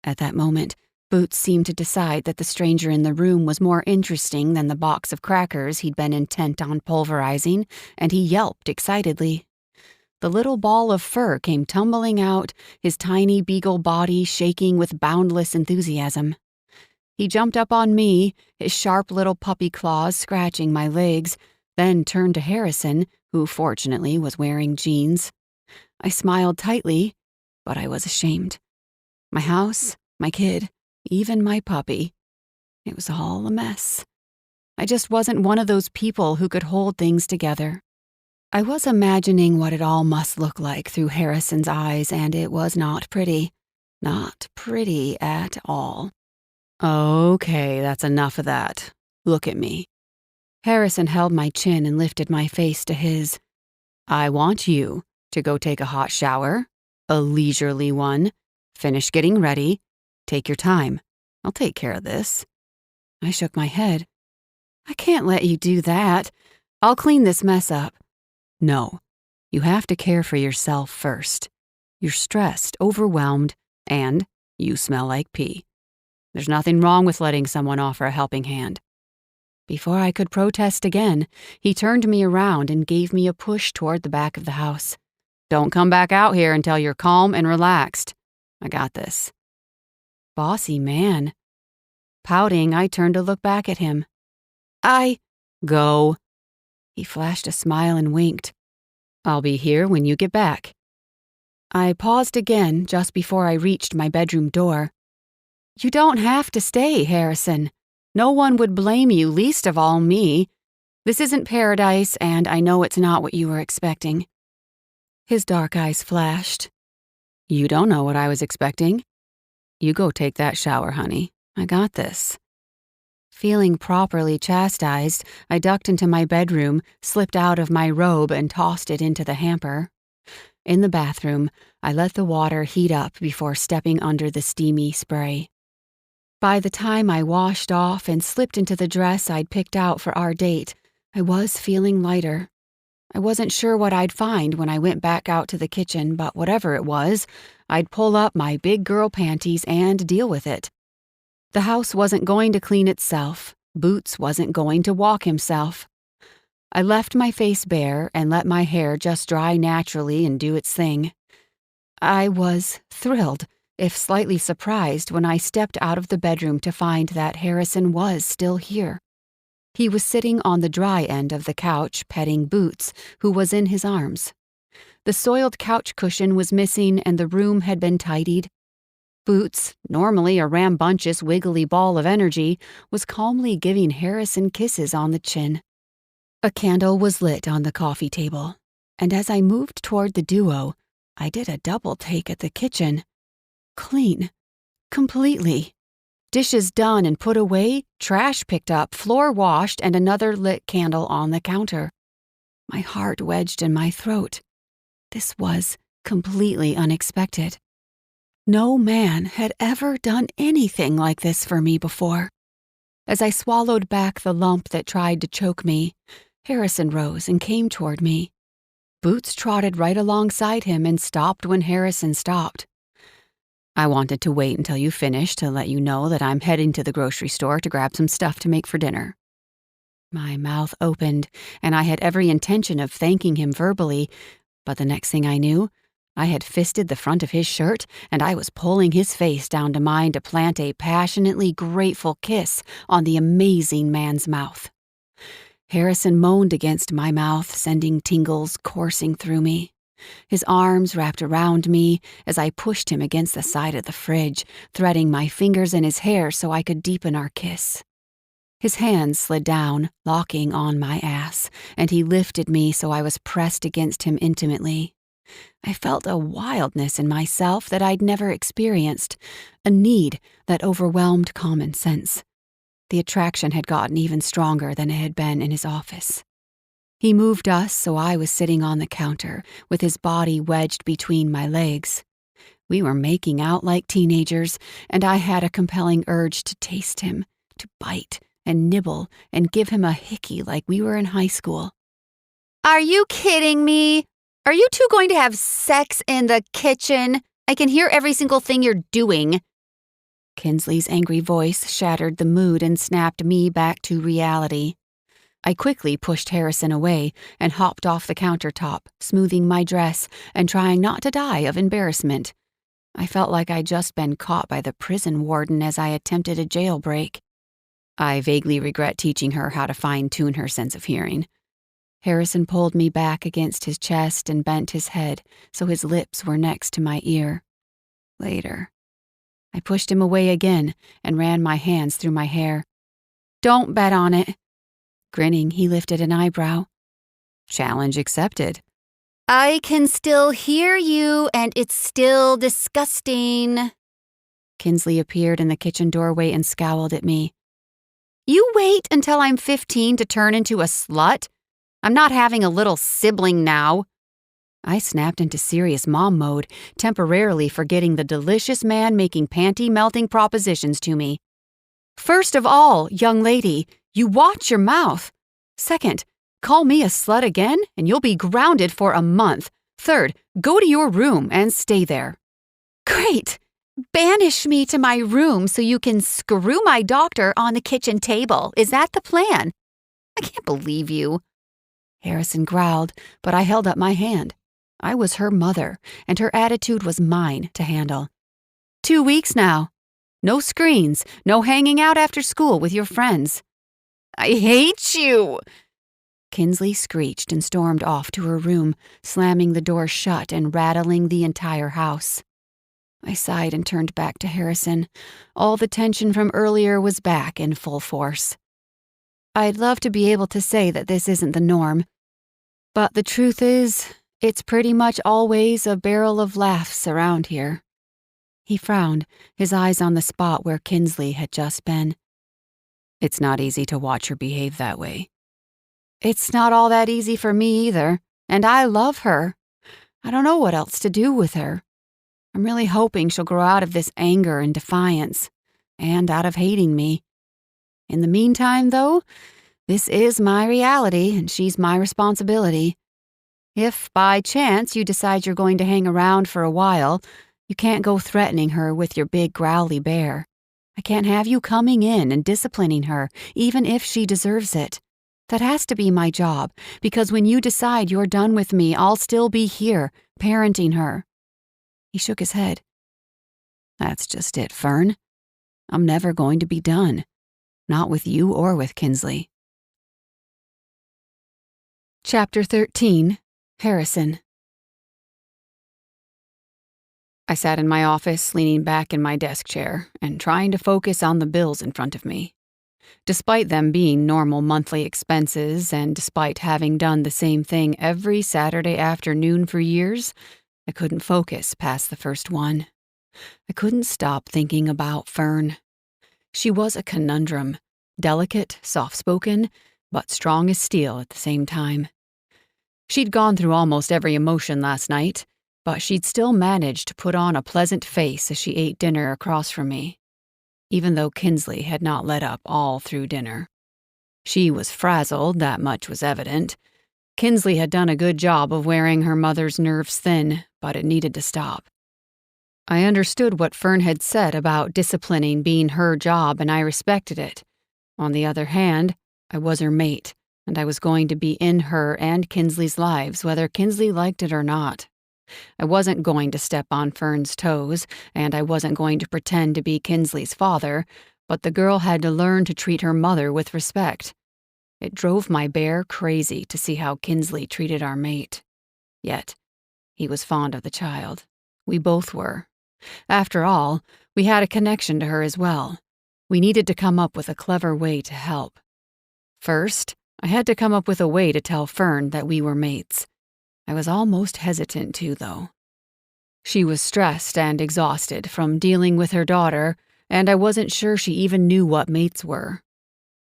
At that moment, Boots seemed to decide that the stranger in the room was more interesting than the box of crackers he'd been intent on pulverizing, and he yelped excitedly. The little ball of fur came tumbling out, his tiny beagle body shaking with boundless enthusiasm. He jumped up on me, his sharp little puppy claws scratching my legs, then turned to Harrison, who fortunately was wearing jeans. I smiled tightly, but I was ashamed. My house, my kid, even my puppy. It was all a mess. I just wasn't one of those people who could hold things together. I was imagining what it all must look like through Harrison's eyes, and it was not pretty. Not pretty at all. Okay, that's enough of that. Look at me. Harrison held my chin and lifted my face to his. I want you to go take a hot shower, a leisurely one, finish getting ready, take your time. I'll take care of this. I shook my head. I can't let you do that. I'll clean this mess up. No, you have to care for yourself first. You're stressed, overwhelmed, and you smell like pee. There's nothing wrong with letting someone offer a helping hand. Before I could protest again, he turned me around and gave me a push toward the back of the house. Don't come back out here until you're calm and relaxed. I got this. Bossy man. Pouting, I turned to look back at him. Go. He flashed a smile and winked. I'll be here when you get back. I paused again just before I reached my bedroom door. You don't have to stay, Harrison. No one would blame you, least of all me. This isn't paradise, and I know it's not what you were expecting. His dark eyes flashed. You don't know what I was expecting. You go take that shower, honey. I got this. Feeling properly chastised, I ducked into my bedroom, slipped out of my robe, and tossed it into the hamper. In the bathroom, I let the water heat up before stepping under the steamy spray. By the time I washed off and slipped into the dress I'd picked out for our date, I was feeling lighter. I wasn't sure what I'd find when I went back out to the kitchen, but whatever it was, I'd pull up my big girl panties and deal with it. The house wasn't going to clean itself. Boots wasn't going to walk himself. I left my face bare and let my hair just dry naturally and do its thing. I was thrilled, if slightly surprised, when I stepped out of the bedroom to find that Harrison was still here. He was sitting on the dry end of the couch, petting Boots, who was in his arms. The soiled couch cushion was missing and the room had been tidied. Boots, normally a rambunctious, wiggly ball of energy, was calmly giving Harrison kisses on the chin. A candle was lit on the coffee table, and as I moved toward the duo, I did a double take at the kitchen. Clean. Completely. Dishes done and put away, trash picked up, floor washed, and another lit candle on the counter. My heart wedged in my throat. This was completely unexpected. No man had ever done anything like this for me before. As I swallowed back the lump that tried to choke me, Harrison rose and came toward me. Boots trotted right alongside him and stopped when Harrison stopped. I wanted to wait until you finished to let you know that I'm heading to the grocery store to grab some stuff to make for dinner. My mouth opened, and I had every intention of thanking him verbally, But the next thing I knew, I had fisted the front of his shirt and I was pulling his face down to mine to plant a passionately grateful kiss on the amazing man's mouth. Harrison moaned against my mouth, sending tingles coursing through me. His arms wrapped around me as I pushed him against the side of the fridge, threading my fingers in his hair so I could deepen our kiss. His hands slid down, locking on my ass, and he lifted me so I was pressed against him intimately. I felt a wildness in myself that I'd never experienced, a need that overwhelmed common sense. The attraction had gotten even stronger than it had been in his office. He moved us so I was sitting on the counter, with his body wedged between my legs. We were making out like teenagers, and I had a compelling urge to taste him, to bite and nibble and give him a hickey like we were in high school. Are you kidding me? Are you two going to have sex in the kitchen? I can hear every single thing you're doing. Kinsley's angry voice shattered the mood and snapped me back to reality. I quickly pushed Harrison away and hopped off the countertop, smoothing my dress and trying not to die of embarrassment. I felt like I'd just been caught by the prison warden as I attempted a jailbreak. I vaguely regret teaching her how to fine-tune her sense of hearing. Harrison pulled me back against his chest and bent his head so his lips were next to my ear. Later. I pushed him away again and ran my hands through my hair. Don't bet on it. Grinning, he lifted an eyebrow. Challenge accepted. I can still hear you, and it's still disgusting. Kinsley appeared in the kitchen doorway and scowled at me. You wait until I'm 15 to turn into a slut? I'm not having a little sibling now. I snapped into serious mom mode, temporarily forgetting the delicious man making panty-melting propositions to me. First of all, young lady, you watch your mouth. Second, call me a slut again and you'll be grounded for a month. Third, go to your room and stay there. Great! Banish me to my room so you can screw my doctor on the kitchen table. Is that the plan? I can't believe you. Harrison growled, but I held up my hand. I was her mother, and her attitude was mine to handle. 2 weeks now. No screens, no hanging out after school with your friends. I hate you! Kinsley screeched and stormed off to her room, slamming the door shut and rattling the entire house. I sighed and turned back to Harrison. All the tension from earlier was back in full force. I'd love to be able to say that this isn't the norm, but the truth is, it's pretty much always a barrel of laughs around here. He frowned, his eyes on the spot where Kinsley had just been. It's not easy to watch her behave that way. It's not all that easy for me either, and I love her. I don't know what else to do with her. I'm really hoping she'll grow out of this anger and defiance, and out of hating me. In the meantime, though, this is my reality, and she's my responsibility. If, by chance, you decide you're going to hang around for a while, you can't go threatening her with your big growly bear. I can't have you coming in and disciplining her, even if she deserves it. That has to be my job, because when you decide you're done with me, I'll still be here, parenting her. He shook his head. That's just it, Fern. I'm never going to be done. Not with you or with Kinsley. Chapter 13. Harrison. I sat in my office, leaning back in my desk chair and trying to focus on the bills in front of me. Despite them being normal monthly expenses and despite having done the same thing every Saturday afternoon for years, I couldn't focus past the first one. I couldn't stop thinking about Fern. She was a conundrum, delicate, soft-spoken, but strong as steel at the same time. She'd gone through almost every emotion last night, but she'd still managed to put on a pleasant face as she ate dinner across from me, even though Kinsley had not let up all through dinner. She was frazzled, that much was evident. Kinsley had done a good job of wearing her mother's nerves thin, but it needed to stop. I understood what Fern had said about disciplining being her job, and I respected it. On the other hand, I was her mate, and I was going to be in her and Kinsley's lives whether Kinsley liked it or not. I wasn't going to step on Fern's toes, and I wasn't going to pretend to be Kinsley's father, but the girl had to learn to treat her mother with respect. It drove my bear crazy to see how Kinsley treated our mate. Yet, he was fond of the child. We both were. After all, we had a connection to her as well. We needed to come up with a clever way to help. First, I had to come up with a way to tell Fern that we were mates. I was almost hesitant to, though. She was stressed and exhausted from dealing with her daughter, and I wasn't sure she even knew what mates were.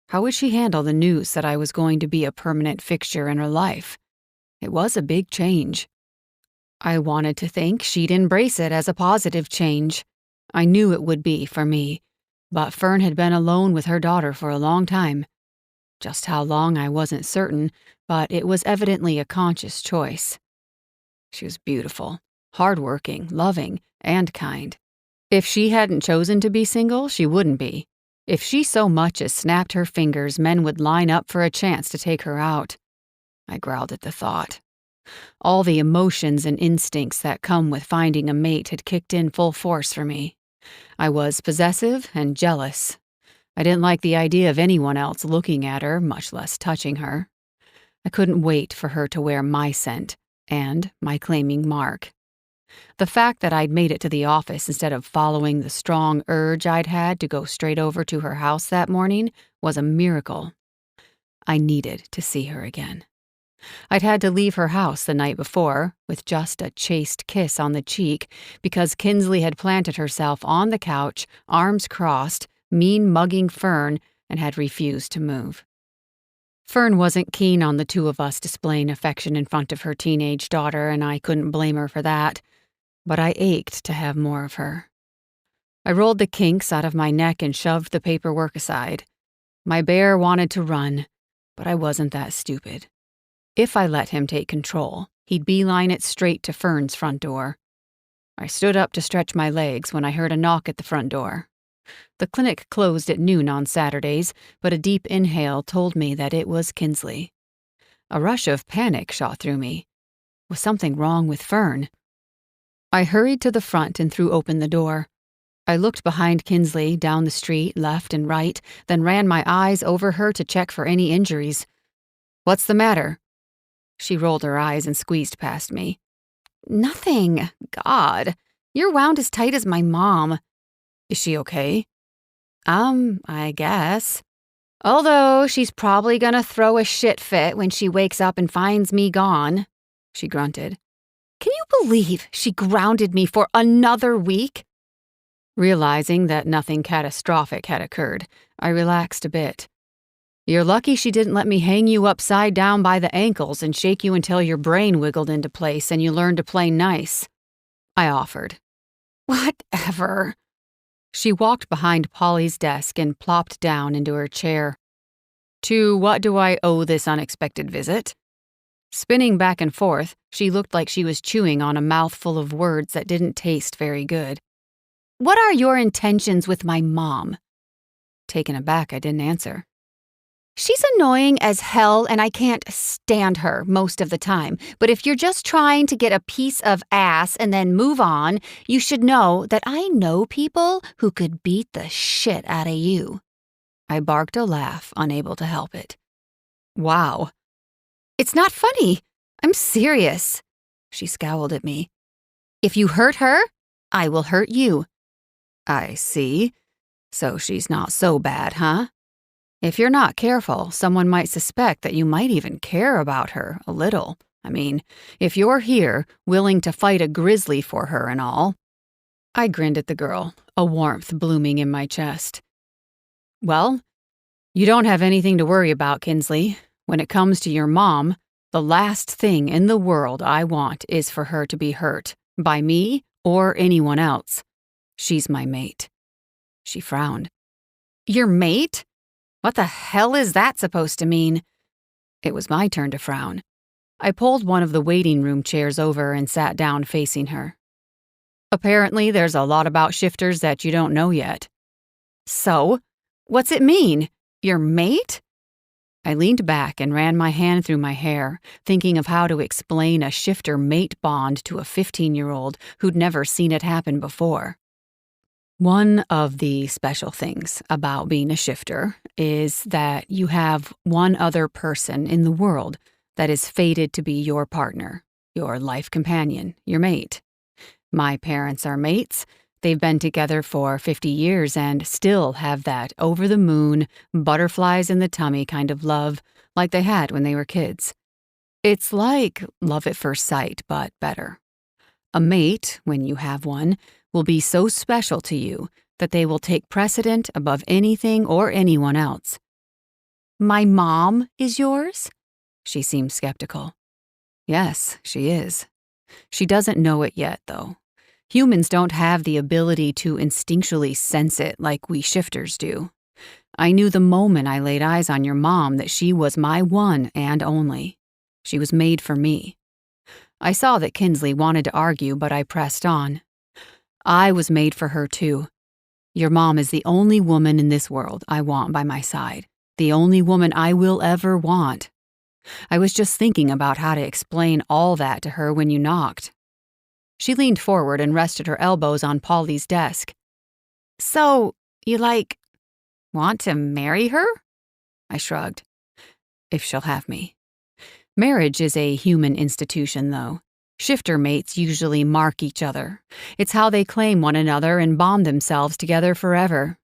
How would she handle the news that I was going to be a permanent fixture in her life? It was a big change. I wanted to think she'd embrace it as a positive change. I knew it would be for me, but Fern had been alone with her daughter for a long time. Just how long I wasn't certain, but it was evidently a conscious choice. She was beautiful, hardworking, loving, and kind. If she hadn't chosen to be single, she wouldn't be. If she so much as snapped her fingers, men would line up for a chance to take her out. I growled at the thought. All the emotions and instincts that come with finding a mate had kicked in full force for me. I was possessive and jealous. I didn't like the idea of anyone else looking at her, much less touching her. I couldn't wait for her to wear my scent and my claiming mark. The fact that I'd made it to the office instead of following the strong urge I'd had to go straight over to her house that morning was a miracle. I needed to see her again. I'd had to leave her house the night before, with just a chaste kiss on the cheek, because Kinsley had planted herself on the couch, arms crossed, mean-mugging Fern, and had refused to move. Fern wasn't keen on the two of us displaying affection in front of her teenage daughter, and I couldn't blame her for that, but I ached to have more of her. I rolled the kinks out of my neck and shoved the paperwork aside. My bear wanted to run, but I wasn't that stupid. If I let him take control, he'd beeline it straight to Fern's front door. I stood up to stretch my legs when I heard a knock at the front door. The clinic closed at noon on Saturdays, but a deep inhale told me that it was Kinsley. A rush of panic shot through me. Was something wrong with Fern? I hurried to the front and threw open the door. I looked behind Kinsley, down the street, left and right, then ran my eyes over her to check for any injuries. "What's the matter?" She rolled her eyes and squeezed past me. "Nothing. God, you're wound as tight as my mom." "Is she okay?" I guess. Although she's probably gonna throw a shit fit when she wakes up and finds me gone," she grunted. "Can you believe she grounded me for another week?" Realizing that nothing catastrophic had occurred, I relaxed a bit. "You're lucky she didn't let me hang you upside down by the ankles and shake you until your brain wiggled into place and you learned to play nice," I offered. "Whatever." She walked behind Polly's desk and plopped down into her chair. "To what do I owe this unexpected visit?" Spinning back and forth, she looked like she was chewing on a mouthful of words that didn't taste very good. "What are your intentions with my mom?" Taken aback, I didn't answer. "She's annoying as hell and I can't stand her most of the time, but if you're just trying to get a piece of ass and then move on, you should know that I know people who could beat the shit out of you." I barked a laugh, unable to help it. "Wow." "It's not funny. I'm serious." She scowled at me. "If you hurt her, I will hurt you." "I see. So she's not so bad, huh? If you're not careful, someone might suspect that you might even care about her a little. I mean, if you're here, willing to fight a grizzly for her and all." I grinned at the girl, a warmth blooming in my chest. "Well, you don't have anything to worry about, Kinsley. When it comes to your mom, the last thing in the world I want is for her to be hurt, by me or anyone else. She's my mate." She frowned. "Your mate? What the hell is that supposed to mean?" It was my turn to frown. I pulled one of the waiting room chairs over and sat down facing her. "Apparently, there's a lot about shifters that you don't know yet." "So? What's it mean? Your mate?" I leaned back and ran my hand through my hair, thinking of how to explain a shifter-mate bond to a 15-year-old who'd never seen it happen before. One of the special things about being a shifter is that you have one other person in the world that is fated to be your partner, your life companion, your mate. My parents are mates. They've been together for 50 years and still have that over-the-moon, butterflies in the tummy kind of love like they had when they were kids. It's like love at first sight, but better. A mate, when you have one, will be so special to you that they will take precedent above anything or anyone else. My mom is yours? She seemed skeptical. Yes, she is. She doesn't know it yet, though. Humans don't have the ability to instinctually sense it like we shifters do. I knew the moment I laid eyes on your mom that she was my one and only. She was made for me. I saw that Kinsley wanted to argue, but I pressed on. I was made for her, too. Your mom is the only woman in this world I want by my side, the only woman I will ever want. I was just thinking about how to explain all that to her when you knocked. She leaned forward and rested her elbows on Polly's desk. So, you want to marry her? I shrugged. If she'll have me. Marriage is a human institution, though. Shifter mates usually mark each other. It's how they claim one another and bond themselves together forever.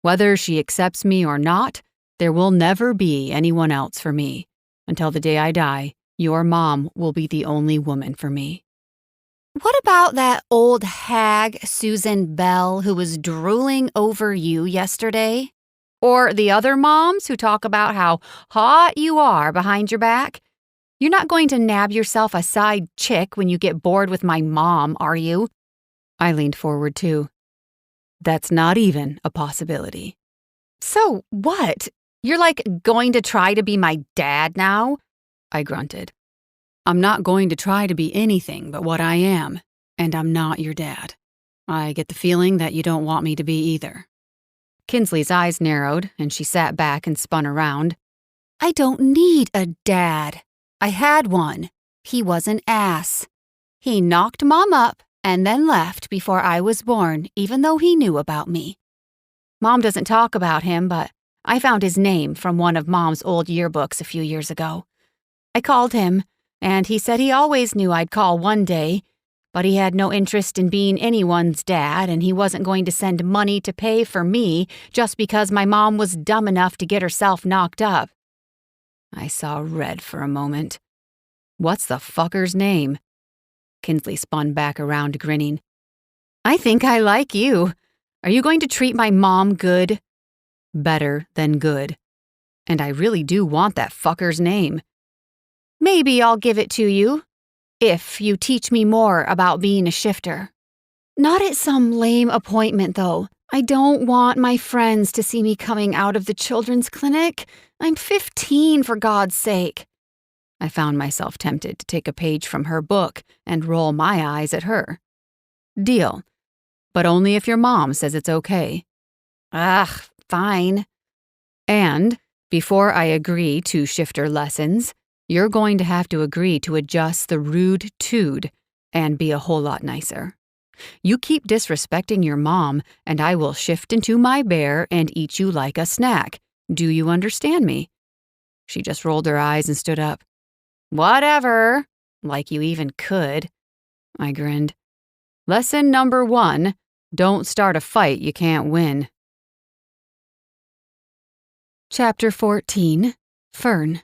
Whether she accepts me or not, there will never be anyone else for me. Until the day I die, your mom will be the only woman for me. What about that old hag, Susan Bell, who was drooling over you yesterday? Or the other moms who talk about how hot you are behind your back? You're not going to nab yourself a side chick when you get bored with my mom, are you? I leaned forward, too. That's not even a possibility. So what? You're going to try to be my dad now? I grunted. I'm not going to try to be anything but what I am, and I'm not your dad. I get the feeling that you don't want me to be either. Kinsley's eyes narrowed, and she sat back and spun around. I don't need a dad. I had one. He was an ass. He knocked Mom up and then left before I was born, even though he knew about me. Mom doesn't talk about him, but I found his name from one of Mom's old yearbooks a few years ago. I called him, and he said he always knew I'd call one day, but he had no interest in being anyone's dad, and he wasn't going to send money to pay for me just because my mom was dumb enough to get herself knocked up. I saw red for a moment. What's the fucker's name? Kinsley spun back around, grinning. I think I like you. Are you going to treat my mom good? Better than good. And I really do want that fucker's name. Maybe I'll give it to you, if you teach me more about being a shifter. Not at some lame appointment, though. I don't want my friends to see me coming out of the children's clinic. I'm 15, for God's sake. I found myself tempted to take a page from her book and roll my eyes at her. Deal. But only if your mom says it's okay. Ugh, fine. And before I agree to shifter lessons, you're going to have to agree to adjust the rude tude and be a whole lot nicer. You keep disrespecting your mom, and I will shift into my bear and eat you like a snack. Do you understand me? She just rolled her eyes and stood up. Whatever. Like you even could. I grinned. Lesson number 1, don't start a fight you can't win. Chapter 14, Fern.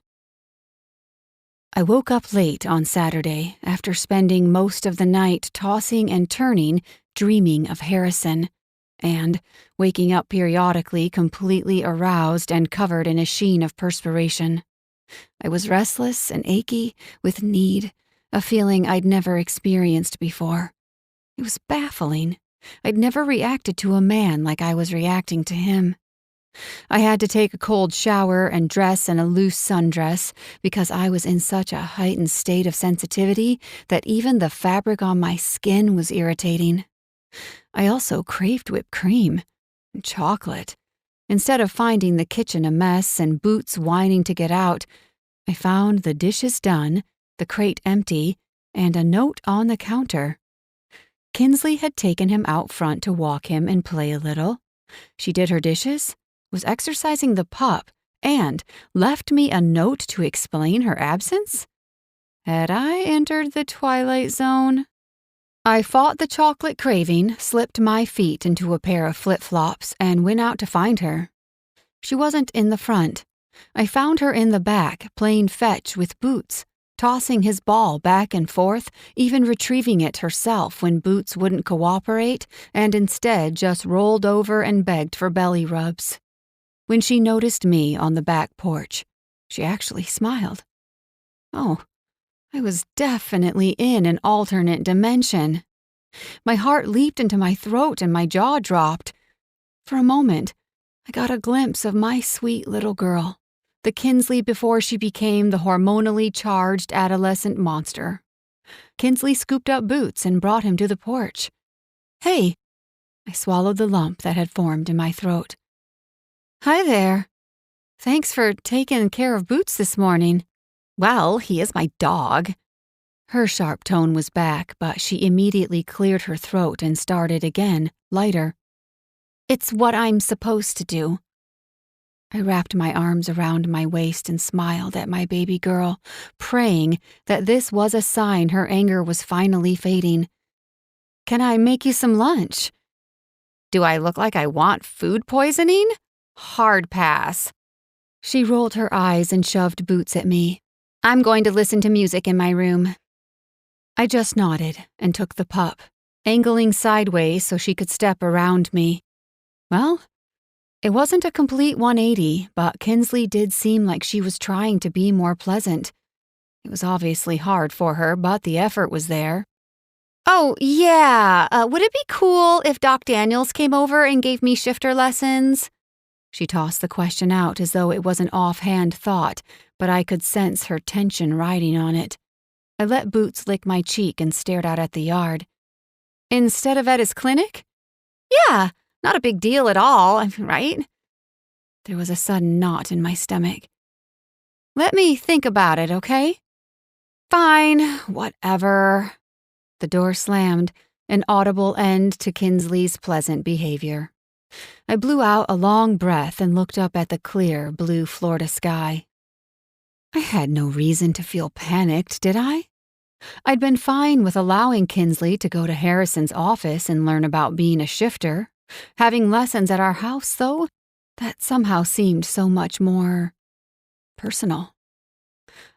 I woke up late on Saturday after spending most of the night tossing and turning, dreaming of Harrison, and waking up periodically completely aroused and covered in a sheen of perspiration. I was restless and achy with need, a feeling I'd never experienced before. It was baffling. I'd never reacted to a man like I was reacting to him. I had to take a cold shower and dress in a loose sundress because I was in such a heightened state of sensitivity that even the fabric on my skin was irritating. I also craved whipped cream and chocolate, Instead of finding the kitchen a mess and Boots whining to get out, I found the dishes done, the crate empty, and a note on the counter. Kinsley had taken him out front to walk him and play a little. She did her dishes, was exercising the pup, and left me a note to explain her absence? Had I entered the twilight zone? I fought the chocolate craving, slipped my feet into a pair of flip-flops, and went out to find her. She wasn't in the front. I found her in the back, playing fetch with Boots, tossing his ball back and forth, even retrieving it herself when Boots wouldn't cooperate and instead just rolled over and begged for belly rubs. When she noticed me on the back porch, she actually smiled. Oh, I was definitely in an alternate dimension. My heart leaped into my throat and my jaw dropped. For a moment, I got a glimpse of my sweet little girl, the Kinsley before she became the hormonally charged adolescent monster. Kinsley scooped up Boots and brought him to the porch. Hey! I swallowed the lump that had formed in my throat. Hi there. Thanks for taking care of Boots this morning. Well, he is my dog. Her sharp tone was back, but she immediately cleared her throat and started again, lighter. It's what I'm supposed to do. I wrapped my arms around my waist and smiled at my baby girl, praying that this was a sign her anger was finally fading. Can I make you some lunch? Do I look like I want food poisoning? Hard pass. She rolled her eyes and shoved Boots at me. I'm going to listen to music in my room. I just nodded and took the pup, angling sideways so she could step around me. Well, it wasn't a complete 180, but Kinsley did seem like she was trying to be more pleasant. It was obviously hard for her, but the effort was there. Oh, yeah, would it be cool if Doc Daniels came over and gave me shifter lessons? She tossed the question out as though it was an offhand thought, but I could sense her tension riding on it. I let Boots lick my cheek and stared out at the yard. Instead of at his clinic? Yeah, not a big deal at all, right? There was a sudden knot in my stomach. Let me think about it, okay? Fine, whatever. The door slammed, an audible end to Kinsley's pleasant behavior. I blew out a long breath and looked up at the clear, blue Florida sky. I had no reason to feel panicked, did I? I'd been fine with allowing Kinsley to go to Harrison's office and learn about being a shifter. Having lessons at our house, though, that somehow seemed so much more personal.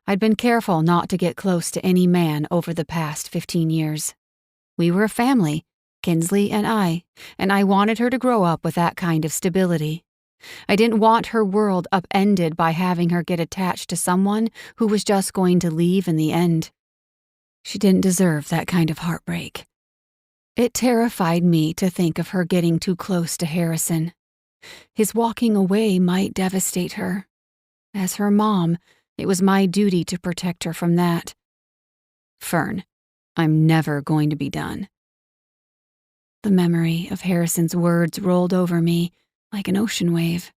I'd been careful not to get close to any man over the past 15 years. We were a family, Kinsley and I wanted her to grow up with that kind of stability. I didn't want her world upended by having her get attached to someone who was just going to leave in the end. She didn't deserve that kind of heartbreak. It terrified me to think of her getting too close to Harrison. His walking away might devastate her. As her mom, it was my duty to protect her from that. Fern, I'm never going to be done. The memory of Harrison's words rolled over me like an ocean wave.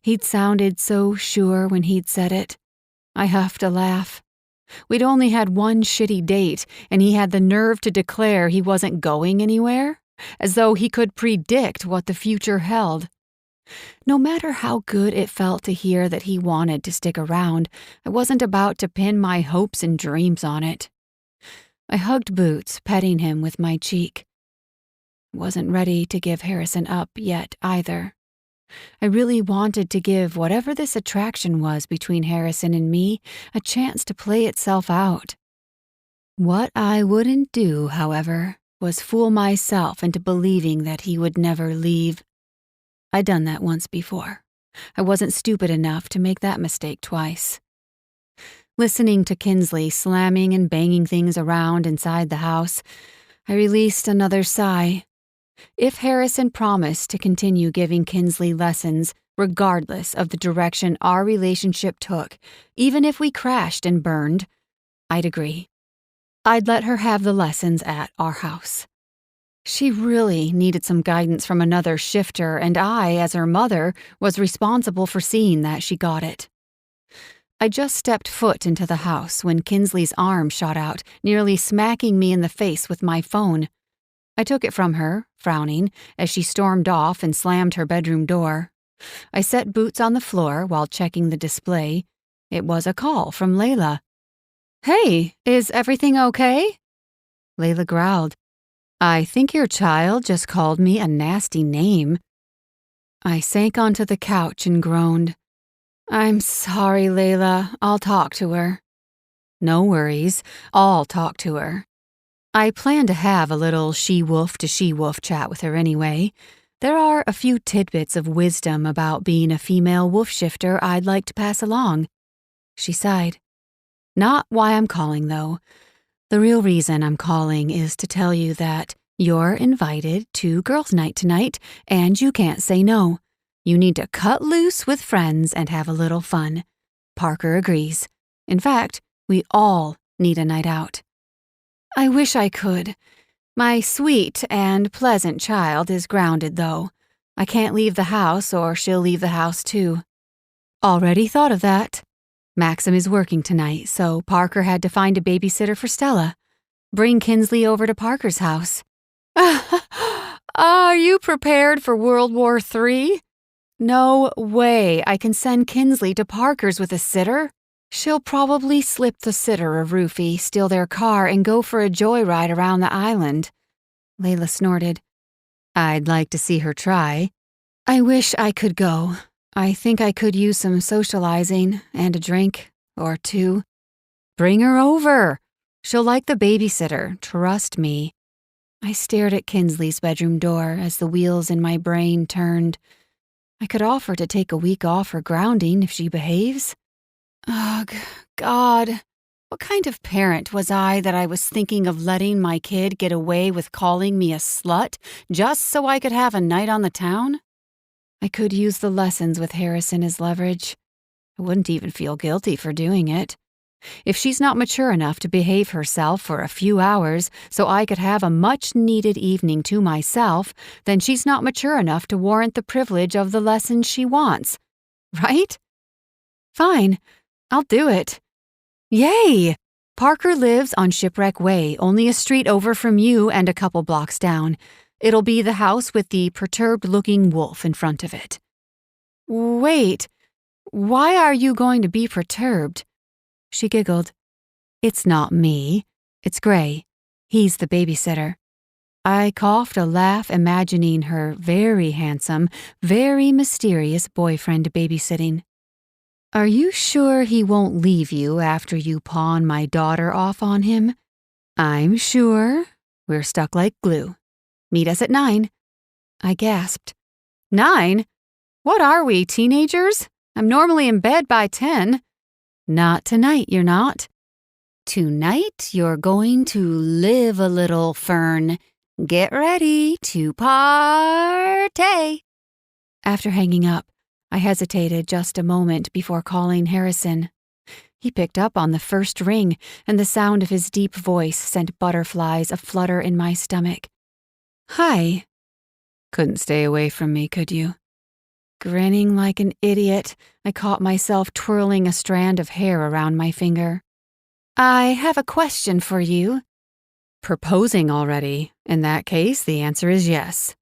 He'd sounded so sure when he'd said it. I huffed a laugh. We'd only had one shitty date, and he had the nerve to declare he wasn't going anywhere, as though he could predict what the future held. No matter how good it felt to hear that he wanted to stick around, I wasn't about to pin my hopes and dreams on it. I hugged Boots, petting him with my cheek. I wasn't ready to give Harrison up yet either. I really wanted to give whatever this attraction was between Harrison and me a chance to play itself out. What I wouldn't do, however, was fool myself into believing that he would never leave. I'd done that once before. I wasn't stupid enough to make that mistake twice. Listening to Kinsley slamming and banging things around inside the house, I released another sigh. If Harrison promised to continue giving Kinsley lessons, regardless of the direction our relationship took, even if we crashed and burned, I'd agree. I'd let her have the lessons at our house. She really needed some guidance from another shifter, and I, as her mother, was responsible for seeing that she got it. I just stepped foot into the house when Kinsley's arm shot out, nearly smacking me in the face with my phone. I took it from her, frowning, as she stormed off and slammed her bedroom door. I set boots on the floor while checking the display. It was a call from Layla. "Hey, is everything okay?" Layla growled. "I think your child just called me a nasty name." I sank onto the couch and groaned. "I'm sorry, Layla. I'll talk to her." "No worries. I'll talk to her." I plan to have a little she-wolf to she-wolf chat with her anyway. There are a few tidbits of wisdom about being a female wolf shifter I'd like to pass along. She sighed. "Not why I'm calling, though. The real reason I'm calling is to tell you that you're invited to girls' night tonight, and you can't say no. You need to cut loose with friends and have a little fun. Parker agrees. In fact, we all need a night out." I wish I could. My sweet and pleasant child is grounded, though. I can't leave the house or she'll leave the house, too. Already thought of that. Maxim is working tonight, so Parker had to find a babysitter for Stella. Bring Kinsley over to Parker's house. Are you prepared for World War III? No way I can send Kinsley to Parker's with a sitter. She'll probably slip the sitter a roofie, steal their car, and go for a joyride around the island. Layla snorted. I'd like to see her try. I wish I could go. I think I could use some socializing and a drink or two. Bring her over. She'll like the babysitter, trust me. I stared at Kinsley's bedroom door as the wheels in my brain turned. I could offer to take a week off her grounding if she behaves. Ugh, God. What kind of parent was I that I was thinking of letting my kid get away with calling me a slut just so I could have a night on the town? I could use the lessons with Harrison as leverage. I wouldn't even feel guilty for doing it. If she's not mature enough to behave herself for a few hours so I could have a much-needed evening to myself, then she's not mature enough to warrant the privilege of the lessons she wants. Right? Fine. I'll do it. Yay! Parker lives on Shipwreck Way, only a street over from you and a couple blocks down. It'll be the house with the perturbed-looking wolf in front of it. Wait, why are you going to be perturbed? She giggled. It's not me. It's Gray. He's the babysitter. I coughed a laugh, imagining her very handsome, very mysterious boyfriend babysitting. Are you sure he won't leave you after you pawn my daughter off on him? I'm sure. We're stuck like glue. Meet us at 9. I gasped. 9? What are we, teenagers? I'm normally in bed by 10. Not tonight, you're not. Tonight, you're going to live a little, Fern. Get ready to party. After hanging up, I hesitated just a moment before calling Harrison. He picked up on the first ring, and the sound of his deep voice sent butterflies aflutter in my stomach. Hi. Couldn't stay away from me, could you? Grinning like an idiot, I caught myself twirling a strand of hair around my finger. I have a question for you. Proposing already. In that case, the answer is yes.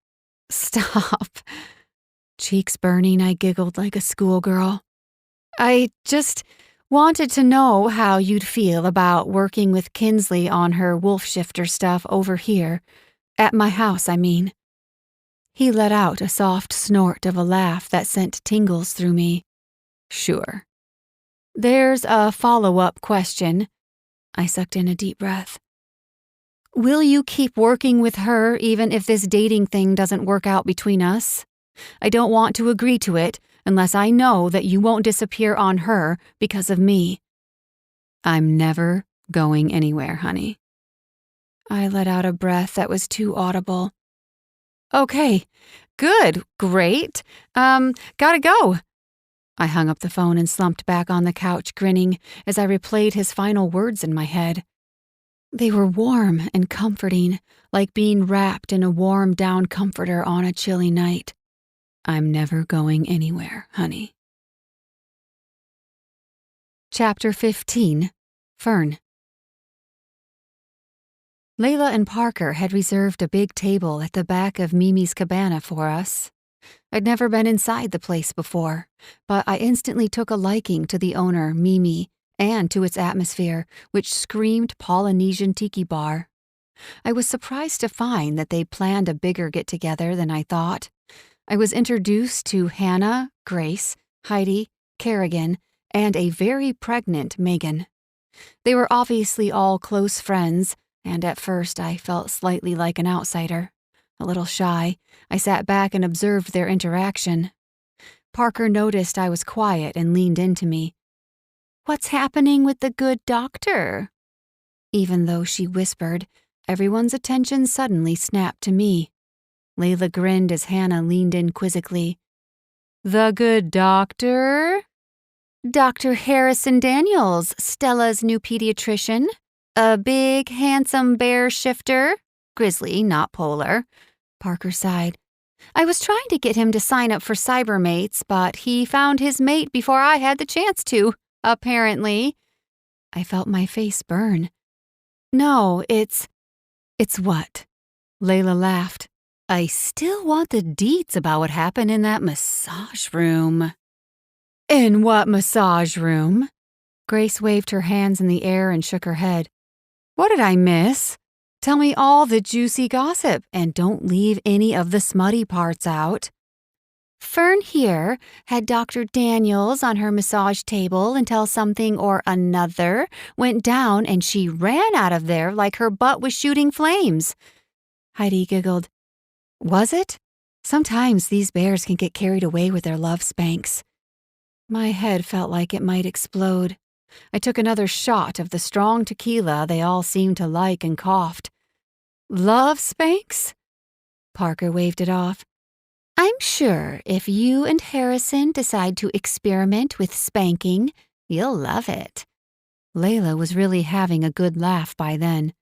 Stop. Cheeks burning, I giggled like a schoolgirl. I just wanted to know how you'd feel about working with Kinsley on her wolf shifter stuff over here. At my house, I mean. He let out a soft snort of a laugh that sent tingles through me. Sure. There's a follow-up question. I sucked in a deep breath. Will you keep working with her even if this dating thing doesn't work out between us? I don't want to agree to it unless I know that you won't disappear on her because of me. I'm never going anywhere, honey. I let out a breath that was too audible. Okay, good, great. Gotta go. I hung up the phone and slumped back on the couch, grinning as I replayed his final words in my head. They were warm and comforting, like being wrapped in a warm down comforter on a chilly night. I'm never going anywhere, honey. Chapter 15. Fern. Layla and Parker had reserved a big table at the back of Mimi's cabana for us. I'd never been inside the place before, but I instantly took a liking to the owner, Mimi, and to its atmosphere, which screamed Polynesian tiki bar. I was surprised to find that they'd planned a bigger get-together than I thought. I was introduced to Hannah, Grace, Heidi, Kerrigan, and a very pregnant Megan. They were obviously all close friends, and at first I felt slightly like an outsider. A little shy, I sat back and observed their interaction. Parker noticed I was quiet and leaned into me. "What's happening with the good doctor?" Even though she whispered, everyone's attention suddenly snapped to me. Layla grinned as Hannah leaned in quizzically. "The good doctor?" "Dr. Harrison Daniels, Stella's new pediatrician. A big, handsome bear shifter. Grizzly, not polar." Parker sighed. "I was trying to get him to sign up for Cybermates, but he found his mate before I had the chance to, apparently." I felt my face burn. "No, it's what?" Layla laughed. "I still want the deets about what happened in that massage room." "In what massage room?" Grace waved her hands in the air and shook her head. "What did I miss? Tell me all the juicy gossip, and don't leave any of the smutty parts out." "Fern here had Dr. Daniels on her massage table until something or another went down and she ran out of there like her butt was shooting flames." Heidi giggled. "Was it? Sometimes these bears can get carried away with their love spanks." My head felt like it might explode. I took another shot of the strong tequila they all seemed to like and coughed. "Love spanks?" Parker waved it off. "I'm sure if you and Harrison decide to experiment with spanking, you'll love it." Layla was really having a good laugh by then.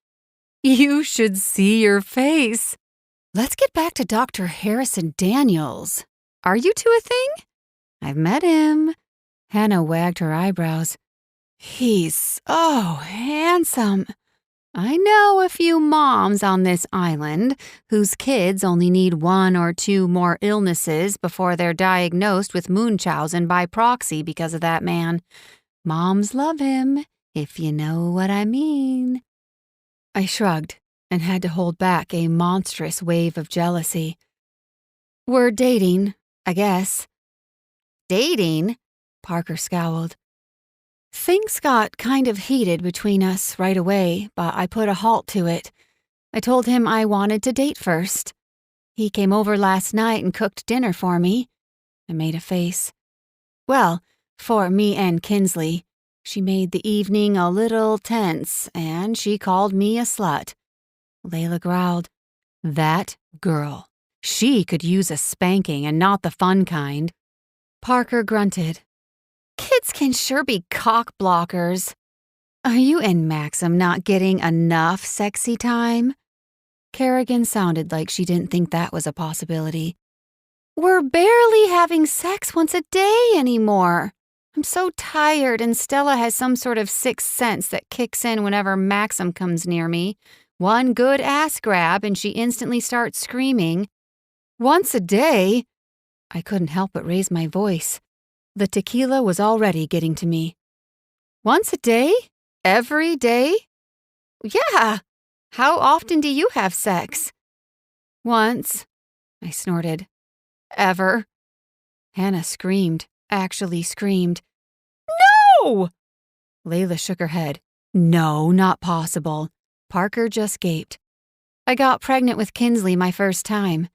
"You should see your face. Let's get back to Dr. Harrison Daniels. Are you two a thing?" "I've met him." Hannah wagged her eyebrows. "He's so handsome. I know a few moms on this island whose kids only need 1 or 2 more illnesses before they're diagnosed with Munchausen by proxy because of that man. Moms love him, if you know what I mean." I shrugged and had to hold back a monstrous wave of jealousy. "We're dating, I guess." "Dating?" Parker scowled. "Things got kind of heated between us right away, but I put a halt to it. I told him I wanted to date first. He came over last night and cooked dinner for me." I made a face. "Well, for me and Kinsley. She made the evening a little tense, and she called me a slut." Layla growled. "That girl. She could use a spanking and not the fun kind." Parker grunted. "Kids can sure be cock blockers." "Are you and Maxim not getting enough sexy time?" Kerrigan sounded like she didn't think that was a possibility. "We're barely having sex once a day anymore. I'm so tired, and Stella has some sort of sixth sense that kicks in whenever Maxim comes near me. One good ass grab and she instantly starts screaming. Once a day?" I couldn't help but raise my voice. The tequila was already getting to me. "Once a day? Every day?" "Yeah. How often do you have sex?" "Once," I snorted. "Ever." Hannah screamed, actually screamed. "No!" Layla shook her head. "No, not possible." Parker just gaped. "I got pregnant with Kinsley my first time.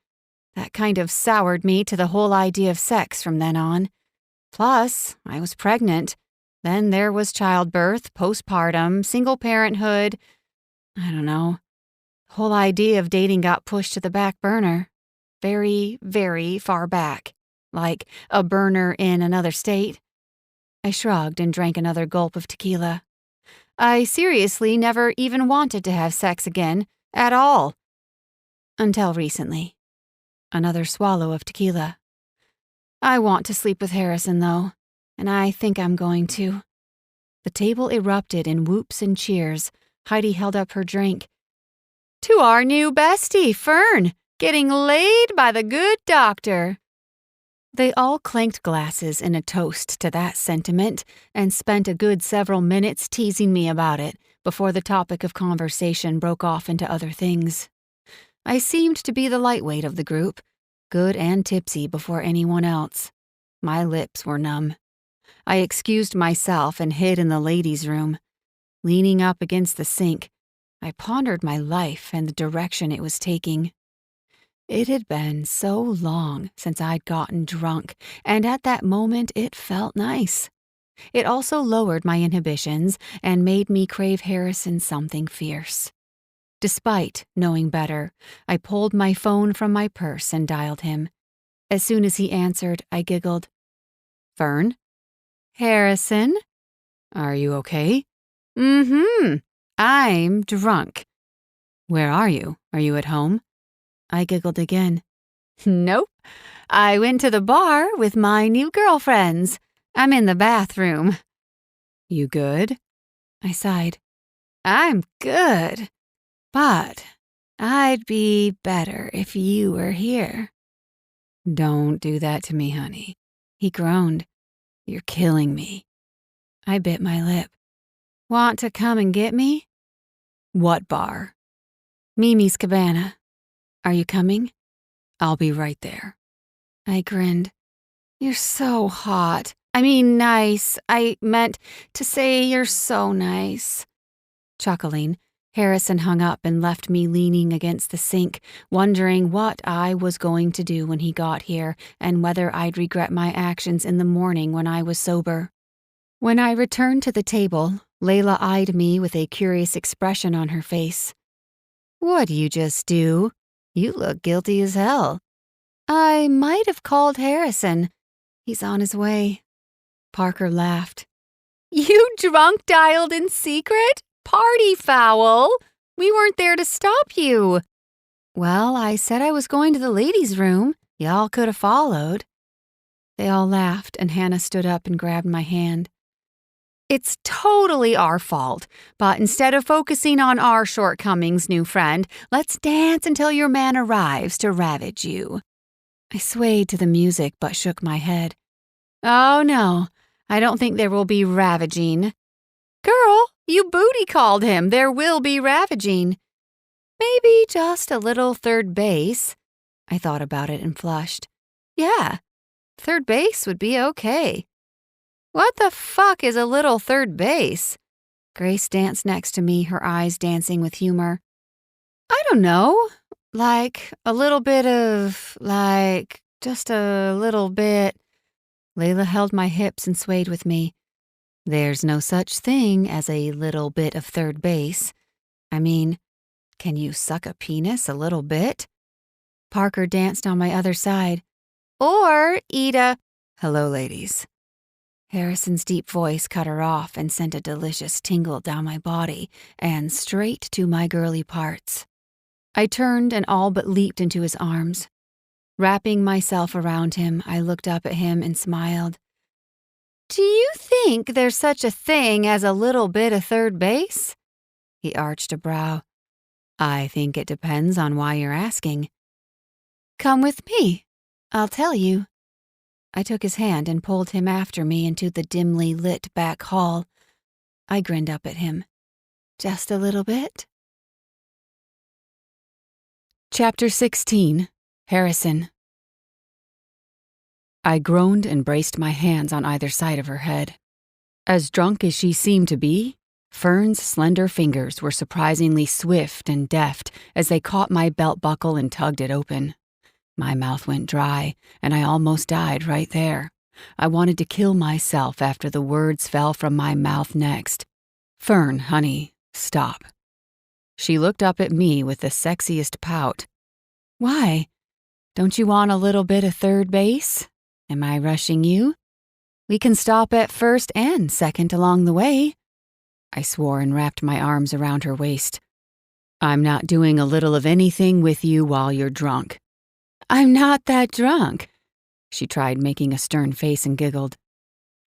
That kind of soured me to the whole idea of sex from then on. Plus, I was pregnant. Then there was childbirth, postpartum, single parenthood. I don't know. The whole idea of dating got pushed to the back burner. Very, very far back. Like a burner in another state." I shrugged and drank another gulp of tequila. "I seriously never even wanted to have sex again. At all. Until recently. Another swallow of tequila. I want to sleep with Harrison, though, and I think I'm going to. The table erupted in whoops and cheers. Heidi held up her drink. To our new bestie, Fern, getting laid by the good doctor. They all clanked glasses in a toast to that sentiment and spent a good several minutes teasing me about it before the topic of conversation broke off into other things. I seemed to be the lightweight of the group, good and tipsy before anyone else. My lips were numb. I excused myself and hid in the ladies' room. Leaning up against the sink, I pondered my life and the direction it was taking. It had been so long since I'd gotten drunk, and at that moment it felt nice. It also lowered my inhibitions and made me crave Harrison something fierce. Despite knowing better, I pulled my phone from my purse and dialed him. As soon as he answered, I giggled. Fern? Harrison? Are you okay? I'm drunk. Where are you? Are you at home? I giggled again. Nope. I went to the bar with my new girlfriends. I'm in the bathroom. You good? I sighed. I'm good. But I'd be better if you were here. Don't do that to me, honey. He groaned. You're killing me. I bit my lip. Want to come and get me? What bar? Mimi's Cabana. Are you coming? I'll be right there. I grinned. You're so hot. I mean nice. I meant to say you're so nice. Chuckling, Harrison hung up and left me leaning against the sink, wondering what I was going to do when he got here and whether I'd regret my actions in the morning when I was sober. When I returned to the table, Layla eyed me with a curious expression on her face. What'd you just do? You look guilty as hell. I might have called Harrison. He's on his way. Parker laughed. You drunk dialed in secret? Party foul! We weren't there to stop you. Well, I said I was going to the ladies' room. Y'all could have followed. They all laughed, and Hannah stood up and grabbed my hand. It's totally our fault, but instead of focusing on our shortcomings, new friend, let's dance until your man arrives to ravage you. I swayed to the music but shook my head. Oh no, I don't think there will be ravaging. Girl, you booty called him. There will be ravaging. Maybe just a little third base. I thought about it and flushed. Yeah, third base would be okay. What the fuck is a little third base? Grace danced next to me, her eyes dancing with humor. I don't know. Like a little bit of, just a little bit. Layla held my hips and swayed with me. There's no such thing as a little bit of third base. I mean, can you suck a penis a little bit? Parker danced on my other side. Or eat a... Hello, ladies. Harrison's deep voice cut her off and sent a delicious tingle down my body and straight to my girly parts. I turned and all but leaped into his arms. Wrapping myself around him, I looked up at him and smiled. Do you think there's such a thing as a little bit of third base? He arched a brow. I think it depends on why you're asking. Come with me. I'll tell you. I took his hand and pulled him after me into the dimly lit back hall. I grinned up at him. Just a little bit? Chapter 16. Harrison. I groaned and braced my hands on either side of her head. As drunk as she seemed to be, Fern's slender fingers were surprisingly swift and deft as they caught my belt buckle and tugged it open. My mouth went dry, and I almost died right there. I wanted to kill myself after the words fell from my mouth next. Fern, honey, stop. She looked up at me with the sexiest pout. Why? Don't you want a little bit of third base? Am I rushing you? We can stop at first and second along the way. I swore and wrapped my arms around her waist. I'm not doing a little of anything with you while you're drunk. I'm not that drunk. She tried making a stern face and giggled.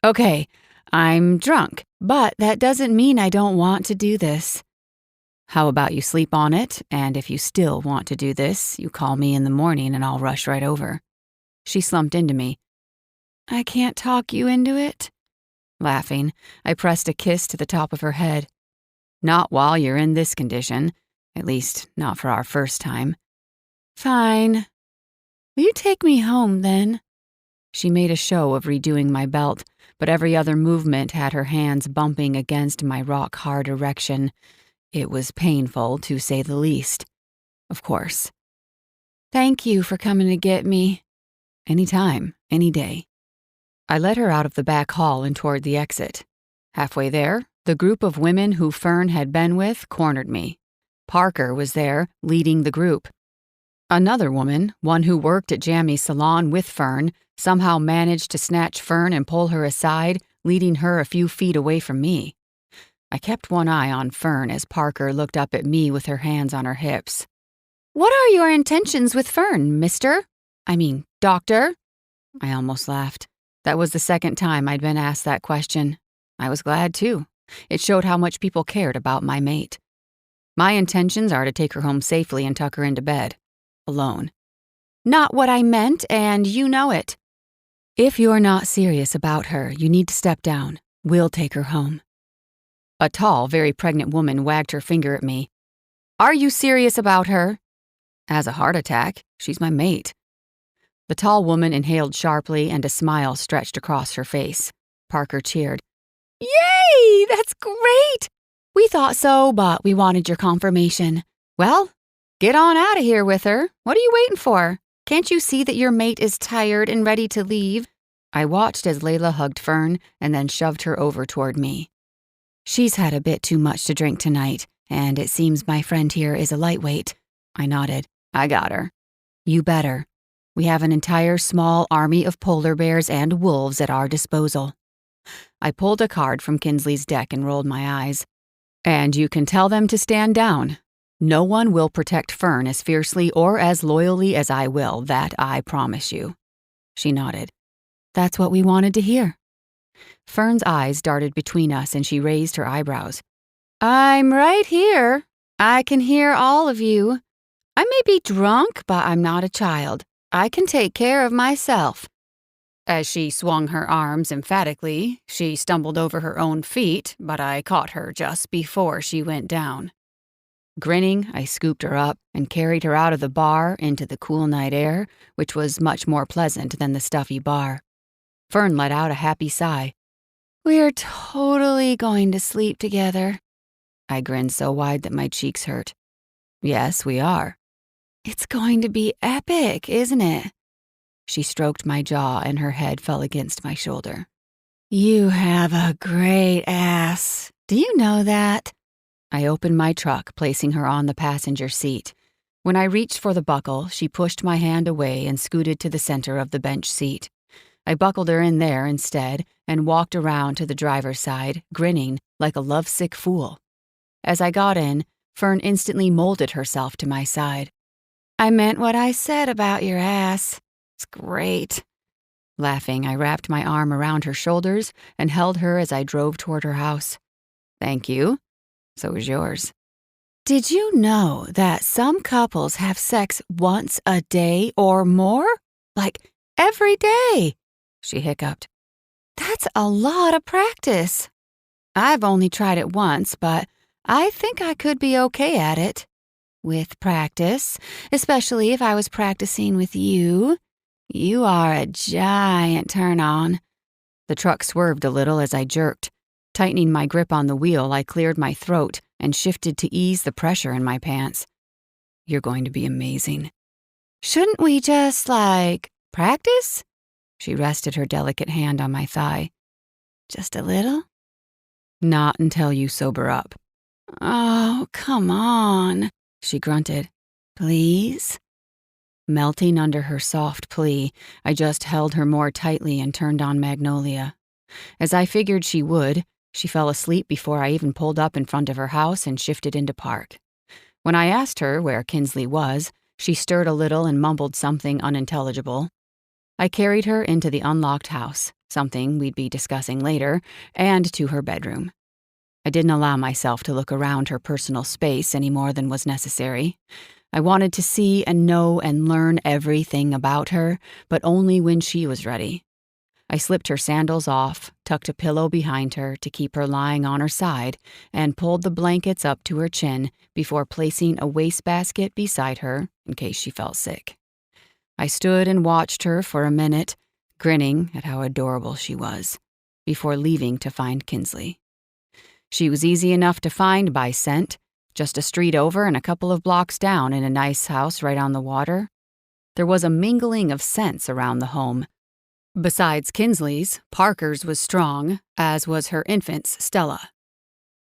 Okay, I'm drunk, but that doesn't mean I don't want to do this. How about you sleep on it, and if you still want to do this, you call me in the morning and I'll rush right over. She slumped into me. I can't talk you into it. Laughing, I pressed a kiss to the top of her head. Not while you're in this condition, at least not for our first time. Fine. Will you take me home, then? She made a show of redoing my belt, but every other movement had her hands bumping against my rock-hard erection. It was painful, to say the least. Of course. Thank you for coming to get me. Anytime, any day. I led her out of the back hall and toward the exit. Halfway there, the group of women who Fern had been with cornered me. Parker was there, leading the group. Another woman, one who worked at Jammy's salon with Fern, somehow managed to snatch Fern and pull her aside, leading her a few feet away from me. I kept one eye on Fern as Parker looked up at me with her hands on her hips. What are your intentions with Fern, doctor? I almost laughed. That was the second time I'd been asked that question. I was glad, too. It showed how much people cared about my mate. My intentions are to take her home safely and tuck her into bed. Alone. Not what I meant, and you know it. If you're not serious about her, you need to step down. We'll take her home. A tall, very pregnant woman wagged her finger at me. Are you serious about her? Has a heart attack. She's my mate. The tall woman inhaled sharply and a smile stretched across her face. Parker cheered. Yay! That's great! We thought so, but we wanted your confirmation. Well, get on out of here with her. What are you waiting for? Can't you see that your mate is tired and ready to leave? I watched as Layla hugged Fern and then shoved her over toward me. She's had a bit too much to drink tonight, and it seems my friend here is a lightweight. I nodded. I got her. You better. We have an entire small army of polar bears and wolves at our disposal. I pulled a card from Kinsley's deck and rolled my eyes. And you can tell them to stand down. No one will protect Fern as fiercely or as loyally as I will, that I promise you. She nodded. That's what we wanted to hear. Fern's eyes darted between us and she raised her eyebrows. I'm right here. I can hear all of you. I may be drunk, but I'm not a child. I can take care of myself. As she swung her arms emphatically, she stumbled over her own feet, but I caught her just before she went down. Grinning, I scooped her up and carried her out of the bar into the cool night air, which was much more pleasant than the stuffy bar. Fern let out a happy sigh. We're totally going to sleep together. I grinned so wide that my cheeks hurt. Yes, we are. It's going to be epic, isn't it? She stroked my jaw and her head fell against my shoulder. You have a great ass. Do you know that? I opened my truck, placing her on the passenger seat. When I reached for the buckle, she pushed my hand away and scooted to the center of the bench seat. I buckled her in there instead and walked around to the driver's side, grinning like a lovesick fool. As I got in, Fern instantly molded herself to my side. I meant what I said about your ass. It's great. Laughing, I wrapped my arm around her shoulders and held her as I drove toward her house. Thank you. So is yours. Did you know that some couples have sex once a day or more? Like every day? She hiccuped. That's a lot of practice. I've only tried it once, but I think I could be okay at it. With practice, especially if I was practicing with you. You are a giant turn-on. The truck swerved a little as I jerked. Tightening my grip on the wheel, I cleared my throat and shifted to ease the pressure in my pants. You're going to be amazing. Shouldn't we just, practice? She rested her delicate hand on my thigh. Just a little? Not until you sober up. Oh, come on. She grunted. Please? Melting under her soft plea, I just held her more tightly and turned on Magnolia. As I figured she would, she fell asleep before I even pulled up in front of her house and shifted into park. When I asked her where Kinsley was, she stirred a little and mumbled something unintelligible. I carried her into the unlocked house, something we'd be discussing later, and to her bedroom. I didn't allow myself to look around her personal space any more than was necessary. I wanted to see and know and learn everything about her, but only when she was ready. I slipped her sandals off, tucked a pillow behind her to keep her lying on her side, and pulled the blankets up to her chin before placing a wastebasket beside her in case she felt sick. I stood and watched her for a minute, grinning at how adorable she was, before leaving to find Kinsley. She was easy enough to find by scent, just a street over and a couple of blocks down in a nice house right on the water. There was a mingling of scents around the home. Besides Kinsley's, Parker's was strong, as was her infant's, Stella.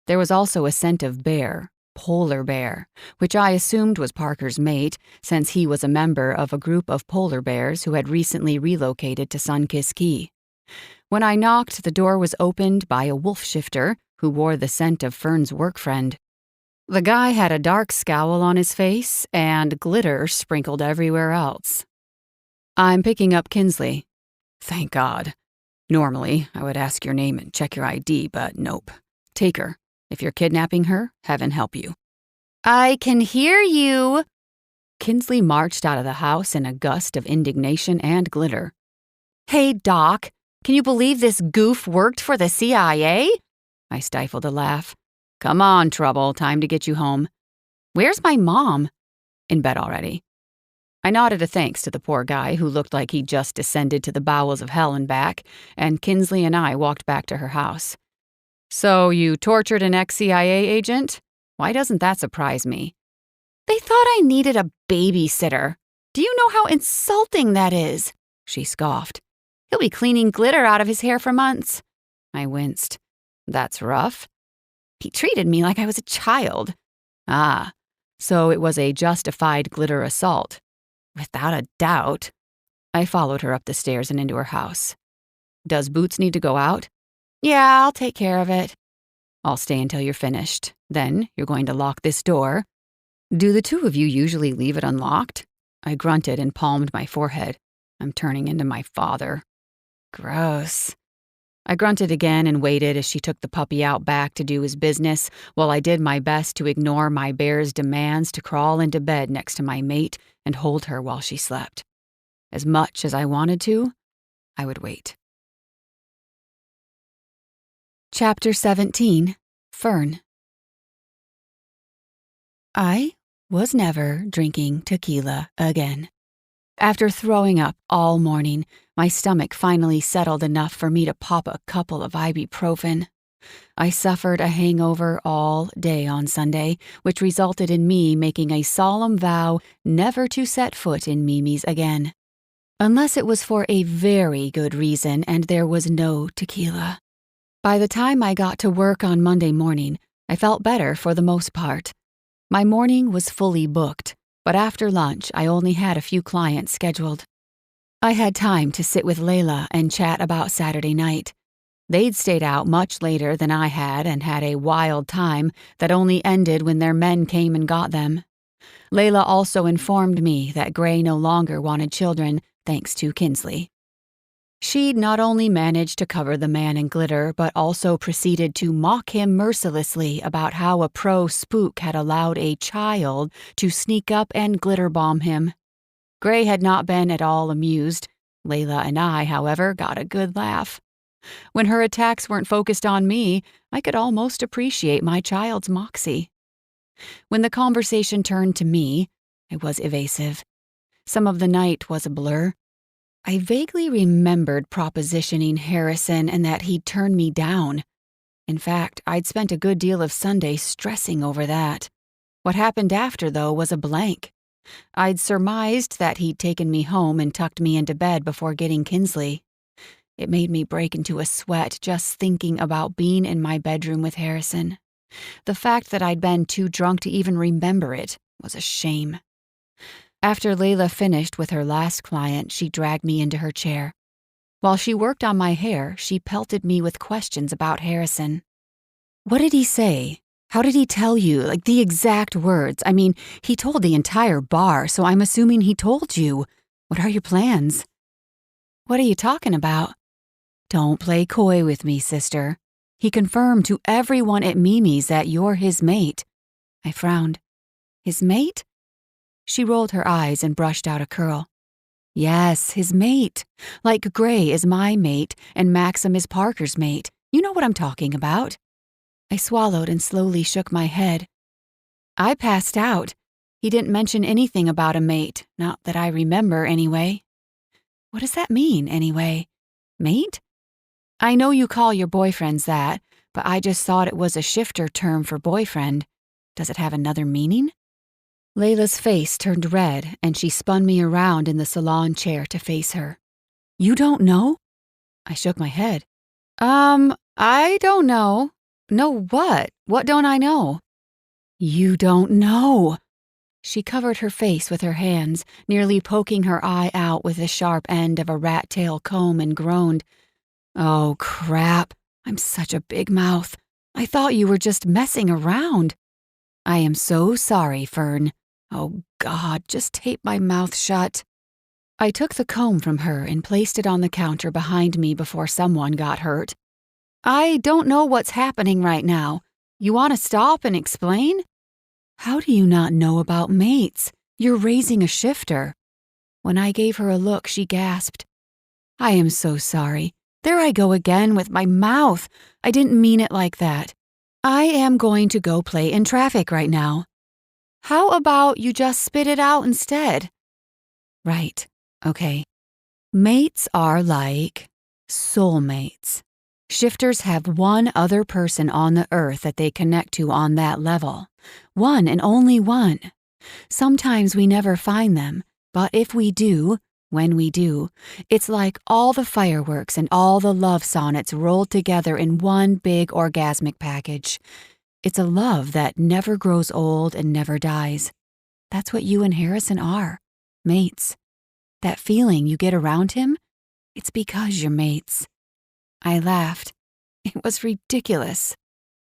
There was also a scent of bear, polar bear, which I assumed was Parker's mate, since he was a member of a group of polar bears who had recently relocated to Sunkiss Key. When I knocked, the door was opened by a wolf shifter who wore the scent of Fern's work friend. The guy had a dark scowl on his face and glitter sprinkled everywhere else. "I'm picking up Kinsley." "Thank God. Normally, I would ask your name and check your ID, but nope. Take her. If you're kidnapping her, heaven help you." "I can hear you." Kinsley marched out of the house in a gust of indignation and glitter. "Hey, Doc, can you believe this goof worked for the CIA?" I stifled a laugh. "Come on, Trouble, time to get you home." "Where's my mom?" "In bed already." I nodded a thanks to the poor guy who looked like he'd just descended to the bowels of hell and back, and Kinsley and I walked back to her house. "So you tortured an ex-CIA agent? Why doesn't that surprise me?" "They thought I needed a babysitter. Do you know how insulting that is?" She scoffed. "He'll be cleaning glitter out of his hair for months." I winced. "That's rough." "He treated me like I was a child." "Ah, so it was a justified glitter assault." "Without a doubt." I followed her up the stairs and into her house. "Does Boots need to go out?" "Yeah, I'll take care of it." "I'll stay until you're finished. Then you're going to lock this door." "Do the two of you usually leave it unlocked?" I grunted and palmed my forehead. I'm turning into my father. "Gross." I grunted again and waited as she took the puppy out back to do his business while I did my best to ignore my bear's demands to crawl into bed next to my mate and hold her while she slept. As much as I wanted to, I would wait. Chapter 17. Fern. I was never drinking tequila again. After throwing up all morning, my stomach finally settled enough for me to pop a couple of ibuprofen. I suffered a hangover all day on Sunday, which resulted in me making a solemn vow never to set foot in Mimi's again. Unless it was for a very good reason and there was no tequila. By the time I got to work on Monday morning, I felt better for the most part. My morning was fully booked, but after lunch I only had a few clients scheduled. I had time to sit with Layla and chat about Saturday night. They'd stayed out much later than I had and had a wild time that only ended when their men came and got them. Layla also informed me that Gray no longer wanted children, thanks to Kinsley. She'd not only managed to cover the man in glitter, but also proceeded to mock him mercilessly about how a pro-spook had allowed a child to sneak up and glitter bomb him. Gray had not been at all amused. Layla and I, however, got a good laugh. When her attacks weren't focused on me, I could almost appreciate my child's moxie. When the conversation turned to me, I was evasive. Some of the night was a blur. I vaguely remembered propositioning Harrison and that he'd turned me down. In fact, I'd spent a good deal of Sunday stressing over that. What happened after, though, was a blank. I'd surmised that he'd taken me home and tucked me into bed before getting Kinsley. It made me break into a sweat just thinking about being in my bedroom with Harrison. The fact that I'd been too drunk to even remember it was a shame. After Layla finished with her last client, she dragged me into her chair. While she worked on my hair, she pelted me with questions about Harrison. "What did he say?" How did he tell you, like the exact words? I mean, he told the entire bar, so I'm assuming he told you. What are your plans? What are you talking about? Don't play coy with me, sister. He confirmed to everyone at Mimi's that you're his mate. I frowned. His mate? She rolled her eyes and brushed out a curl. Yes, his mate. Like Gray is my mate and Maxim is Parker's mate. You know what I'm talking about. I swallowed and slowly shook my head. I passed out. He didn't mention anything about a mate, not that I remember anyway. What does that mean, anyway? Mate? I know you call your boyfriends that, but I just thought it was a shifter term for boyfriend. Does it have another meaning? Layla's face turned red, and she spun me around in the salon chair to face her. You don't know? I shook my head. I don't know. Know what? What don't I know? You don't know. She covered her face with her hands, nearly poking her eye out with the sharp end of a rat tail comb, and groaned. Oh, crap. I'm such a big mouth. I thought you were just messing around. I am so sorry, Fern. Oh, God, just tape my mouth shut. I took the comb from her and placed it on the counter behind me before someone got hurt. I don't know what's happening right now. You want to stop and explain? How do you not know about mates? You're raising a shifter. When I gave her a look, she gasped. I am so sorry. There I go again with my mouth. I didn't mean it like that. I am going to go play in traffic right now. How about you just spit it out instead? Right. Okay. Mates are like soulmates. Shifters have one other person on the earth that they connect to on that level. One and only one. Sometimes we never find them, but if we do, when we do, it's like all the fireworks and all the love sonnets rolled together in one big orgasmic package. It's a love that never grows old and never dies. That's what you and Harrison are, mates. That feeling you get around him, it's because you're mates. I laughed. It was ridiculous.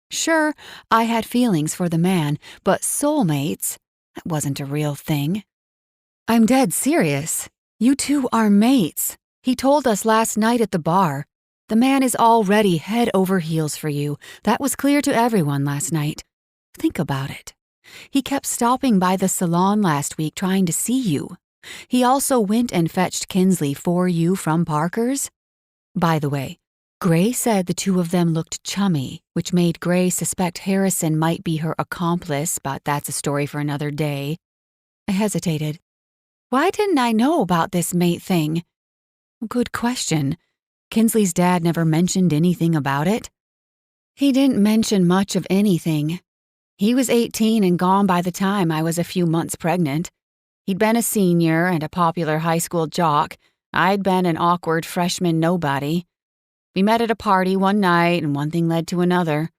Sure, I had feelings for the man, but soulmates, that wasn't a real thing. I'm dead serious. You two are mates. He told us last night at the bar. The man is already head over heels for you. That was clear to everyone last night. Think about it. He kept stopping by the salon last week trying to see you. He also went and fetched Kinsley for you from Parker's. By the way, Gray said the two of them looked chummy, which made Gray suspect Harrison might be her accomplice, but that's a story for another day. I hesitated. Why didn't I know about this mate thing? Good question. Kinsley's dad never mentioned anything about it. He didn't mention much of anything. He was 18 and gone by the time I was a few months pregnant. He'd been a senior and a popular high school jock. I'd been an awkward freshman nobody. We met at a party one night and one thing led to another.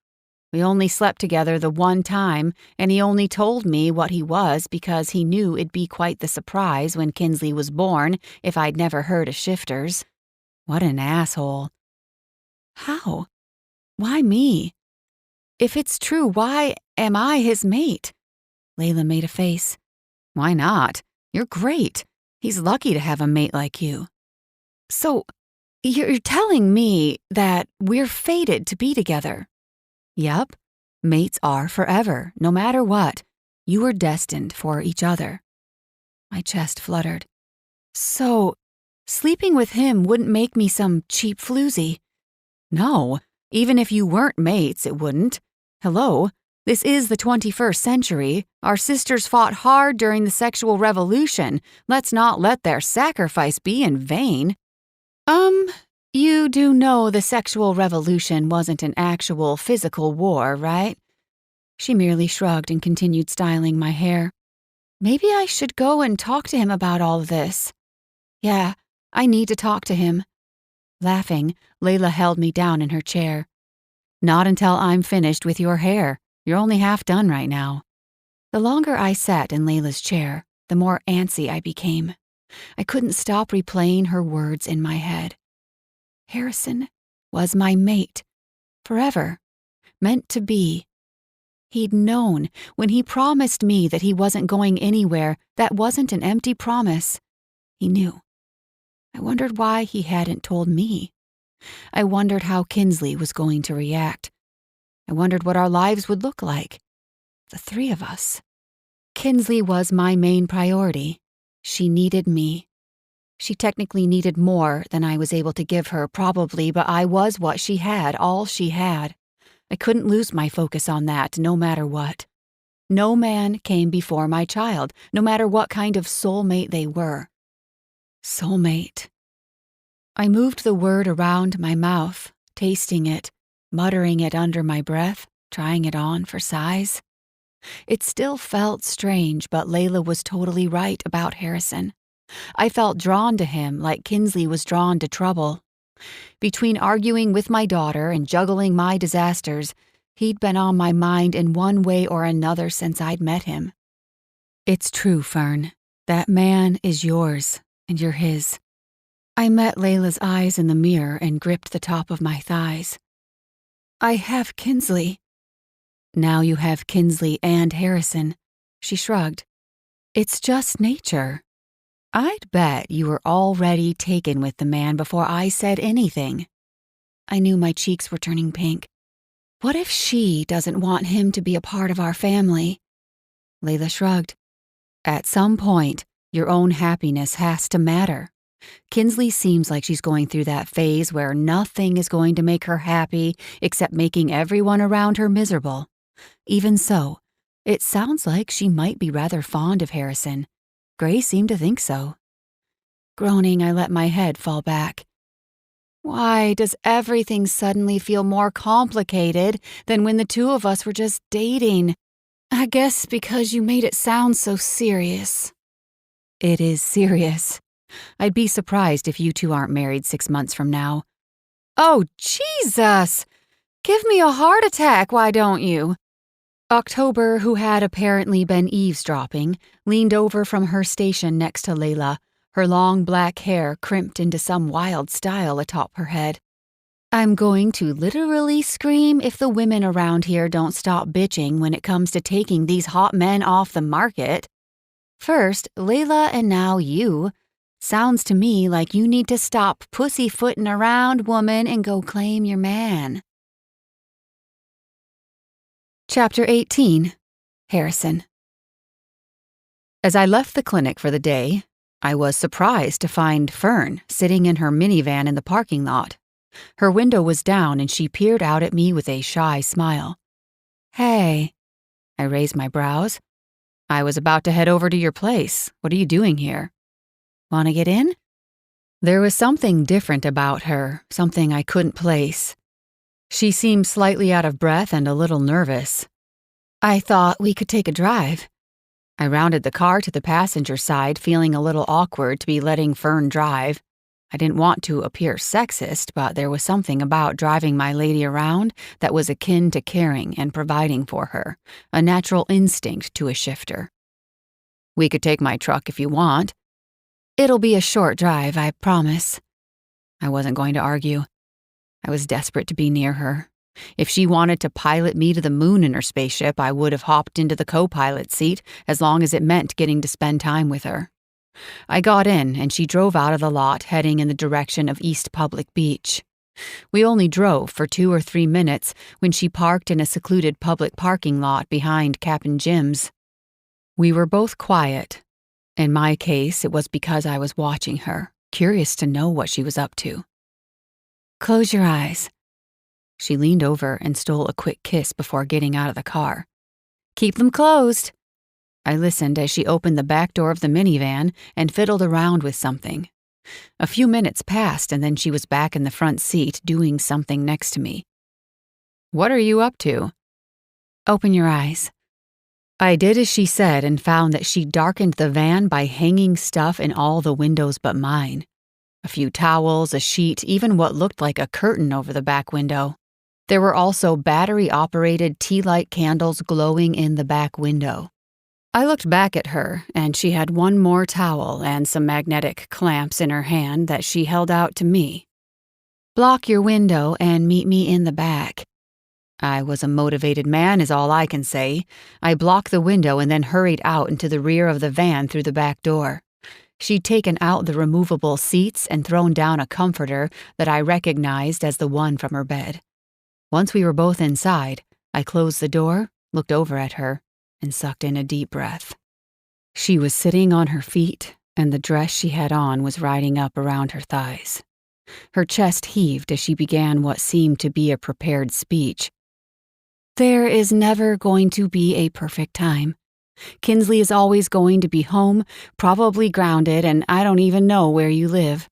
We only slept together the one time, and he only told me what he was because he knew it'd be quite the surprise when Kinsley was born if I'd never heard of shifters. What an asshole. How? Why me? If it's true, why am I his mate? Layla made a face. Why not? You're great. He's lucky to have a mate like you. So, you're telling me that we're fated to be together? Yep. Mates are forever, no matter what. You were destined for each other. My chest fluttered. So, sleeping with him wouldn't make me some cheap floozy. No, even if you weren't mates, it wouldn't. Hello, this is the 21st century. Our sisters fought hard during the sexual revolution. Let's not let their sacrifice be in vain. You do know the sexual revolution wasn't an actual physical war, right? She merely shrugged and continued styling my hair. Maybe I should go and talk to him about all of this. Yeah, I need to talk to him. Laughing, Layla held me down in her chair. Not until I'm finished with your hair. You're only half done right now. The longer I sat in Layla's chair, the more antsy I became. I couldn't stop replaying her words in my head. Harrison was my mate. Forever. Meant to be. He'd known when he promised me that he wasn't going anywhere. That wasn't an empty promise. He knew. I wondered why he hadn't told me. I wondered how Kinsley was going to react. I wondered what our lives would look like. The three of us. Kinsley was my main priority. She needed me. She technically needed more than I was able to give her, probably, but I was what she had, all she had. I couldn't lose my focus on that, no matter what. No man came before my child, no matter what kind of soulmate they were. Soulmate. I moved the word around my mouth, tasting it, muttering it under my breath, trying it on for size. It still felt strange, but Layla was totally right about Harrison. I felt drawn to him like Kinsley was drawn to trouble. Between arguing with my daughter and juggling my disasters, he'd been on my mind in one way or another since I'd met him. It's true, Fern. That man is yours, and you're his. I met Layla's eyes in the mirror and gripped the top of my thighs. I have Kinsley. Now you have Kinsley and Harrison. She shrugged. It's just nature. I'd bet you were already taken with the man before I said anything. I knew my cheeks were turning pink. What if she doesn't want him to be a part of our family? Layla shrugged. At some point, your own happiness has to matter. Kinsley seems like she's going through that phase where nothing is going to make her happy except making everyone around her miserable. Even so, it sounds like she might be rather fond of Harrison. Gray seemed to think so. Groaning, I let my head fall back. Why does everything suddenly feel more complicated than when the two of us were just dating? I guess because you made it sound so serious. It is serious. I'd be surprised if you two aren't married 6 months from now. Oh, Jesus! Give me a heart attack, why don't you? October, who had apparently been eavesdropping, leaned over from her station next to Layla, her long black hair crimped into some wild style atop her head. I'm going to literally scream if the women around here don't stop bitching when it comes to taking these hot men off the market. First, Layla, and now you. Sounds to me like you need to stop pussyfooting around, woman, and go claim your man. Chapter 18. Harrison. As I left the clinic for the day, I was surprised to find Fern sitting in her minivan in the parking lot. Her window was down and she peered out at me with a shy smile. Hey. I raised my brows. I was about to head over to your place. What are you doing here? Want to get in? There was something different about her, something I couldn't place. She seemed slightly out of breath and a little nervous. I thought we could take a drive. I rounded the car to the passenger side, feeling a little awkward to be letting Fern drive. I didn't want to appear sexist, but there was something about driving my lady around that was akin to caring and providing for her, a natural instinct to a shifter. We could take my truck if you want. It'll be a short drive, I promise. I wasn't going to argue. I was desperate to be near her. If she wanted to pilot me to the moon in her spaceship, I would have hopped into the co-pilot seat as long as it meant getting to spend time with her. I got in, and she drove out of the lot, heading in the direction of East Public Beach. We only drove for 2 or 3 minutes when she parked in a secluded public parking lot behind Cap'n Jim's. We were both quiet. In my case, it was because I was watching her, curious to know what she was up to. Close your eyes. She leaned over and stole a quick kiss before getting out of the car. Keep them closed. I listened as she opened the back door of the minivan and fiddled around with something. A few minutes passed and then she was back in the front seat doing something next to me. What are you up to? Open your eyes. I did as she said and found that she darkened the van by hanging stuff in all the windows but mine. A few towels, a sheet, even what looked like a curtain over the back window. There were also battery-operated tea-light candles glowing in the back window. I looked back at her, and she had one more towel and some magnetic clamps in her hand that she held out to me. Block your window and meet me in the back. I was a motivated man is all I can say. I blocked the window and then hurried out into the rear of the van through the back door. She'd taken out the removable seats and thrown down a comforter that I recognized as the one from her bed. Once we were both inside, I closed the door, looked over at her, and sucked in a deep breath. She was sitting on her feet, and the dress she had on was riding up around her thighs. Her chest heaved as she began what seemed to be a prepared speech. There is never going to be a perfect time. Kinsley is always going to be home, probably grounded, and I don't even know where you live.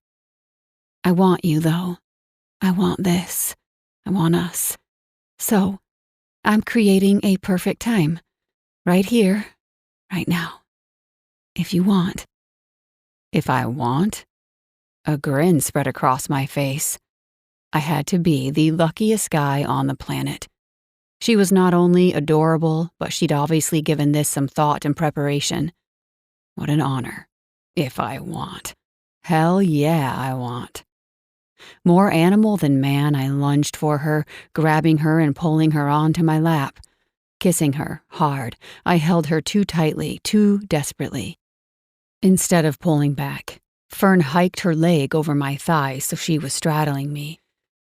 I want you, though. I want this. I want us. So, I'm creating a perfect time. Right here, right now. If you want. If I want? A grin spread across my face. I had to be the luckiest guy on the planet. She was not only adorable, but she'd obviously given this some thought and preparation. What an honor. If I want. Hell yeah, I want. More animal than man, I lunged for her, grabbing her and pulling her onto my lap. Kissing her, hard, I held her too tightly, too desperately. Instead of pulling back, Fern hiked her leg over my thigh so she was straddling me.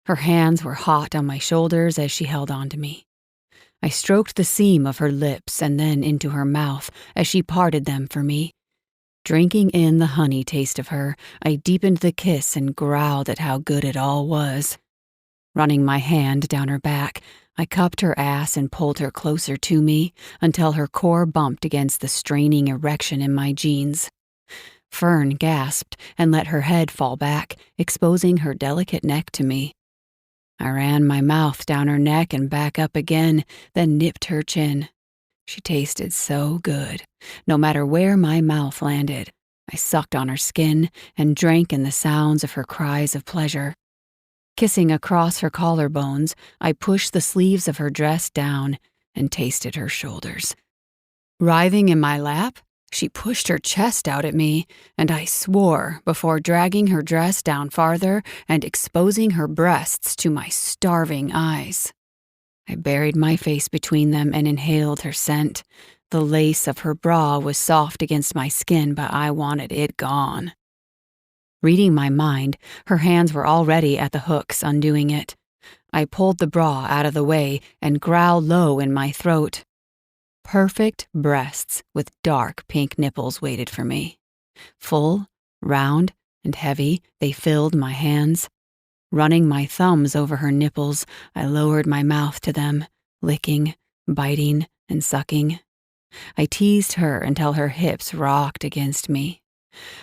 Her hands were hot on my shoulders as she held onto me. I stroked the seam of her lips and then into her mouth as she parted them for me. Drinking in the honey taste of her, I deepened the kiss and growled at how good it all was. Running my hand down her back, I cupped her ass and pulled her closer to me until her core bumped against the straining erection in my jeans. Fern gasped and let her head fall back, exposing her delicate neck to me. I ran my mouth down her neck and back up again, then nipped her chin. She tasted so good. No matter where my mouth landed, I sucked on her skin and drank in the sounds of her cries of pleasure. Kissing across her collarbones, I pushed the sleeves of her dress down and tasted her shoulders. Writhing in my lap, she pushed her chest out at me, and I swore before dragging her dress down farther and exposing her breasts to my starving eyes. I buried my face between them and inhaled her scent. The lace of her bra was soft against my skin, but I wanted it gone. Reading my mind, her hands were already at the hooks, undoing it. I pulled the bra out of the way and growled low in my throat. Perfect breasts with dark pink nipples waited for me. Full, round, and heavy, they filled my hands. Running my thumbs over her nipples, I lowered my mouth to them, licking, biting, and sucking. I teased her until her hips rocked against me.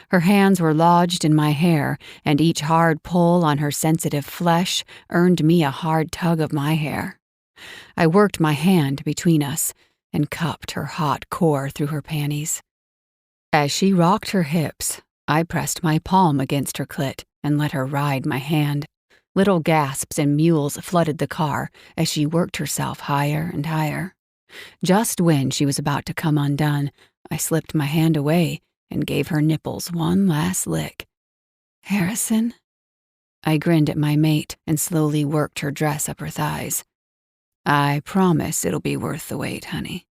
Her hands were lodged in my hair, and each hard pull on her sensitive flesh earned me a hard tug of my hair. I worked my hand between us and cupped her hot core through her panties. As she rocked her hips, I pressed my palm against her clit and let her ride my hand. Little gasps and mewls flooded the car as she worked herself higher and higher. Just when she was about to come undone, I slipped my hand away and gave her nipples one last lick. Harrison? I grinned at my mate and slowly worked her dress up her thighs. I promise it'll be worth the wait, honey.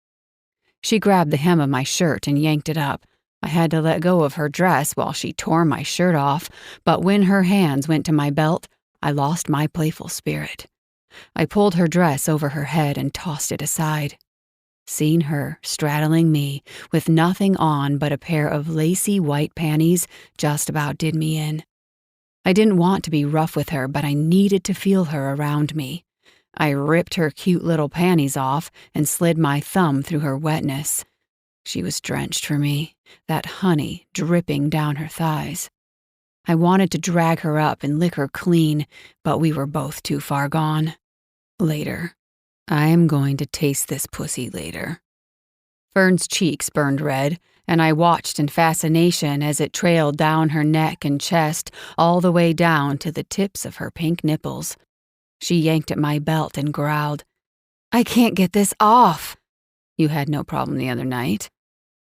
She grabbed the hem of my shirt and yanked it up. I had to let go of her dress while she tore my shirt off, but when her hands went to my belt, I lost my playful spirit. I pulled her dress over her head and tossed it aside. Seeing her straddling me with nothing on but a pair of lacy white panties just about did me in. I didn't want to be rough with her, but I needed to feel her around me. I ripped her cute little panties off and slid my thumb through her wetness. She was drenched for me, that honey dripping down her thighs. I wanted to drag her up and lick her clean, but we were both too far gone. Later. I am going to taste this pussy later. Fern's cheeks burned red, and I watched in fascination as it trailed down her neck and chest all the way down to the tips of her pink nipples. She yanked at my belt and growled, "I can't get this off." "You had no problem the other night."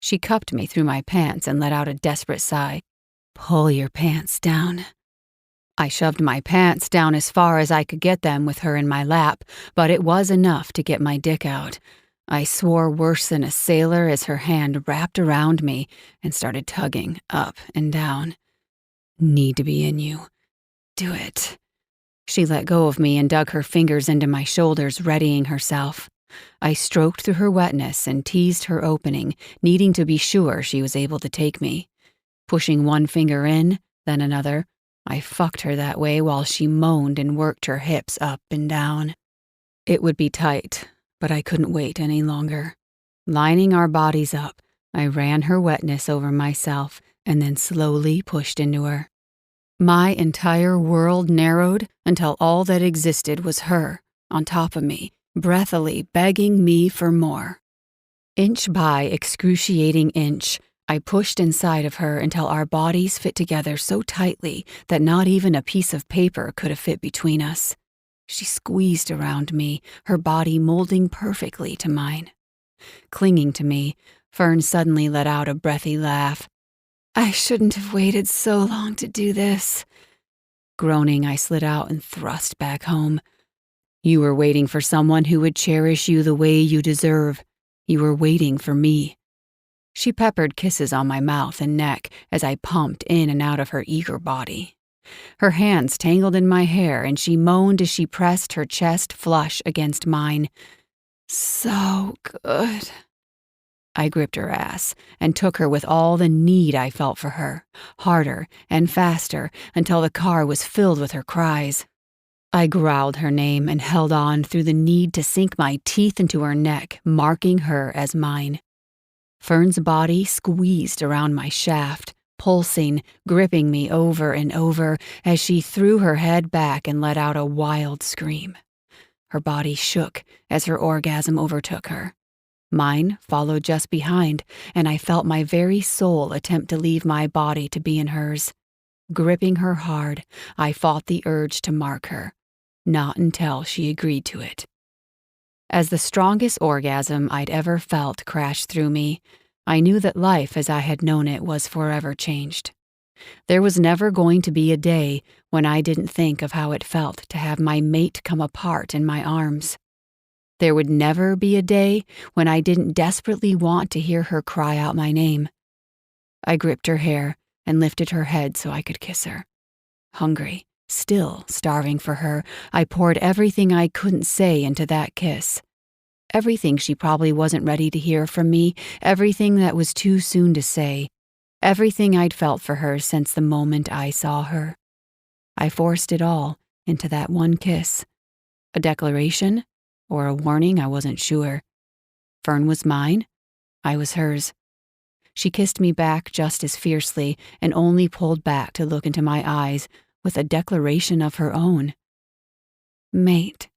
She cupped me through my pants and let out a desperate sigh. "Pull your pants down." I shoved my pants down as far as I could get them with her in my lap, but it was enough to get my dick out. I swore worse than a sailor as her hand wrapped around me and started tugging up and down. Need to be in you. Do it. She let go of me and dug her fingers into my shoulders, readying herself. I stroked through her wetness and teased her opening, needing to be sure she was able to take me. Pushing one finger in, then another, I fucked her that way while she moaned and worked her hips up and down. It would be tight, but I couldn't wait any longer. Lining our bodies up, I ran her wetness over myself and then slowly pushed into her. My entire world narrowed until all that existed was her, on top of me, breathily begging me for more. Inch by excruciating inch, I pushed inside of her until our bodies fit together so tightly that not even a piece of paper could have fit between us. She squeezed around me, her body molding perfectly to mine. Clinging to me, Fern suddenly let out a breathy laugh. I shouldn't have waited so long to do this. Groaning, I slid out and thrust back home. You were waiting for someone who would cherish you the way you deserve. You were waiting for me. She peppered kisses on my mouth and neck as I pumped in and out of her eager body. Her hands tangled in my hair and she moaned as she pressed her chest flush against mine. So good. I gripped her ass and took her with all the need I felt for her, harder and faster until the car was filled with her cries. I growled her name and held on through the need to sink my teeth into her neck, marking her as mine. Fern's body squeezed around my shaft, pulsing, gripping me over and over as she threw her head back and let out a wild scream. Her body shook as her orgasm overtook her. Mine followed just behind, and I felt my very soul attempt to leave my body to be in hers. Gripping her hard, I fought the urge to mark her, not until she agreed to it. As the strongest orgasm I'd ever felt crashed through me, I knew that life as I had known it was forever changed. There was never going to be a day when I didn't think of how it felt to have my mate come apart in my arms. There would never be a day when I didn't desperately want to hear her cry out my name. I gripped her hair and lifted her head so I could kiss her. Hungry, still starving for her, I poured everything I couldn't say into that kiss. Everything she probably wasn't ready to hear from me, everything that was too soon to say, everything I'd felt for her since the moment I saw her. I forced it all into that one kiss. A declaration? Or a warning, I wasn't sure. Fern was mine. I was hers. She kissed me back just as fiercely and only pulled back to look into my eyes with a declaration of her own. Mate.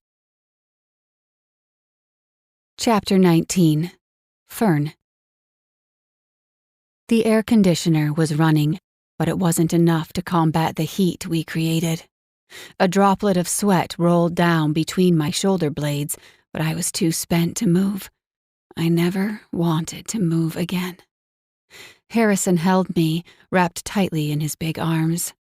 Chapter 19. Fern. The air conditioner was running, but it wasn't enough to combat the heat we created. A droplet of sweat rolled down between my shoulder blades, but I was too spent to move. I never wanted to move again. Harrison held me, wrapped tightly in his big arms.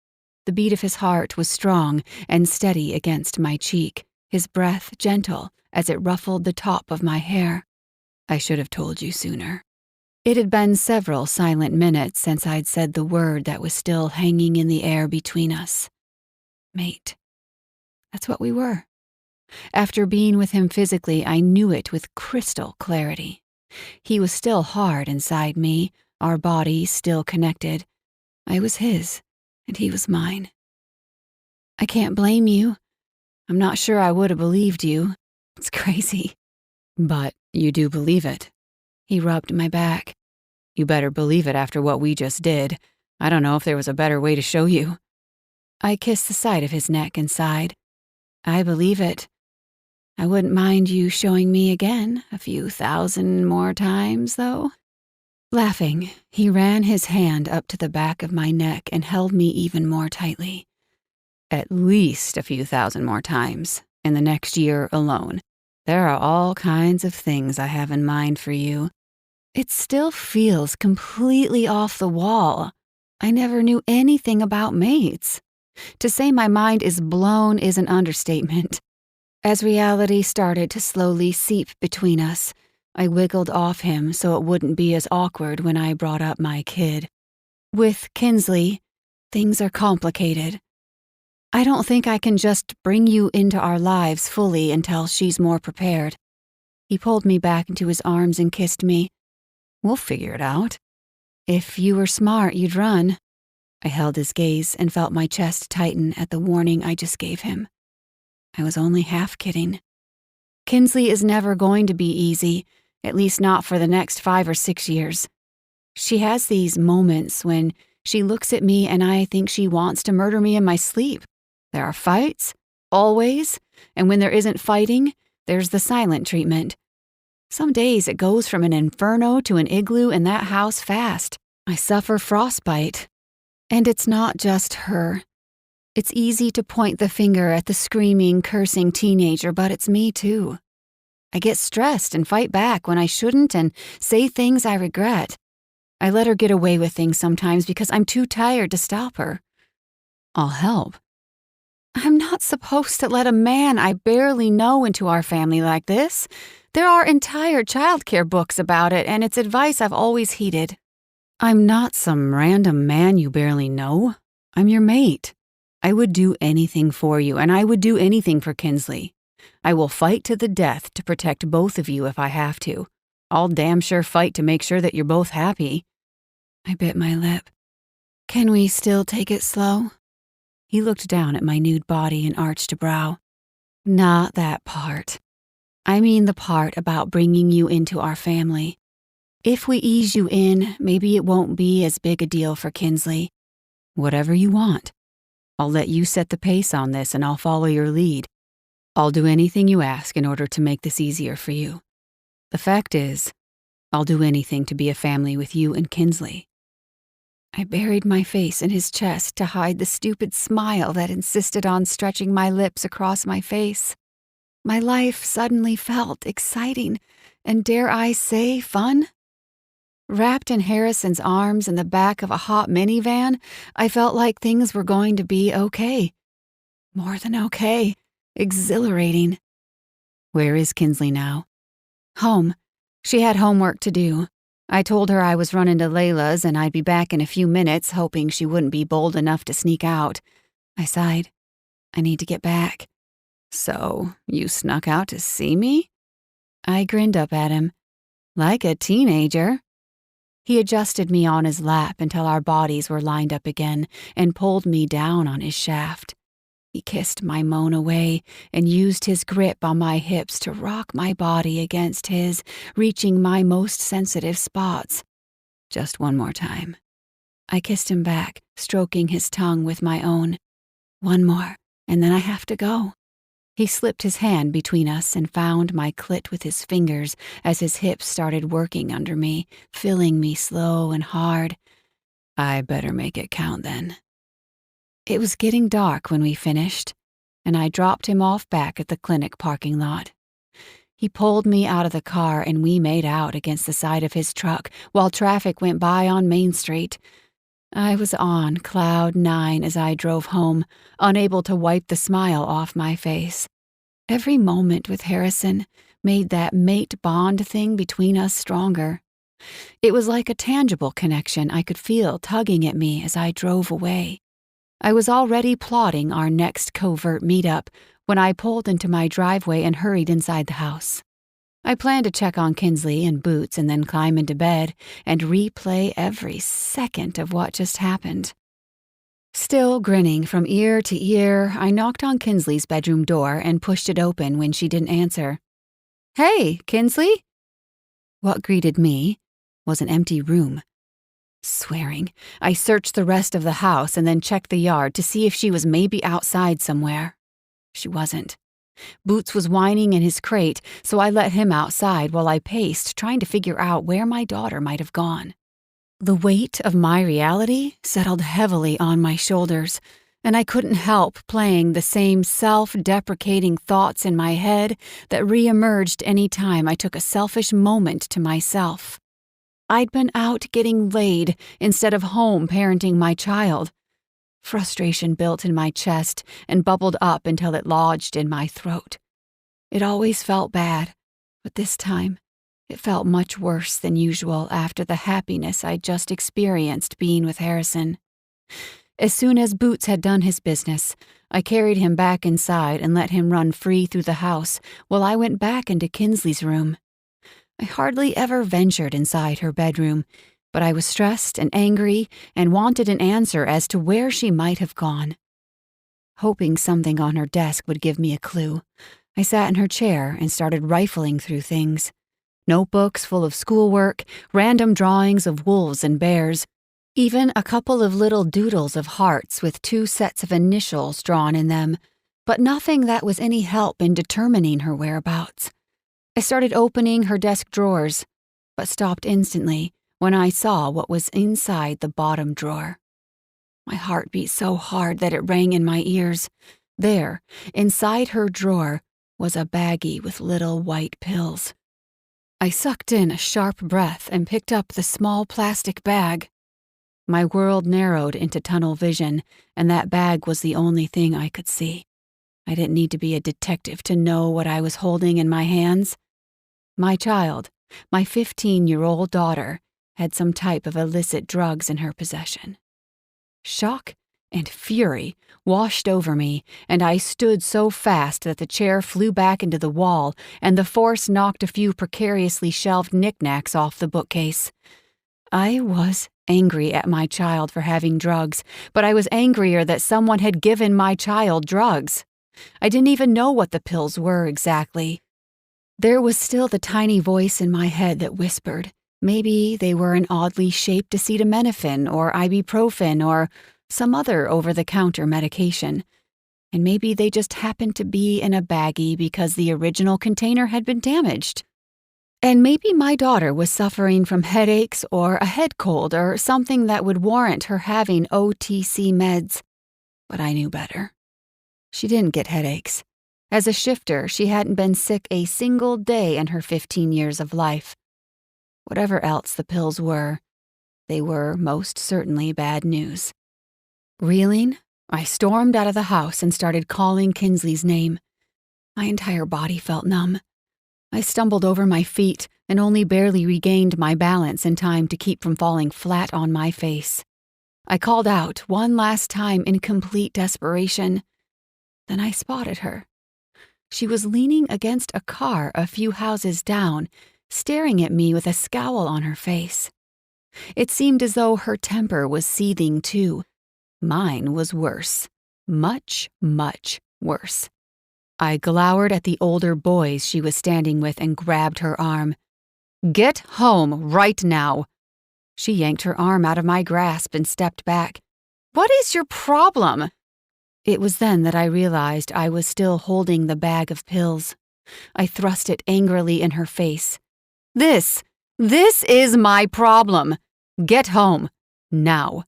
The beat of his heart was strong and steady against my cheek, his breath gentle as it ruffled the top of my hair. I should have told you sooner. It had been several silent minutes since I'd said the word that was still hanging in the air between us. Mate. That's what we were. After being with him physically, I knew it with crystal clarity. He was still hard inside me, our bodies still connected. I was his, and he was mine. I can't blame you. I'm not sure I would have believed you. It's crazy. But you do believe it. He rubbed my back. You better believe it after what we just did. I don't know if there was a better way to show you. I kissed the side of his neck and sighed. I believe it. I wouldn't mind you showing me again a few thousand more times, though. Laughing, he ran his hand up to the back of my neck and held me even more tightly. At least a few thousand more times, in the next year alone. There are all kinds of things I have in mind for you. It still feels completely off the wall. I never knew anything about mates. To say my mind is blown is an understatement. As reality started to slowly seep between us, I wiggled off him so it wouldn't be as awkward when I brought up my kid. With Kinsley, things are complicated. I don't think I can just bring you into our lives fully until she's more prepared. He pulled me back into his arms and kissed me. We'll figure it out. If you were smart, you'd run. I held his gaze and felt my chest tighten at the warning I just gave him. I was only half kidding. Kinsley is never going to be easy, at least not for the next 5 or 6 years. She has these moments when she looks at me and I think she wants to murder me in my sleep. There are fights, always, and when there isn't fighting, there's the silent treatment. Some days it goes from an inferno to an igloo in that house fast. I suffer frostbite. And it's not just her. It's easy to point the finger at the screaming, cursing teenager, but it's me too. I get stressed and fight back when I shouldn't and say things I regret. I let her get away with things sometimes because I'm too tired to stop her. I'll help. I'm not supposed to let a man I barely know into our family like this. There are entire childcare books about it, and it's advice I've always heeded. I'm not some random man you barely know. I'm your mate. I would do anything for you, and I would do anything for Kinsley. I will fight to the death to protect both of you if I have to. I'll damn sure fight to make sure that you're both happy. I bit my lip. Can we still take it slow? He looked down at my nude body and arched a brow. Not that part. I mean the part about bringing you into our family. If we ease you in, maybe it won't be as big a deal for Kinsley. Whatever you want. I'll let you set the pace on this and I'll follow your lead. I'll do anything you ask in order to make this easier for you. The fact is, I'll do anything to be a family with you and Kinsley. I buried my face in his chest to hide the stupid smile that insisted on stretching my lips across my face. My life suddenly felt exciting and, dare I say, fun. Wrapped in Harrison's arms in the back of a hot minivan, I felt like things were going to be okay. More than okay. Exhilarating. Where is Kinsley now? Home. She had homework to do. I told her I was running to Layla's and I'd be back in a few minutes, hoping she wouldn't be bold enough to sneak out. I sighed. I need to get back. So, you snuck out to see me? I grinned up at him. Like a teenager. He adjusted me on his lap until our bodies were lined up again and pulled me down on his shaft. He kissed my moan away and used his grip on my hips to rock my body against his, reaching my most sensitive spots. Just one more time. I kissed him back, stroking his tongue with my own. One more, and then I have to go. He slipped his hand between us and found my clit with his fingers as his hips started working under me, filling me slow and hard. I better make it count then. It was getting dark when we finished, and I dropped him off back at the clinic parking lot. He pulled me out of the car and we made out against the side of his truck while traffic went by on Main Street. I was on cloud 9 as I drove home, unable to wipe the smile off my face. Every moment with Harrison made that mate bond thing between us stronger. It was like a tangible connection I could feel tugging at me as I drove away. I was already plotting our next covert meetup when I pulled into my driveway and hurried inside the house. I planned to check on Kinsley and Boots and then climb into bed and replay every second of what just happened. Still grinning from ear to ear, I knocked on Kinsley's bedroom door and pushed it open when she didn't answer. Hey, Kinsley? What greeted me was an empty room. Swearing, I searched the rest of the house and then checked the yard to see if she was maybe outside somewhere. She wasn't. Boots was whining in his crate, so I let him outside while I paced, trying to figure out where my daughter might have gone. The weight of my reality settled heavily on my shoulders, and I couldn't help playing the same self-deprecating thoughts in my head that reemerged any time I took a selfish moment to myself. I'd been out getting laid instead of home parenting my child. Frustration built in my chest and bubbled up until it lodged in my throat. It always felt bad, but this time, it felt much worse than usual after the happiness I'd just experienced being with Harrison. As soon as Boots had done his business, I carried him back inside and let him run free through the house while I went back into Kinsley's room. I hardly ever ventured inside her bedroom, but I was stressed and angry and wanted an answer as to where she might have gone. Hoping something on her desk would give me a clue, I sat in her chair and started rifling through things. Notebooks full of schoolwork, random drawings of wolves and bears, even a couple of little doodles of hearts with 2 sets of initials drawn in them, but nothing that was any help in determining her whereabouts. I started opening her desk drawers, but stopped instantly when I saw what was inside the bottom drawer. My heart beat so hard that it rang in my ears. There, inside her drawer, was a baggie with little white pills. I sucked in a sharp breath and picked up the small plastic bag. My world narrowed into tunnel vision, and that bag was the only thing I could see. I didn't need to be a detective to know what I was holding in my hands. My child, my 15-year-old daughter, had some type of illicit drugs in her possession. Shock and fury washed over me, and I stood so fast that the chair flew back into the wall, and the force knocked a few precariously shelved knickknacks off the bookcase. I was angry at my child for having drugs, but I was angrier that someone had given my child drugs. I didn't even know what the pills were exactly. There was still the tiny voice in my head that whispered, maybe they were an oddly shaped acetaminophen or ibuprofen or some other over-the-counter medication. And maybe they just happened to be in a baggie because the original container had been damaged. And maybe my daughter was suffering from headaches or a head cold or something that would warrant her having OTC meds. But I knew better. She didn't get headaches. As a shifter, she hadn't been sick a single day in her 15 years of life. Whatever else the pills were, they were most certainly bad news. Reeling, I stormed out of the house and started calling Kinsley's name. My entire body felt numb. I stumbled over my feet and only barely regained my balance in time to keep from falling flat on my face. I called out one last time in complete desperation. Then I spotted her. She was leaning against a car a few houses down, staring at me with a scowl on her face. It seemed as though her temper was seething too. Mine was worse. Much, much worse. I glowered at the older boys she was standing with and grabbed her arm. "Get home right now!" She yanked her arm out of my grasp and stepped back. "What is your problem?" It was then that I realized I was still holding the bag of pills. I thrust it angrily in her face. This is my problem. Get home, now."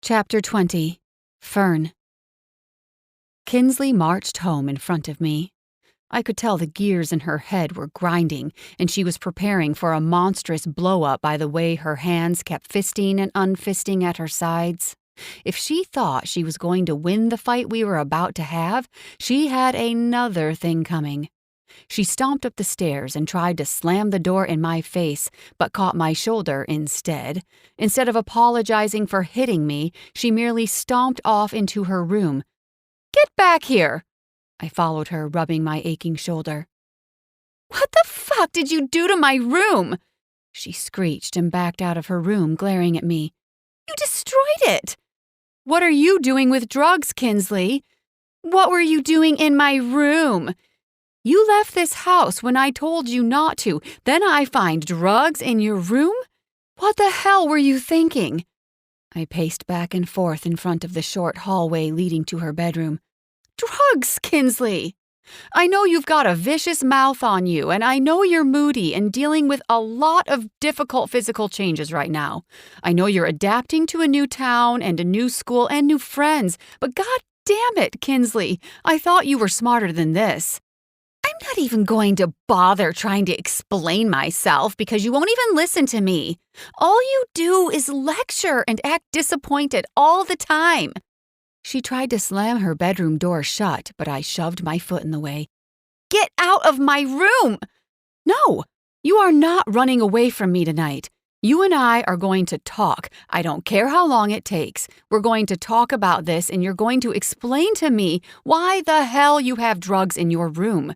Chapter 20. Fern. Kinsley marched home in front of me. I could tell the gears in her head were grinding, and she was preparing for a monstrous blow-up by the way her hands kept fisting and unfisting at her sides. If she thought she was going to win the fight we were about to have, she had another thing coming. She stomped up the stairs and tried to slam the door in my face, but caught my shoulder instead. Instead of apologizing for hitting me, she merely stomped off into her room. "Get back here!" I followed her, rubbing my aching shoulder. "What the fuck did you do to my room?" She screeched and backed out of her room, glaring at me. "You destroyed it!" "What are you doing with drugs, Kinsley?" "What were you doing in my room?" "You left this house when I told you not to. Then I find drugs in your room? What the hell were you thinking?" I paced back and forth in front of the short hallway leading to her bedroom. "Drugs, Kinsley! I know you've got a vicious mouth on you, and I know you're moody and dealing with a lot of difficult physical changes right now. I know you're adapting to a new town and a new school and new friends, but god damn it, Kinsley, I thought you were smarter than this." "I'm not even going to bother trying to explain myself because you won't even listen to me. All you do is lecture and act disappointed all the time. She tried to slam her bedroom door shut, but I shoved my foot in the way. Get out of my room! No, you are not running away from me tonight. You and I are going to talk. I don't care how long it takes. We're going to talk about this, and you're going to explain to me why the hell you have drugs in your room.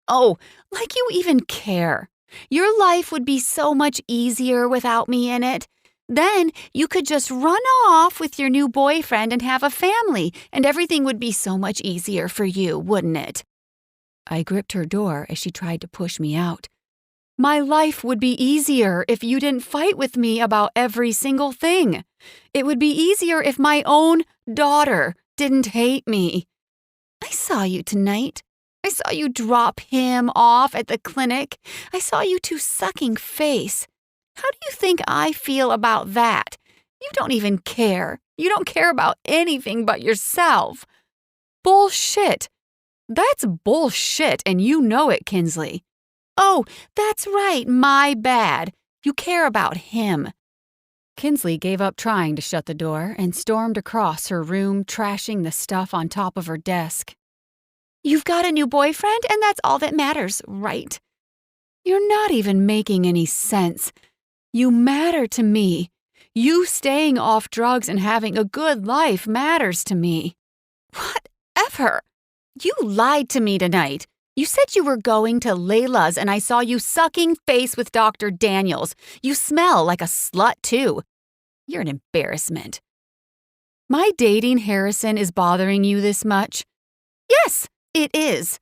Oh, like you even care. Your life would be so much easier without me in it. Then you could just run off with your new boyfriend and have a family, and everything would be so much easier for you, wouldn't it? I gripped her door as she tried to push me out. My life would be easier if you didn't fight with me about every single thing. It would be easier if my own daughter didn't hate me. I saw you tonight. I saw you drop him off at the clinic. I saw you two sucking face. How do you think I feel about that? You don't even care. You don't care about anything but yourself. Bullshit. That's bullshit, and you know it, Kinsley. Oh, that's right, my bad. You care about him. Kinsley gave up trying to shut the door and stormed across her room, trashing the stuff on top of her desk. You've got a new boyfriend, and that's all that matters, right? You're not even making any sense. You matter to me. You staying off drugs and having a good life matters to me. Whatever. You lied to me tonight. You said you were going to Layla's, and I saw you sucking face with Dr. Daniels. You smell like a slut, too. You're an embarrassment. My dating Harrison is bothering you this much? Yes, it is.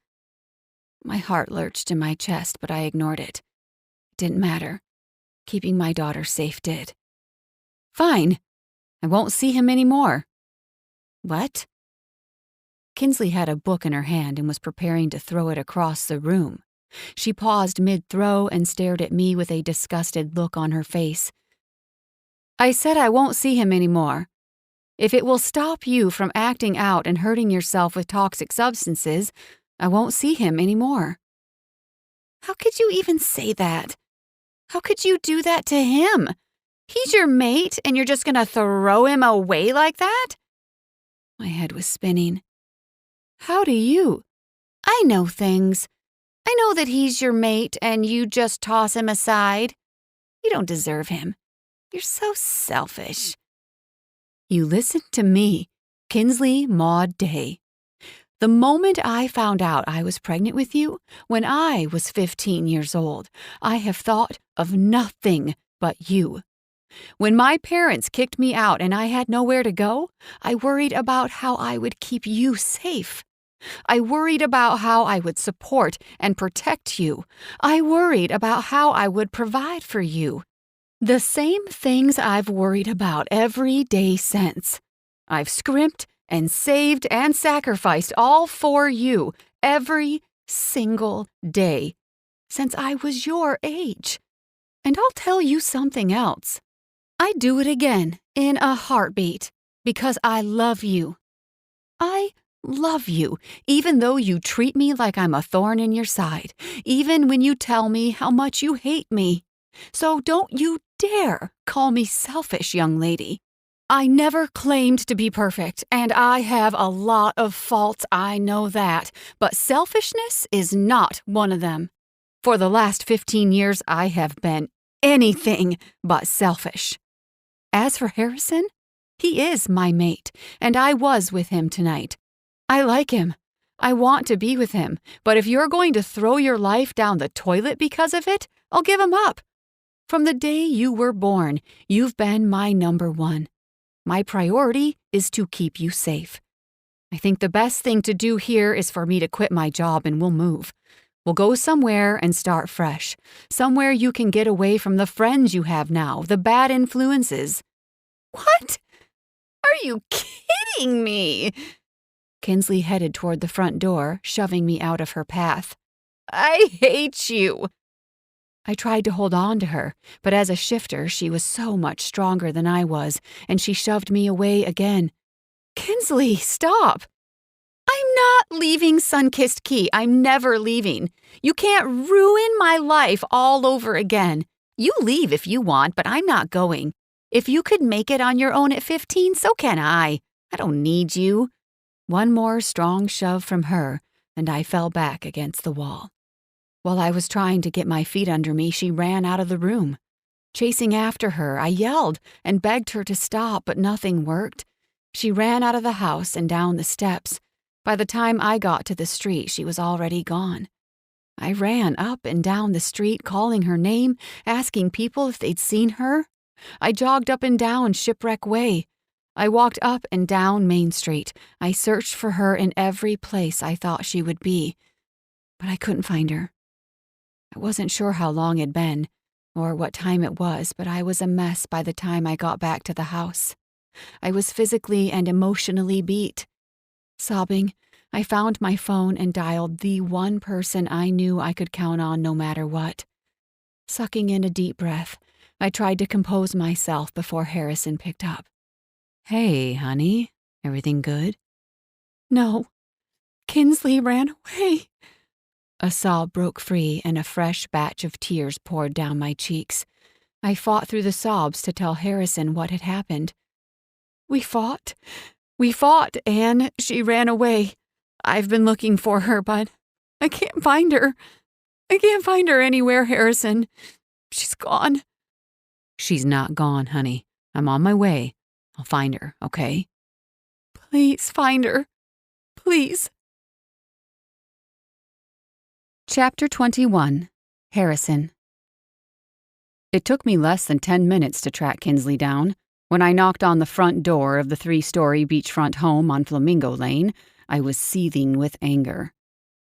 My heart lurched in my chest, but I ignored it. It didn't matter. Keeping my daughter safe did. Fine. I won't see him anymore. What? Kinsley had a book in her hand and was preparing to throw it across the room. She paused mid-throw and stared at me with a disgusted look on her face. I said I won't see him anymore. If it will stop you from acting out and hurting yourself with toxic substances, I won't see him anymore. How could you even say that? How could you do that to him? He's your mate, and you're just going to throw him away like that? My head was spinning. How do you? I know things. I know that he's your mate, and you just toss him aside. You don't deserve him. You're so selfish. You listen to me, Kinsley Maud Day. The moment I found out I was pregnant with you, when I was 15 years old, I have thought of nothing but you. When my parents kicked me out and I had nowhere to go, I worried about how I would keep you safe. I worried about how I would support and protect you. I worried about how I would provide for you. The same things I've worried about every day since. I've scrimped and saved and sacrificed all for you every single day since I was your age. And I'll tell you something else. I'd do it again in a heartbeat because I love you. I love you, even though you treat me like I'm a thorn in your side, even when you tell me how much you hate me. So don't you dare call me selfish, young lady. I never claimed to be perfect, and I have a lot of faults, I know that, but selfishness is not one of them. For the last 15 years, I have been anything but selfish. As for Harrison, he is my mate, and I was with him tonight. I like him. I want to be with him, but if you're going to throw your life down the toilet because of it, I'll give him up. From the day you were born, you've been my number one. My priority is to keep you safe. I think the best thing to do here is for me to quit my job and we'll move. We'll go somewhere and start fresh. Somewhere you can get away from the friends you have now, the bad influences. What? Are you kidding me? Kinsley headed toward the front door, shoving me out of her path. I hate you. I tried to hold on to her, but as a shifter, she was so much stronger than I was, and she shoved me away again. Kinsley, stop! I'm not leaving Sunkissed Key. I'm never leaving. You can't ruin my life all over again. You leave if you want, but I'm not going. If you could make it on your own at 15, so can I. I don't need you. One more strong shove from her, and I fell back against the wall. While I was trying to get my feet under me, she ran out of the room. Chasing after her, I yelled and begged her to stop, but nothing worked. She ran out of the house and down the steps. By the time I got to the street, she was already gone. I ran up and down the street, calling her name, asking people if they'd seen her. I jogged up and down Shipwreck Way. I walked up and down Main Street. I searched for her in every place I thought she would be, but I couldn't find her. I wasn't sure how long it'd been, or what time it was, but I was a mess by the time I got back to the house. I was physically and emotionally beat. Sobbing, I found my phone and dialed the one person I knew I could count on no matter what. Sucking in a deep breath, I tried to compose myself before Harrison picked up. "Hey, honey, everything good?" "No, Kinsley ran away." A sob broke free and a fresh batch of tears poured down my cheeks. I fought through the sobs to tell Harrison what had happened. We fought, and she ran away. I've been looking for her, but I can't find her. I can't find her anywhere, Harrison. She's gone." "She's not gone, honey. I'm on my way. I'll find her, okay?" "Please find her. Please." Chapter 21. Harrison. It took me less than 10 minutes to track Kinsley down. When I knocked on the front door of the 3-story beachfront home on Flamingo Lane, I was seething with anger.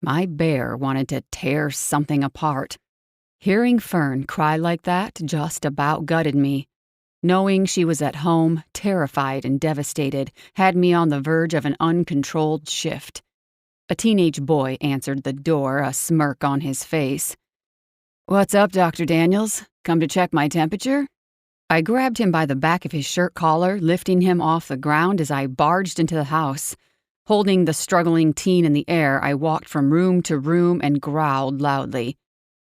My bear wanted to tear something apart. Hearing Fern cry like that just about gutted me. Knowing she was at home, terrified and devastated, had me on the verge of an uncontrolled shift. A teenage boy answered the door, a smirk on his face. "What's up, Dr. Daniels? Come to check my temperature?" I grabbed him by the back of his shirt collar, lifting him off the ground as I barged into the house. Holding the struggling teen in the air, I walked from room to room and growled loudly.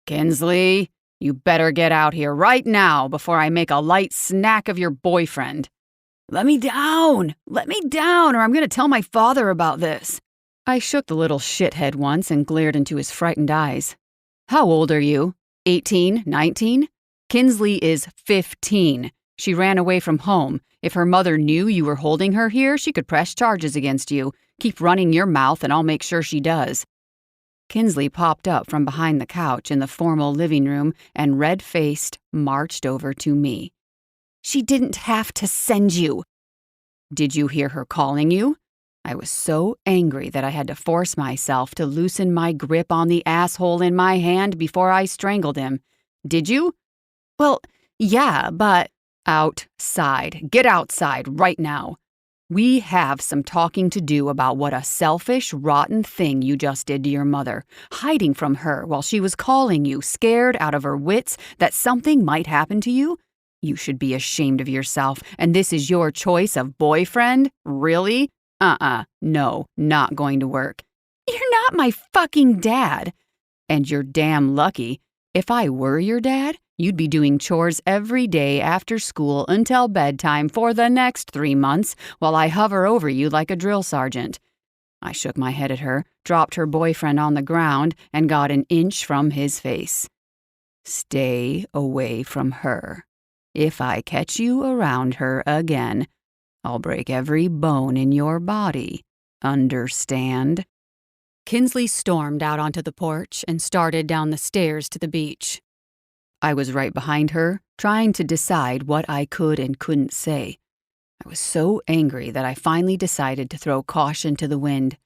"Kinsley, you better get out here right now before I make a light snack of your boyfriend." Let me down, or I'm going to tell my father about this." I shook the little shithead once and glared into his frightened eyes. "How old are you? 18, 19? Kinsley is 15. She ran away from home. If her mother knew you were holding her here, she could press charges against you. Keep running your mouth and I'll make sure she does." Kinsley popped up from behind the couch in the formal living room and, red-faced, marched over to me. "She didn't have to send you." "Did you hear her calling you?" I was so angry that I had to force myself to loosen my grip on the asshole in my hand before I strangled him. "Did you?" "Well, yeah, but—" "Outside. Get outside right now. We have some talking to do about what a selfish, rotten thing you just did to your mother, hiding from her while she was calling you, scared out of her wits that something might happen to you. You should be ashamed of yourself, and this is your choice of boyfriend? Really? No, not going to work. You're not my fucking dad. And you're damn lucky. If I were your dad, you'd be doing chores every day after school until bedtime for the next 3 months while I hover over you like a drill sergeant." I shook my head at her, dropped her boyfriend on the ground, and got an inch from his face. "Stay away from her. If I catch you around her again, I'll break every bone in your body. Understand?" Kinsley stormed out onto the porch and started down the stairs to the beach. I was right behind her, trying to decide what I could and couldn't say. I was so angry that I finally decided to throw caution to the wind.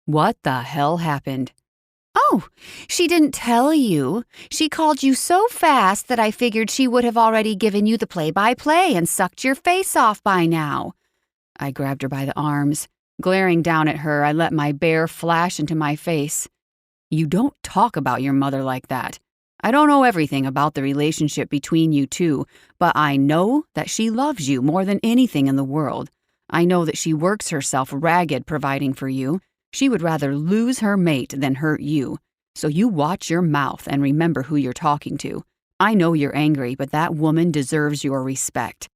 "What the hell happened?" "Oh, she didn't tell you. She called you so fast that I figured she would have already given you the play-by-play and sucked your face off by now." I grabbed her by the arms. Glaring down at her, I let my bear flash into my face. "You don't talk about your mother like that. I don't know everything about the relationship between you two, but I know that she loves you more than anything in the world. I know that she works herself ragged providing for you. She would rather lose her mate than hurt you. So you watch your mouth and remember who you're talking to. I know you're angry, but that woman deserves your respect."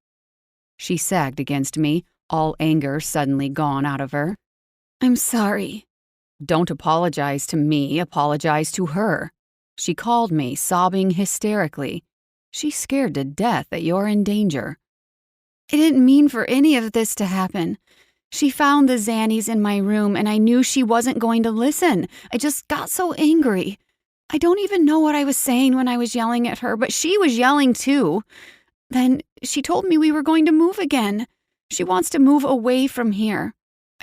She sagged against me, all anger suddenly gone out of her. "I'm sorry." "Don't apologize to me, apologize to her." She called me, sobbing hysterically. She's scared to death that you're in danger. "I didn't mean for any of this to happen. She found the Xannies in my room and I knew she wasn't going to listen. I just got so angry. I don't even know what I was saying when I was yelling at her, but she was yelling too. Then she told me we were going to move again. She wants to move away from here.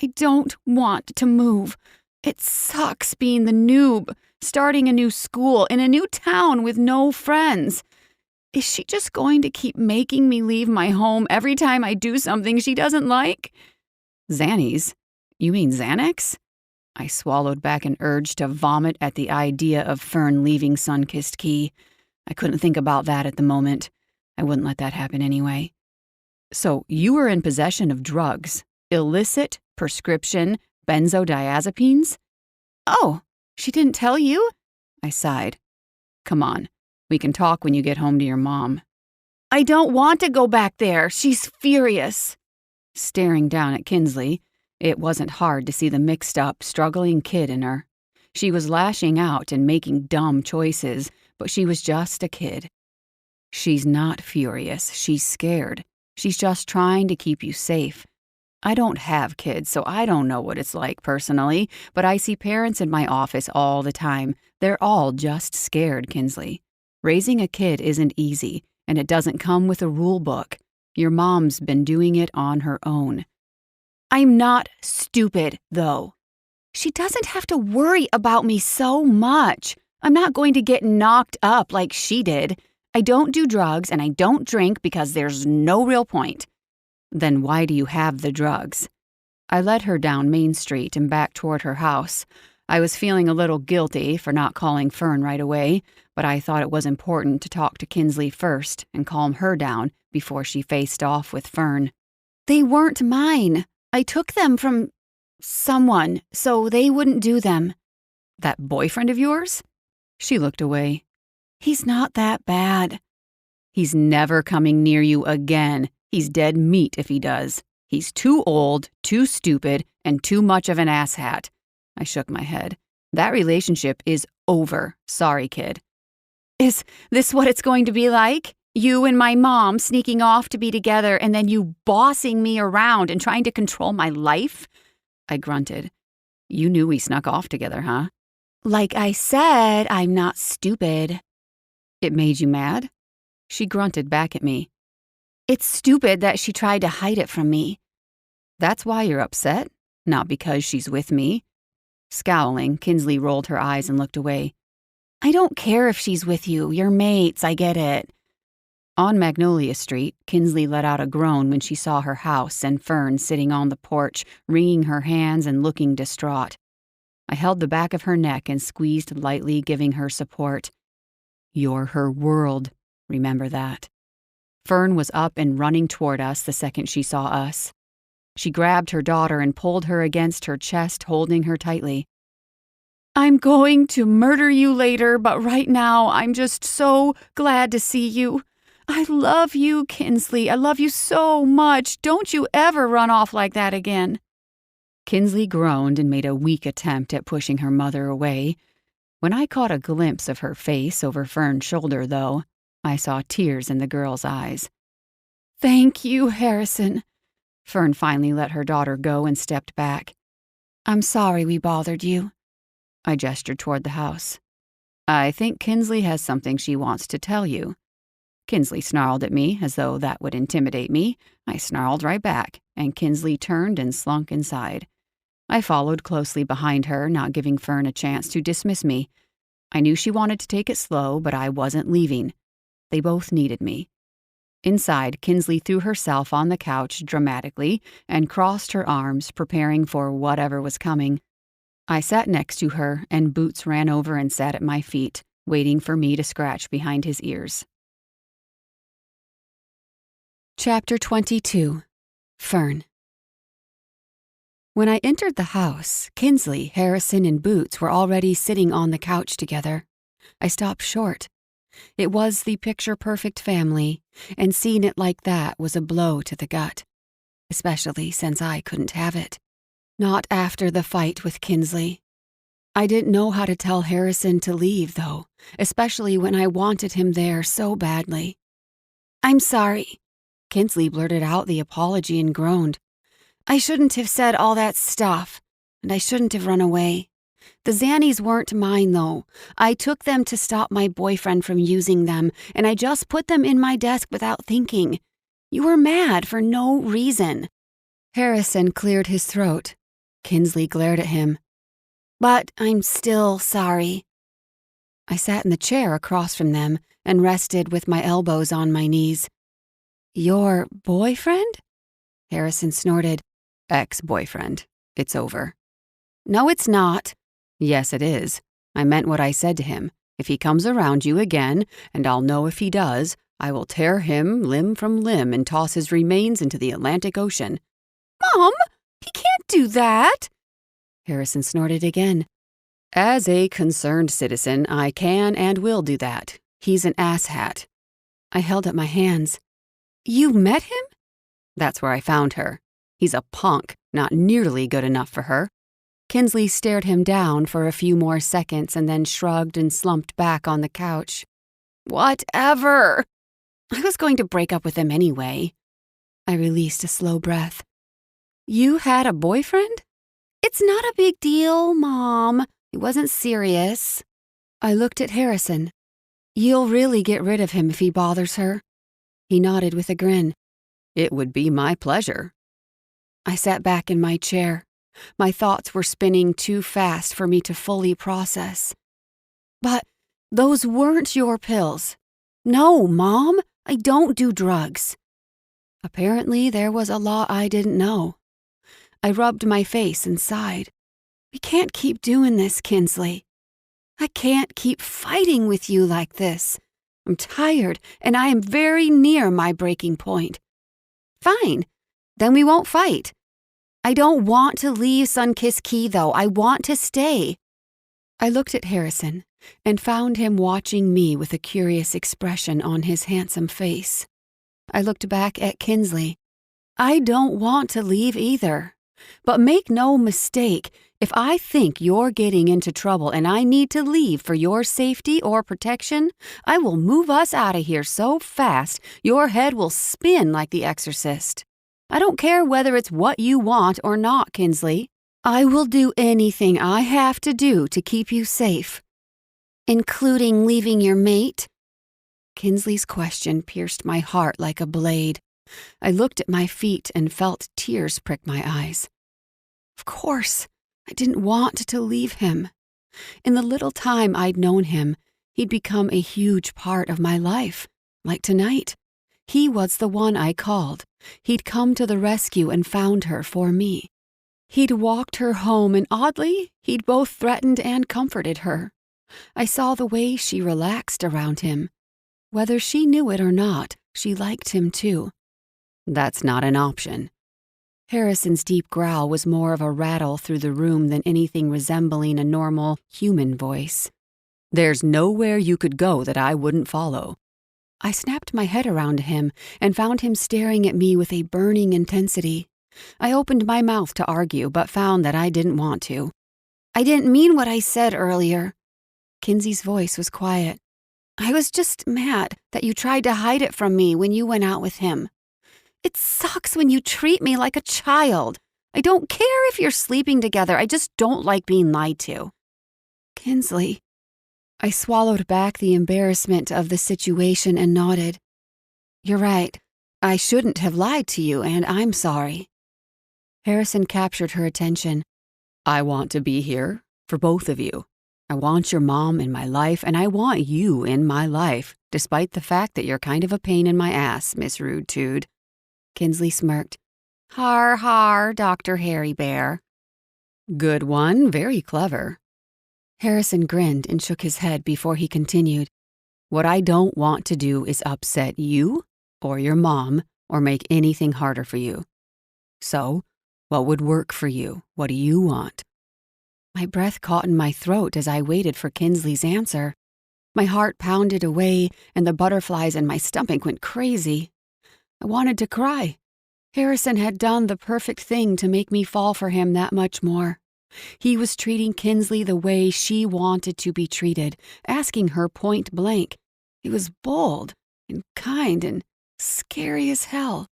I don't want to move. It sucks being the noob, starting a new school in a new town with no friends. Is she just going to keep making me leave my home every time I do something she doesn't like?" "Xannies? You mean Xanax?" I swallowed back an urge to vomit at the idea of Fern leaving Sunkissed Key. I couldn't think about that at the moment. I wouldn't let that happen anyway. "So you were in possession of drugs. Illicit, prescription, benzodiazepines?" "Oh, she didn't tell you?" I sighed. "Come on. We can talk when you get home to your mom." "I don't want to go back there. She's furious." Staring down at Kinsley, it wasn't hard to see the mixed-up, struggling kid in her. She was lashing out and making dumb choices, but she was just a kid. "She's not furious. She's scared. She's just trying to keep you safe. I don't have kids, so I don't know what it's like personally, but I see parents in my office all the time. They're all just scared, Kinsley. Raising a kid isn't easy, and it doesn't come with a rule book. Your mom's been doing it on her own." "I'm not stupid, though. She doesn't have to worry about me so much. I'm not going to get knocked up like she did. I don't do drugs and I don't drink because there's no real point." "Then why do you have the drugs?" I led her down Main Street and back toward her house. I was feeling a little guilty for not calling Fern right away, but I thought it was important to talk to Kinsley first and calm her down before she faced off with Fern. "They weren't mine. I took them from someone, so they wouldn't do them." "That boyfriend of yours?" She looked away. "He's not that bad." "He's never coming near you again. He's dead meat if he does. He's too old, too stupid, and too much of an asshat." I shook my head. "That relationship is over. Sorry, kid." "Is this what it's going to be like? You and my mom sneaking off to be together and then you bossing me around and trying to control my life?" I grunted. "You knew we snuck off together, huh?" "Like I said, I'm not stupid." "It made you mad?" She grunted back at me. "It's stupid that she tried to hide it from me." "That's why you're upset? Not because she's with me?" Scowling, Kinsley rolled her eyes and looked away. "I don't care if she's with you. You're mates, I get it." On Magnolia Street, Kinsley let out a groan when she saw her house and Fern sitting on the porch, wringing her hands and looking distraught. I held the back of her neck and squeezed lightly, giving her support. "You're her world. Remember that." Fern was up and running toward us the second she saw us. She grabbed her daughter and pulled her against her chest, holding her tightly. "I'm going to murder you later, but right now I'm just so glad to see you. I love you, Kinsley. I love you so much. Don't you ever run off like that again." Kinsley groaned and made a weak attempt at pushing her mother away. When I caught a glimpse of her face over Fern's shoulder, though, I saw tears in the girl's eyes. "Thank you, Harrison." Fern finally let her daughter go and stepped back. "I'm sorry we bothered you." I gestured toward the house. "I think Kinsley has something she wants to tell you." Kinsley snarled at me as though that would intimidate me. I snarled right back, and Kinsley turned and slunk inside. I followed closely behind her, not giving Fern a chance to dismiss me. I knew she wanted to take it slow, but I wasn't leaving. They both needed me. Inside, Kinsley threw herself on the couch dramatically and crossed her arms, preparing for whatever was coming. I sat next to her, and Boots ran over and sat at my feet, waiting for me to scratch behind his ears. Chapter 22. Fern. When I entered the house, Kinsley, Harrison, and Boots were already sitting on the couch together. I stopped short. It was the picture-perfect family, and seeing it like that was a blow to the gut, especially since I couldn't have it. Not after the fight with Kinsley. I didn't know how to tell Harrison to leave, though, especially when I wanted him there so badly. "I'm sorry." Kinsley blurted out the apology and groaned. "I shouldn't have said all that stuff, and I shouldn't have run away. The Xannies weren't mine, though. I took them to stop my boyfriend from using them, and I just put them in my desk without thinking. You were mad for no reason." Harrison cleared his throat. Kinsley glared at him. "But I'm still sorry." I sat in the chair across from them and rested with my elbows on my knees. "Your boyfriend?" Harrison snorted. "Ex-boyfriend. It's over." "No, it's not." "Yes, it is. I meant what I said to him. If he comes around you again, and I'll know if he does, I will tear him limb from limb and toss his remains into the Atlantic Ocean." "Mom, he can't do that." Harrison snorted again. "As a concerned citizen, I can and will do that. He's an asshat." I held up my hands. "You met him?" "That's where I found her. He's a punk, not nearly good enough for her." Kinsley stared him down for a few more seconds and then shrugged and slumped back on the couch. "Whatever. I was going to break up with him anyway." I released a slow breath. "You had a boyfriend?" "It's not a big deal, Mom. It wasn't serious." I looked at Harrison. "You'll really get rid of him if he bothers her?" He nodded with a grin. "It would be my pleasure." I sat back in my chair. My thoughts were spinning too fast for me to fully process. "But those weren't your pills." "No, Mom, I don't do drugs." Apparently, there was a lot I didn't know. I rubbed my face and sighed. "We can't keep doing this, Kinsley. I can't keep fighting with you like this. I'm tired, and I am very near my breaking point." "Fine, then we won't fight." "I don't want to leave Sunkiss Key, though. I want to stay." I looked at Harrison and found him watching me with a curious expression on his handsome face. I looked back at Kinsley. "I don't want to leave either. But make no mistake, if I think you're getting into trouble and I need to leave for your safety or protection, I will move us out of here so fast your head will spin like The Exorcist. I don't care whether it's what you want or not, Kinsley. I will do anything I have to do to keep you safe." "Including leaving your mate?" Kinsley's question pierced my heart like a blade. I looked at my feet and felt tears prick my eyes. Of course, I didn't want to leave him. In the little time I'd known him, he'd become a huge part of my life. Like tonight, he was the one I called. He'd come to the rescue and found her for me. He'd walked her home, and oddly, he'd both threatened and comforted her. I saw the way she relaxed around him. Whether she knew it or not, she liked him too. "That's not an option." Harrison's deep growl was more of a rattle through the room than anything resembling a normal human voice. "There's nowhere you could go that I wouldn't follow." I snapped my head around to him and found him staring at me with a burning intensity. I opened my mouth to argue, but found that I didn't want to. "I didn't mean what I said earlier." Kinsley's voice was quiet. "I was just mad that you tried to hide it from me when you went out with him. It sucks when you treat me like a child. I don't care if you're sleeping together. I just don't like being lied to." "Kinsley." I swallowed back the embarrassment of the situation and nodded. "You're right. I shouldn't have lied to you, and I'm sorry." Harrison captured her attention. "I want to be here for both of you. I want your mom in my life, and I want you in my life, despite the fact that you're kind of a pain in my ass, Miss Rude Tude." Kinsley smirked. "Har har, Dr. Hairy Bear." "Good one, very clever." Harrison grinned and shook his head before he continued. "What I don't want to do is upset you or your mom or make anything harder for you. So, What would work for you? What do you want? My breath caught in my throat as I waited for Kinsley's answer. My heart pounded away and the butterflies in my stomach went crazy. I wanted to cry. Harrison had done the perfect thing to make me fall for him that much more. He was treating Kinsley the way she wanted to be treated, asking her point blank. He was bold and kind and scary as hell.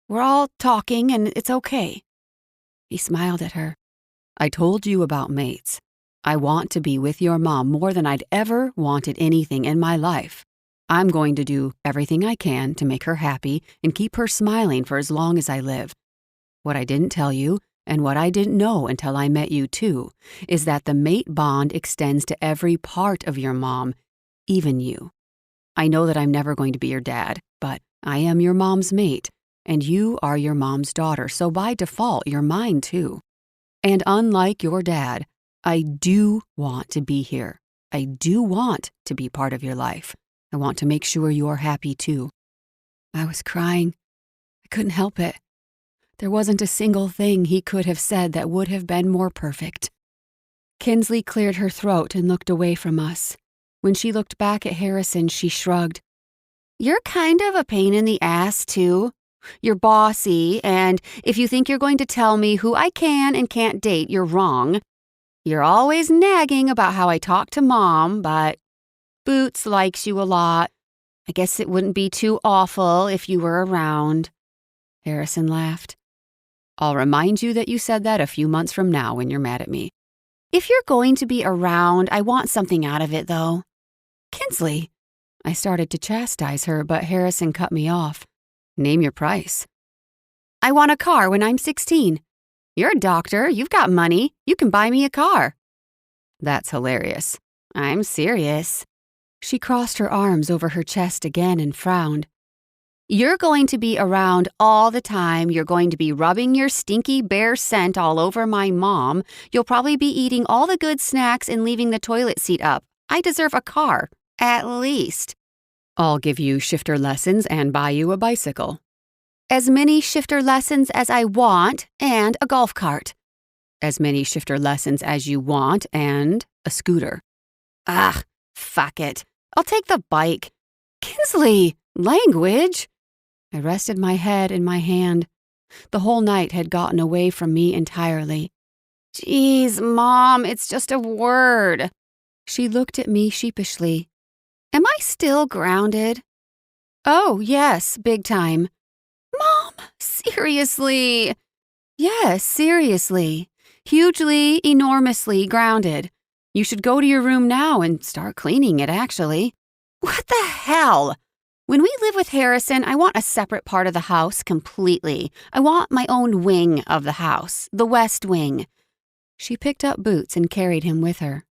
We're all talking and it's okay. He smiled at her. I told you about mates. I want to be with your mom more than I'd ever wanted anything in my life. I'm going to do everything I can to make her happy and keep her smiling for as long as I live. What I didn't tell you, and what I didn't know until I met you too, is that the mate bond extends to every part of your mom, even you. I know that I'm never going to be your dad, but I am your mom's mate, and you are your mom's daughter, so by default, you're mine too. And unlike your dad, I do want to be here. I do want to be part of your life. I want to make sure you're happy too. I was crying. I couldn't help it. There wasn't a single thing he could have said that would have been more perfect. Kinsley cleared her throat and looked away from us. When she looked back at Harrison, she shrugged. You're kind of a pain in the ass, too. You're bossy, and if you think you're going to tell me who I can and can't date, you're wrong. You're always nagging about how I talk to Mom, but Boots likes you a lot. I guess it wouldn't be too awful if you were around. Harrison laughed. I'll remind you that you said that a few months from now when you're mad at me. If you're going to be around, I want something out of it, though. Kinsley. I started to chastise her, but Harrison cut me off. Name your price. I want a car when I'm 16. You're a doctor. You've got money. You can buy me a car. That's hilarious. I'm serious. She crossed her arms over her chest again and frowned. You're going to be around all the time. You're going to be rubbing your stinky bear scent all over my mom. You'll probably be eating all the good snacks and leaving the toilet seat up. I deserve a car, at least. I'll give you shifter lessons and buy you a bicycle. As many shifter lessons as I want and a golf cart. As many shifter lessons as you want and a scooter. Ugh, fuck it. I'll take the bike. Kinsley, language. I rested my head in my hand. The whole night had gotten away from me entirely. Geez, Mom, it's just a word. She looked at me sheepishly. Am I still grounded? Oh, yes, big time. Mom, seriously? Yes, seriously. Hugely, enormously grounded. You should go to your room now and start cleaning it, actually. What the hell? When we live with Harrison, I want a separate part of the house completely. I want my own wing of the house, the west wing. She picked up Boots and carried him with her.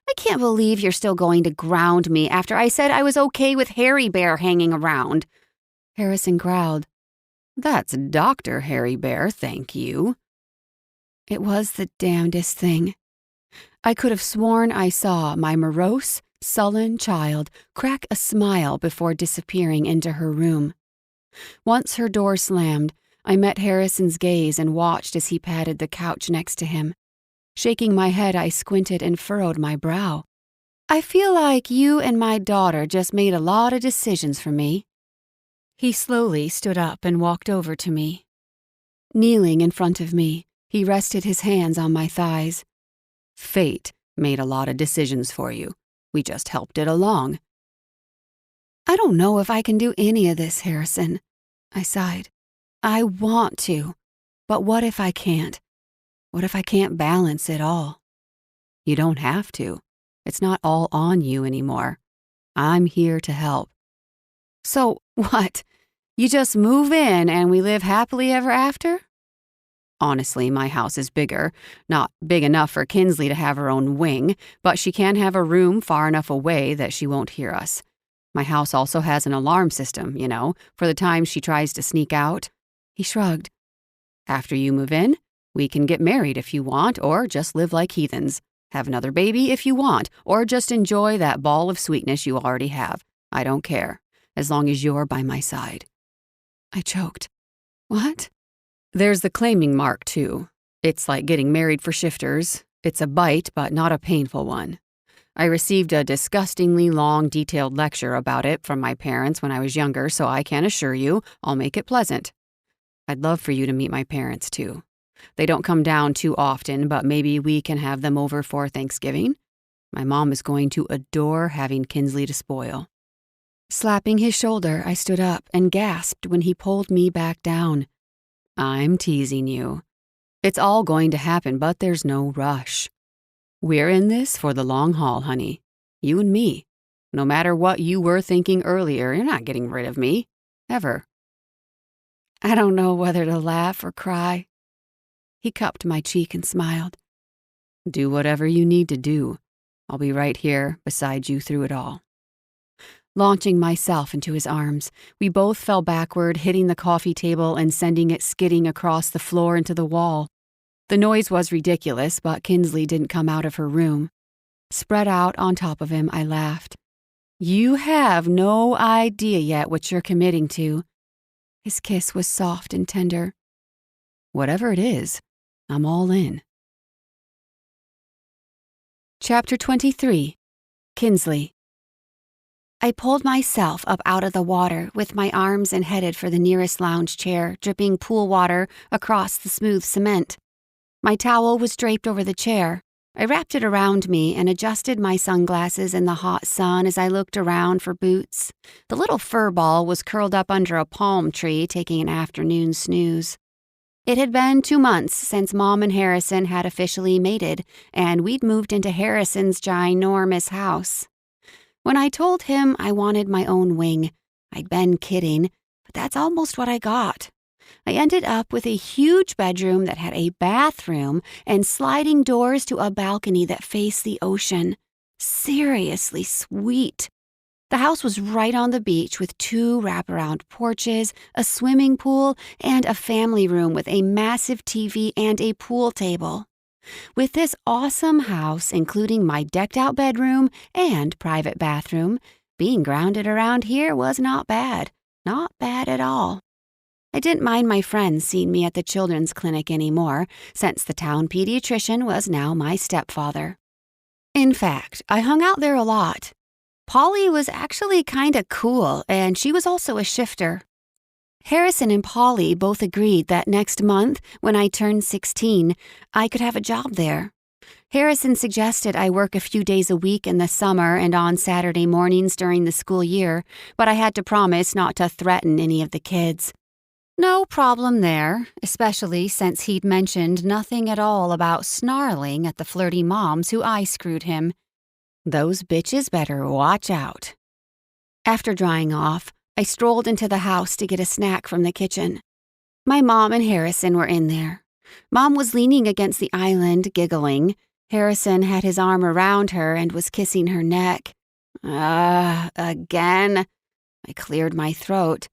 I can't believe you're still going to ground me after I said I was okay with Harry Bear hanging around. Harrison growled. That's Dr. Harry Bear, thank you. It was the damnedest thing. I could have sworn I saw my morose, sullen child crack a smile before disappearing into her room. Once her door slammed, I met Harrison's gaze and watched as he patted the couch next to him. Shaking my head, I squinted and furrowed my brow. I feel like you and my daughter just made a lot of decisions for me. He slowly stood up and walked over to me. Kneeling in front of me, he rested his hands on my thighs. Fate made a lot of decisions for you. We just helped it along. I don't know if I can do any of this, Harrison. I sighed. I want to, but what if I can't? What if I can't balance it all? You don't have to. It's not all on you anymore. I'm here to help. So what? You just move in and we live happily ever after? Honestly, my house is bigger. Not big enough for Kinsley to have her own wing, but she can have a room far enough away that she won't hear us. My house also has an alarm system, for the time she tries to sneak out. He shrugged. After you move in, we can get married if you want, or just live like heathens. Have another baby if you want, or just enjoy that ball of sweetness you already have. I don't care, as long as you're by my side. I choked. What? There's the claiming mark, too. It's like getting married for shifters. It's a bite, but not a painful one. I received a disgustingly long, detailed lecture about it from my parents when I was younger, so I can assure you I'll make it pleasant. I'd love for you to meet my parents, too. They don't come down too often, but maybe we can have them over for Thanksgiving. My mom is going to adore having Kinsley to spoil. Slapping his shoulder, I stood up and gasped when he pulled me back down. I'm teasing you. It's all going to happen, but there's no rush. We're in this for the long haul, honey. You and me. No matter what you were thinking earlier, you're not getting rid of me. Ever. I don't know whether to laugh or cry. He cupped my cheek and smiled. Do whatever you need to do. I'll be right here beside you through it all. Launching myself into his arms, we both fell backward, hitting the coffee table and sending it skidding across the floor into the wall. The noise was ridiculous, but Kinsley didn't come out of her room. Spread out on top of him, I laughed. You have no idea yet what you're committing to. His kiss was soft and tender. Whatever it is, I'm all in. Chapter 23. Kinsley. I pulled myself up out of the water with my arms and headed for the nearest lounge chair, dripping pool water across the smooth cement. My towel was draped over the chair. I wrapped it around me and adjusted my sunglasses in the hot sun as I looked around for boots. The little fur ball was curled up under a palm tree, taking an afternoon snooze. It had been 2 months since Mom and Harrison had officially mated, and we'd moved into Harrison's ginormous house. When I told him I wanted my own wing, I'd been kidding, but that's almost what I got. I ended up with a huge bedroom that had a bathroom and sliding doors to a balcony that faced the ocean. Seriously sweet. The house was right on the beach with 2 wraparound porches, a swimming pool, and a family room with a massive TV and a pool table. With this awesome house, including my decked-out bedroom and private bathroom, being grounded around here was not bad. Not bad at all. I didn't mind my friends seeing me at the children's clinic anymore, since the town pediatrician was now my stepfather. In fact, I hung out there a lot. Polly was actually kinda cool, and she was also a shifter. Harrison and Polly both agreed that next month, when I turned 16, I could have a job there. Harrison suggested I work a few days a week in the summer and on Saturday mornings during the school year, but I had to promise not to threaten any of the kids. No problem there, especially since he'd mentioned nothing at all about snarling at the flirty moms who I screwed him. Those bitches better watch out. After drying off, I strolled into the house to get a snack from the kitchen. My mom and Harrison were in there. Mom was leaning against the island, giggling. Harrison had his arm around her and was kissing her neck. Again. I cleared my throat.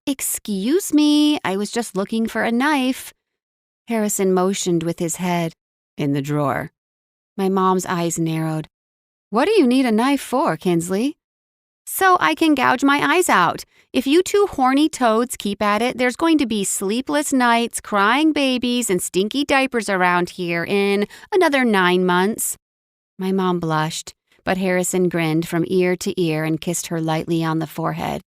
Excuse me, I was just looking for a knife. Harrison motioned with his head. In the drawer. My mom's eyes narrowed. What do you need a knife for, Kinsley? So I can gouge my eyes out. If you 2 horny toads keep at it, there's going to be sleepless nights, crying babies, and stinky diapers around here in another 9 months. My mom blushed, but Harrison grinned from ear to ear and kissed her lightly on the forehead.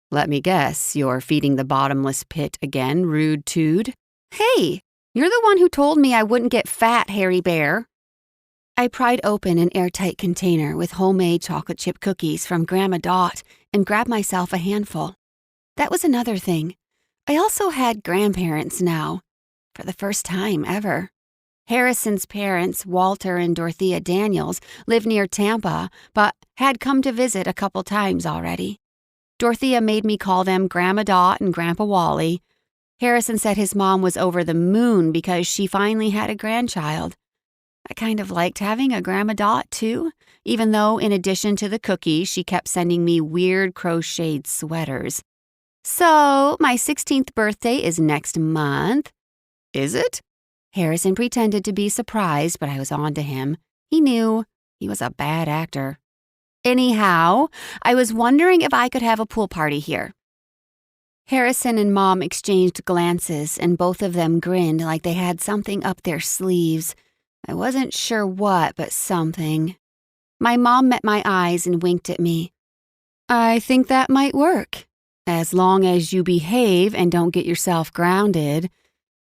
Let me guess, you're feeding the bottomless pit again, rude Tude? Hey, you're the one who told me I wouldn't get fat, hairy bear. I pried open an airtight container with homemade chocolate chip cookies from Grandma Dot and grabbed myself a handful. That was another thing. I also had grandparents now, for the first time ever. Harrison's parents, Walter and Dorothea Daniels, lived near Tampa, but had come to visit a couple times already. Dorothea made me call them Grandma Dot and Grandpa Wally. Harrison said his mom was over the moon because she finally had a grandchild. I kind of liked having a Grandma Dot, too, even though in addition to the cookies, she kept sending me weird crocheted sweaters. So, my 16th birthday is next month. Is it? Harrison pretended to be surprised, but I was on to him. He knew. He was a bad actor. Anyhow, I was wondering if I could have a pool party here. Harrison and Mom exchanged glances, and both of them grinned like they had something up their sleeves. I wasn't sure what, but something. My mom met my eyes and winked at me. I think that might work. As long as you behave and don't get yourself grounded,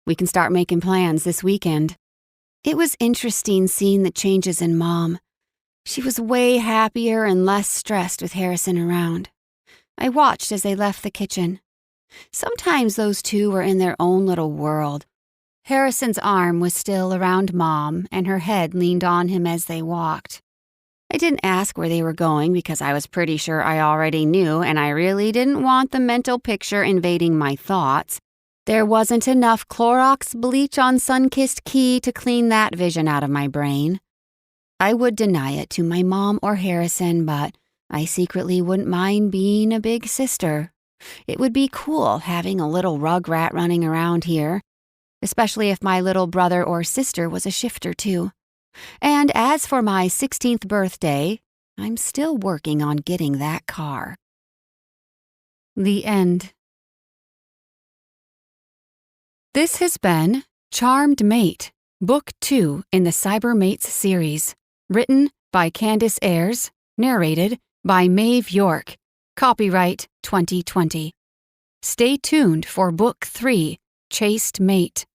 we can start making plans this weekend. It was interesting seeing the changes in Mom. She was way happier and less stressed with Harrison around. I watched as they left the kitchen. Sometimes those two were in their own little world. Harrison's arm was still around Mom, and her head leaned on him as they walked. I didn't ask where they were going because I was pretty sure I already knew, and I really didn't want the mental picture invading my thoughts. There wasn't enough Clorox bleach on sun-kissed Key to clean that vision out of my brain. I would deny it to my mom or Harrison, but I secretly wouldn't mind being a big sister. It would be cool having a little rugrat running around here, especially if my little brother or sister was a shifter too. And as for my 16th birthday, I'm still working on getting that car. The end. This has been Charmed Mate, Book 2 in the Cybermates series, written by Candace Ayers, narrated by Maeve York. Copyright 2020. Stay tuned for Book 3, Chaste Mate.